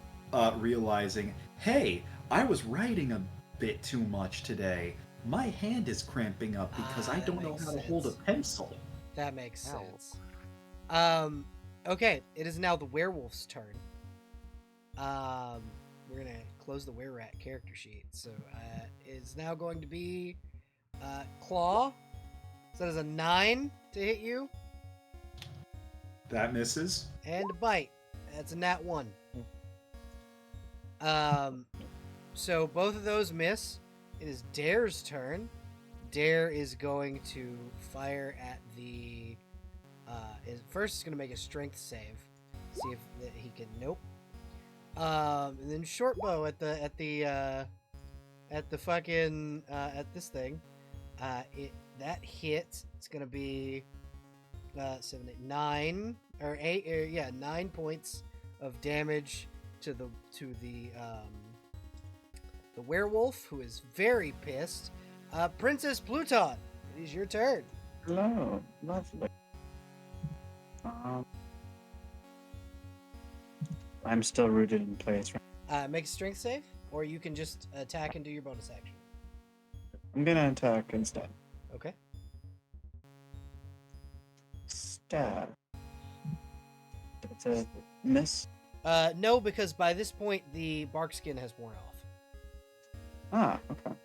realizing, hey, I was writing a bit too much today. My hand is cramping up because I don't know how to hold a pencil. That makes sense. Okay, it is now the werewolf's turn. We're gonna close the were-rat character sheet. So it's now going to be Claw. So that is a 9 to hit you. That misses. And a bite. That's a nat 1. So both of those miss. It is Dare's turn. Dare is going to fire at the. First, is going to make a strength save. See if he can. Nope. And then short bow at the fucking at this thing. That hit. It's going to be 7, 8, 9 or 8. 9 points of damage to the werewolf, who is very pissed. Princess Pluton, it is your turn. Hello, lovely. I'm still rooted in place. Make a strength save, or you can just attack and do your bonus action. I'm gonna attack instead. Okay. Stab. That's a miss. No, because by this point the bark skin has worn off. Ah, okay.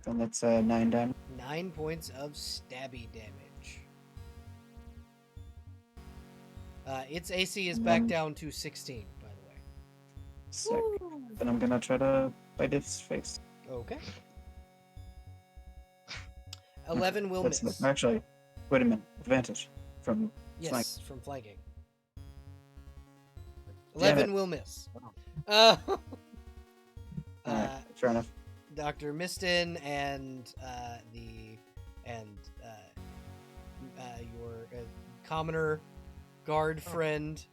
Then that's 9 damage. 9 points of stabby damage. Its AC is back down to 16, by the way. Sick. Then I'm gonna try to bite its face. Okay. 11 will That's miss. actually. Wait a minute. Advantage from flank. Yes, from flanking. Damn 11 it. will miss. Alright, fair enough. Dr. Miston and your commoner guard friend,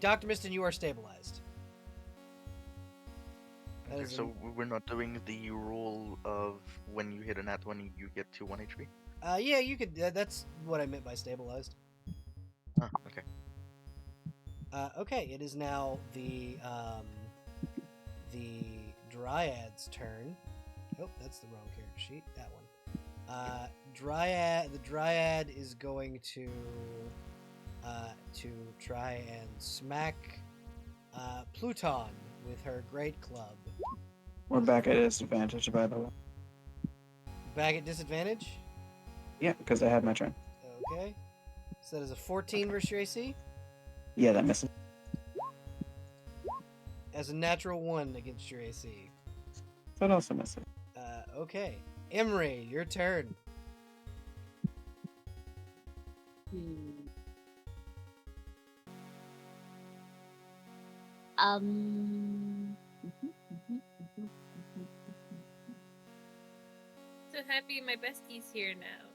Dr. Miston, you are stabilized. That Okay, is so we're not doing the rule of when you hit a nat 20, you get to 1 HP? yeah, you could. That's what I meant by stabilized. Ah, okay. Okay, it is now the Dryad's turn. Oh, that's the wrong character sheet. That one. The Dryad is going to try and smack Pluton with her great club. We're back at disadvantage, by the way. Back at disadvantage. Yeah, because I had my turn. Okay. So that is a 14 versus your AC. Yeah, that misses. As a natural 1 against your AC. That also misses. Okay. Emery, your turn. So happy my bestie's here now.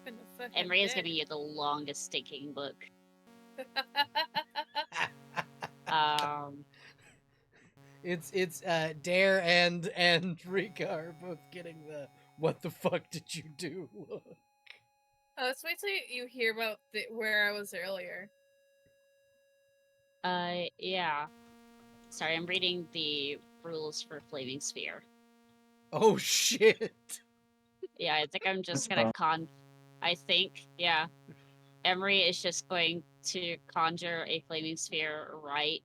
Been a fucking Emery is day. giving you the longest stinking look. Um, It's Dare and Rika are both getting the "what the fuck did you do?" look. Let's wait till you hear about where I was earlier. yeah. Sorry, I'm reading the rules for Flaming Sphere. Oh shit! Yeah, I think I'm just That's gonna I think, yeah. Emery is just going to conjure a Flaming Sphere right.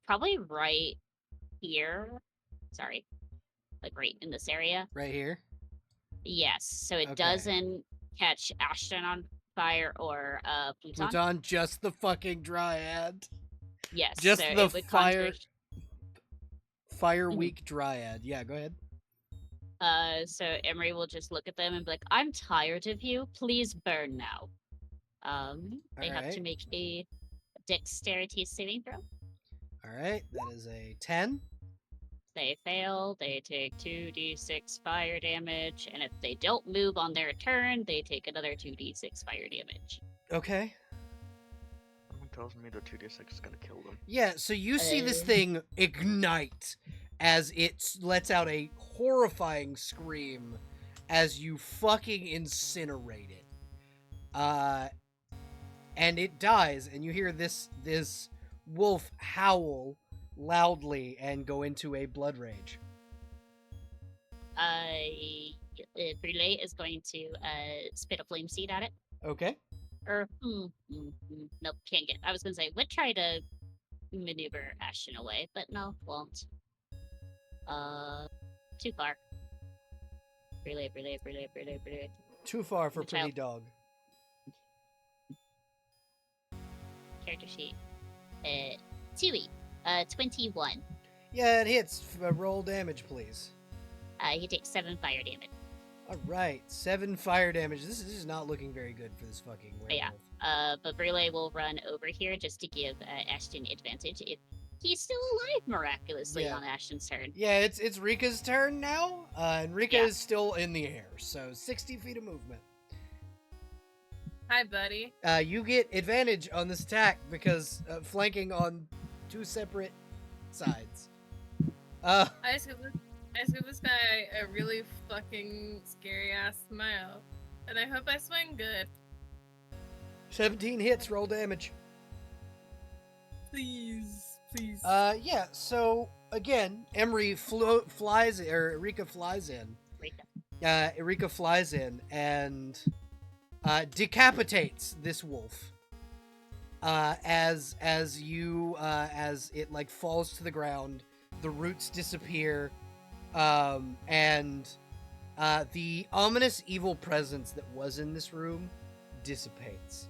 Probably right here. Sorry. Like right in this area. Right here. Yes, so it Okay. doesn't catch Ashton on fire or Pluton. Pluton, just the fucking Dryad. Yes, Just so the it would conjure. Fire weak Dryad. Yeah, go ahead. So Emery will just look at them and be like, "I'm tired of you. Please burn now." They have to Alright. make a dexterity saving throw. All right, that is a 10. They fail, they take 2d6 fire damage, and if they don't move on their turn, they take another 2d6 fire damage. Okay. Someone tells me the 2d6 is gonna kill them. Yeah, so you see this Uh. thing ignite as it lets out a horrifying scream as you fucking incinerate it. And it dies, and you hear this wolf howl loudly and go into a blood rage. Brûlé is going to spit a flame seed at it. Okay. Or, nope, can't get. I was gonna say, would try to maneuver Ashton away, but no, won't. Too far. Brûlé. Too far for The pretty child. dog. Character sheet. 2e. 21. Yeah, it hits. Roll damage, please. He takes 7 fire damage. All right, 7 fire damage. This is not looking very good for this fucking werewolf. Yeah. But Brûlé will run over here just to give Ashton advantage if he's still alive miraculously Yeah. on Ashton's turn. Yeah, it's Rika's turn now, and Rika Yeah. is still in the air, so 60 feet of movement. Hi, buddy. You get advantage on this attack because flanking on 2 separate sides. I just give this guy a really fucking scary ass smile, and I hope I swing good. 17 hits, roll damage. Please. Yeah, so again, Emery flies in. Rika. Rika flies in and decapitates this wolf. As it like falls to the ground, the roots disappear, and the ominous evil presence that was in this room dissipates.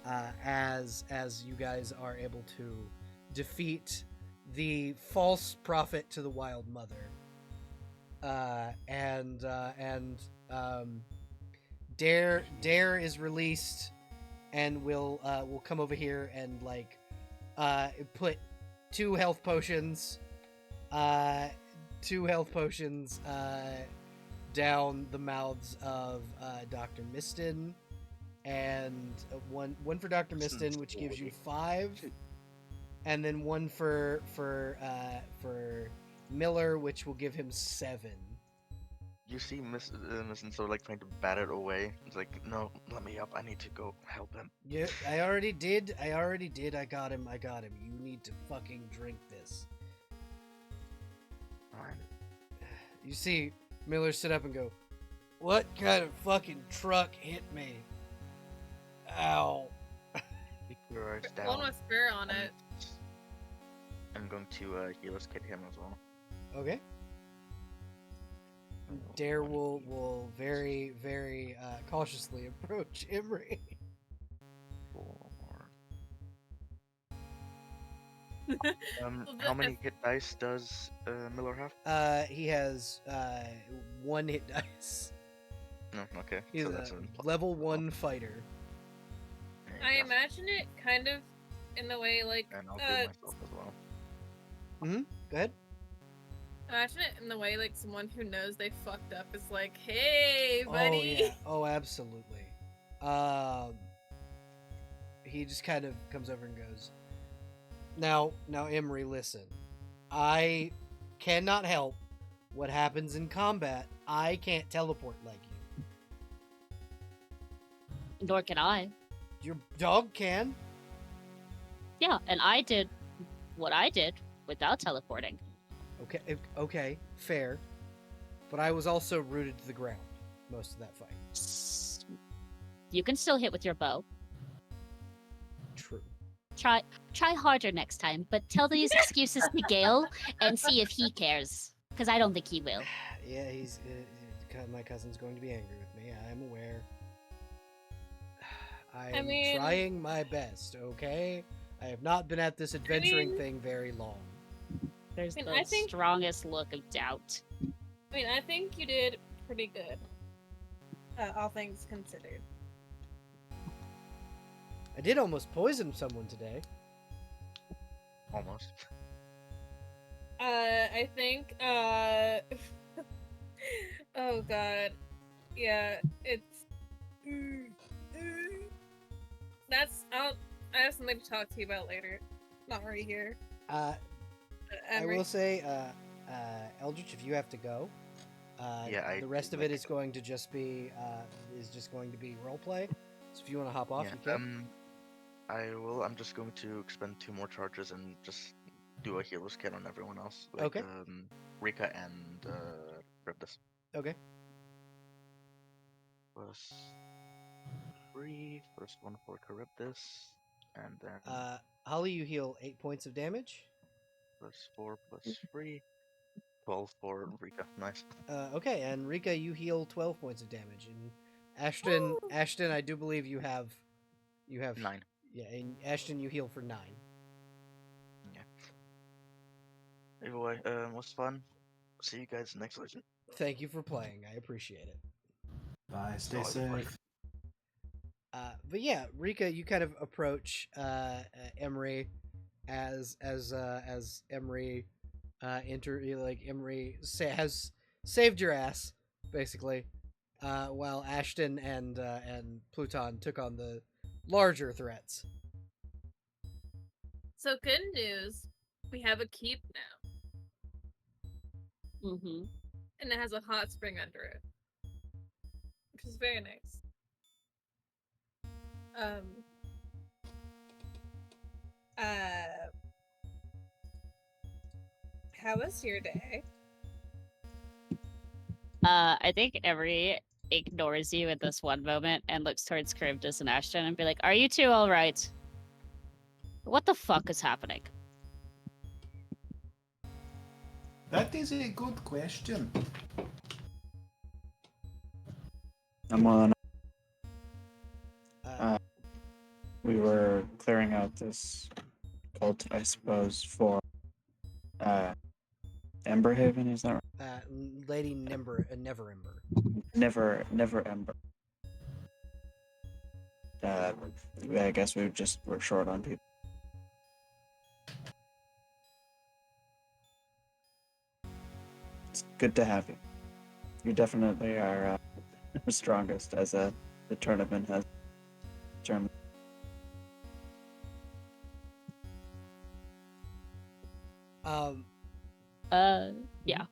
As you guys are able to defeat the false prophet to the Wild Mother. Dare is released and will come over here and like put two health potions down the mouths of Dr. Miston, and one for Dr. Miston, which gives you 5, and then one for Miller, which will give him 7. You see Missing sort of like trying to bat it away. It's like, no, let me up. I need to go help him. Yeah, I already did. I got him. You need to fucking drink this. Fine. You see Miller sit up and go, "What kind of fucking truck hit me? Ow." Keep your eyes down. One with spear on it. I'm going to healer's kit him as well. Okay. Dare will very, very cautiously approach Emery. 4. How many hit dice does Miller have? He has 1 hit dice. No, okay. He's so a that's level 1 fighter. I imagine it kind of in the way like And I'll do myself as well. Go ahead. imagine it in the way like someone who knows they fucked up is like, hey buddy. Oh yeah. Oh, absolutely. He just kind of comes over and goes, Now, Emery, listen. I cannot help what happens in combat. I can't teleport like you. Nor can I. Your dog can. Yeah, and I did what I did without teleporting. Okay, fair. But I was also rooted to the ground most of that fight. You can still hit with your bow. True. Try harder next time, but tell these excuses to Gale and see if he cares. Because I don't think he will. Yeah, he's my cousin's going to be angry with me. I'm aware. I'm trying my best, okay? I have not been at this adventuring thing very long. There's I mean, the I think- strongest look of doubt. I mean, I think you did pretty good. All things considered. I did almost poison someone today. Almost. I think, oh god. Yeah, it's... I have something to talk to you about later. Not right here. I will say, Eldritch, if you have to go, Yeah, the rest of it is going to just be roleplay. So if you want to hop off, Yeah, you can. I will. I'm just going to expend 2 more charges and just do a healer's kit on everyone else. Like, Okay. Rika and Riptus. Okay. Plus 3. First one for Charybdis. And then Holly, you heal 8 points of damage. plus 4 plus 3. 12 for Rika. Nice. Okay, and Rika, you heal 12 points of damage, and Ashton, I do believe you have 9. Yeah, and Ashton, you heal for 9. Yeah. Anyway, was fun. See you guys next session. Thank you for playing. I appreciate it. Bye, stay Oh, everybody. safe. But yeah, Rika, you kind of approach Emery as Emery Emery has saved your ass basically, while Ashton and Pluton took on the larger threats. So good news, we have a keep now. Mm-hmm. And it has a hot spring under it. Which is very nice. How was your day? I think Emery ignores you at this one moment and looks towards Charybdis and Ashton and be like, "Are you two all right? What the fuck is happening?" That is a good question. I'm on. We were clearing out this catapult, I suppose, for Emberhaven, is that right? Lady Never Ember. Never Ember. I guess we're short on people. It's good to have you. You definitely are strongest, as the tournament has determined. Yeah.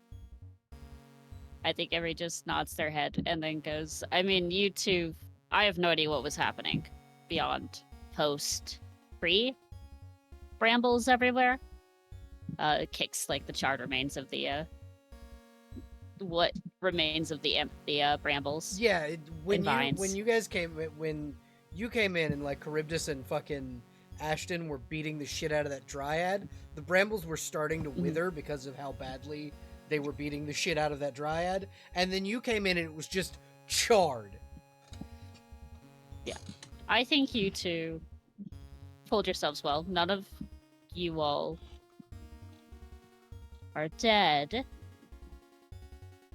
I think Emery just nods their head and then goes, I mean, you two, I have no idea what was happening beyond post pre brambles everywhere. Kicks like the charred remains of the what remains of the brambles. Yeah, when vines. you guys came in and like Charybdis and fucking Ashton were beating the shit out of that dryad, the brambles were starting to wither because of how badly they were beating the shit out of that dryad, and then you came in and it was just charred. Yeah. I think you two pulled yourselves well. None of you all are dead.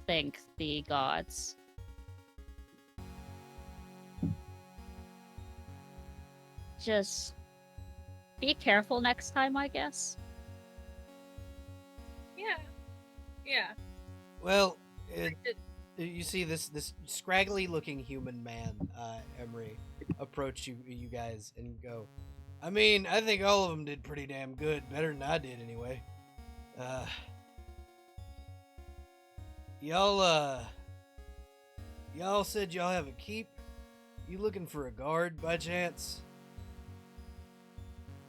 Thank the gods. Just be careful next time, I guess. Yeah. Well, you see this scraggly looking human man, Emery, approach you guys and go, I mean, I think all of them did pretty damn good, better than I did anyway. Y'all said y'all have a keep? You looking for a guard by chance?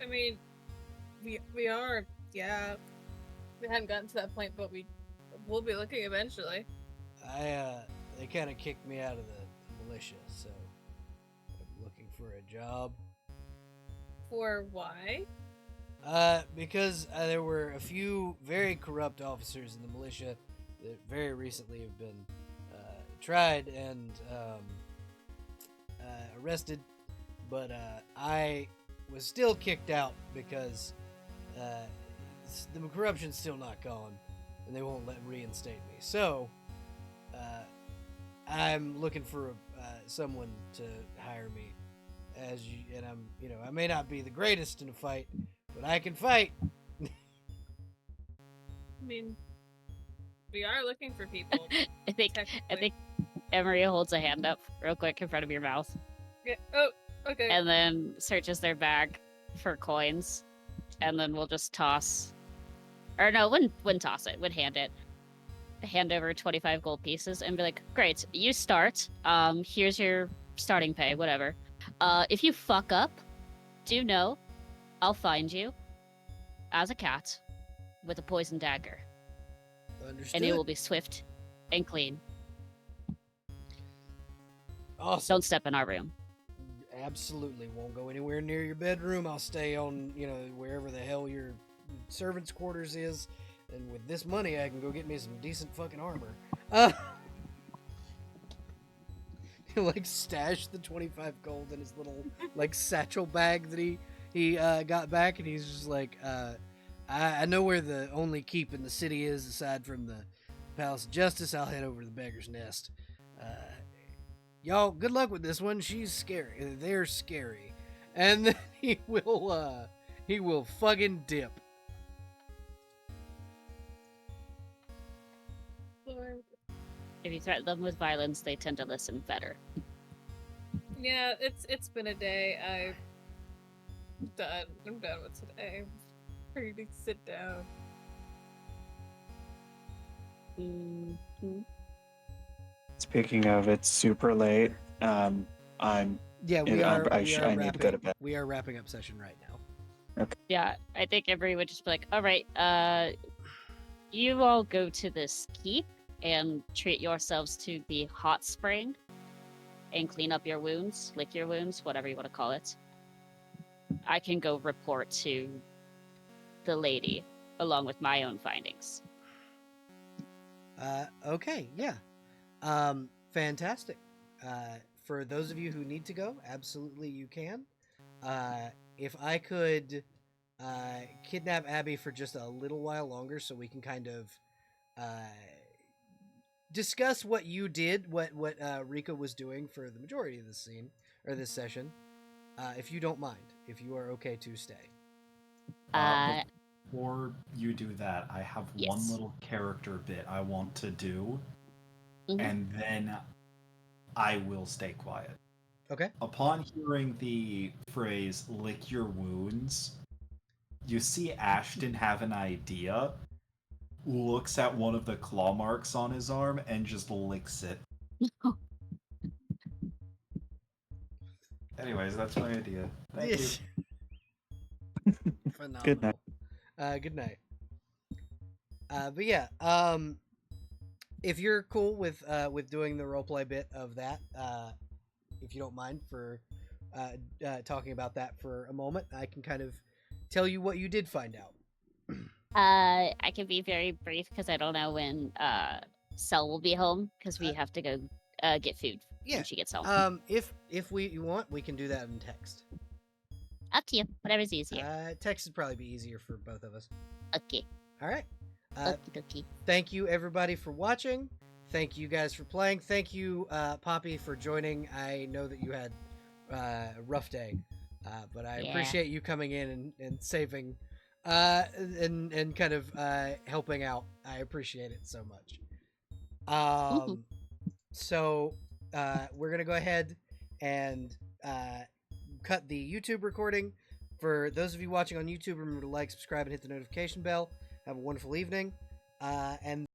I mean, we are, yeah. We hadn't gotten to that point, but we'll be looking eventually. They kind of kicked me out of the militia, so I'm looking for a job. For why? Because there were a few very corrupt officers in the militia that very recently have been tried and arrested, but I was still kicked out because the corruption's still not gone, and they won't reinstate me. So I'm looking for someone to hire me, and I may not be the greatest in a fight, but I can fight. I mean, we are looking for people. I think Emery holds a hand up real quick in front of your mouth. Yeah. Oh, okay. And then searches their bag for coins, and then we'll just toss. Or no, wouldn't toss it. Would hand it. Hand over 25 gold pieces and be like, "Great, you start. Here's your starting pay, whatever. If you fuck up, do know, I'll find you as a cat with a poison dagger, Understood. and it will be swift and clean. Awesome. Don't step in our room." Absolutely won't go anywhere near your bedroom. I'll stay on, wherever the hell your servants' quarters is. And with this money, I can go get me some decent fucking armor. He stashed the 25 gold in his little satchel bag that he got back, and he's just like, I know where the only keep in the city is aside from the Palace of Justice. I'll head over to the Beggar's Nest. Y'all, good luck with this one. She's scary. They're scary. And then he will fucking dip. Lord. If you threaten them with violence, they tend to listen better. Yeah, it's been a day. I'm done with today. I'm ready to sit down. Mm-hmm. Speaking of, it's super late. I'm. Yeah, I need to go to bed. We are wrapping up session right now. Yeah, I think everybody would just be like, all right, you all go to this keep and treat yourselves to the hot spring and clean up your wounds, lick your wounds, whatever you want to call it. I can go report to the lady along with my own findings. Okay, yeah. Fantastic. For those of you who need to go, absolutely you can. If I could kidnap Abby for just a little while longer so we can kind of discuss what you did, what Rika was doing for the majority of this scene or this session. If you don't mind, if you are okay to stay. Before you do that, I have one Yes. little character bit I want to do, Mhm. and then I will stay quiet. Okay. Upon hearing the phrase "lick your wounds," you see Ashton have an idea, looks at one of the claw marks on his arm, and just licks it. Anyways, that's my idea. Thank you. Phenomenal. Good night. Good night. But yeah, if you're cool with doing the roleplay bit of that, if you don't mind for talking about that for a moment, I can kind of tell you what you did find out. I can be very brief because I don't know when Cell will be home because we have to go get food Yeah. when she gets home. If you want, we can do that in text. Up to you. Whatever's easier. Text would probably be easier for both of us. Okay. All right. Okie dokie. Thank you everybody for watching. Thank you guys for playing. Thank you, Poppy, for joining. I know that you had a rough day, but I Yeah. appreciate you coming in and saving, and kind of helping out. I appreciate it so much. So we're gonna go ahead and cut the YouTube recording. For those of you watching on YouTube, remember to like, subscribe, and hit the notification bell. Have a wonderful evening, and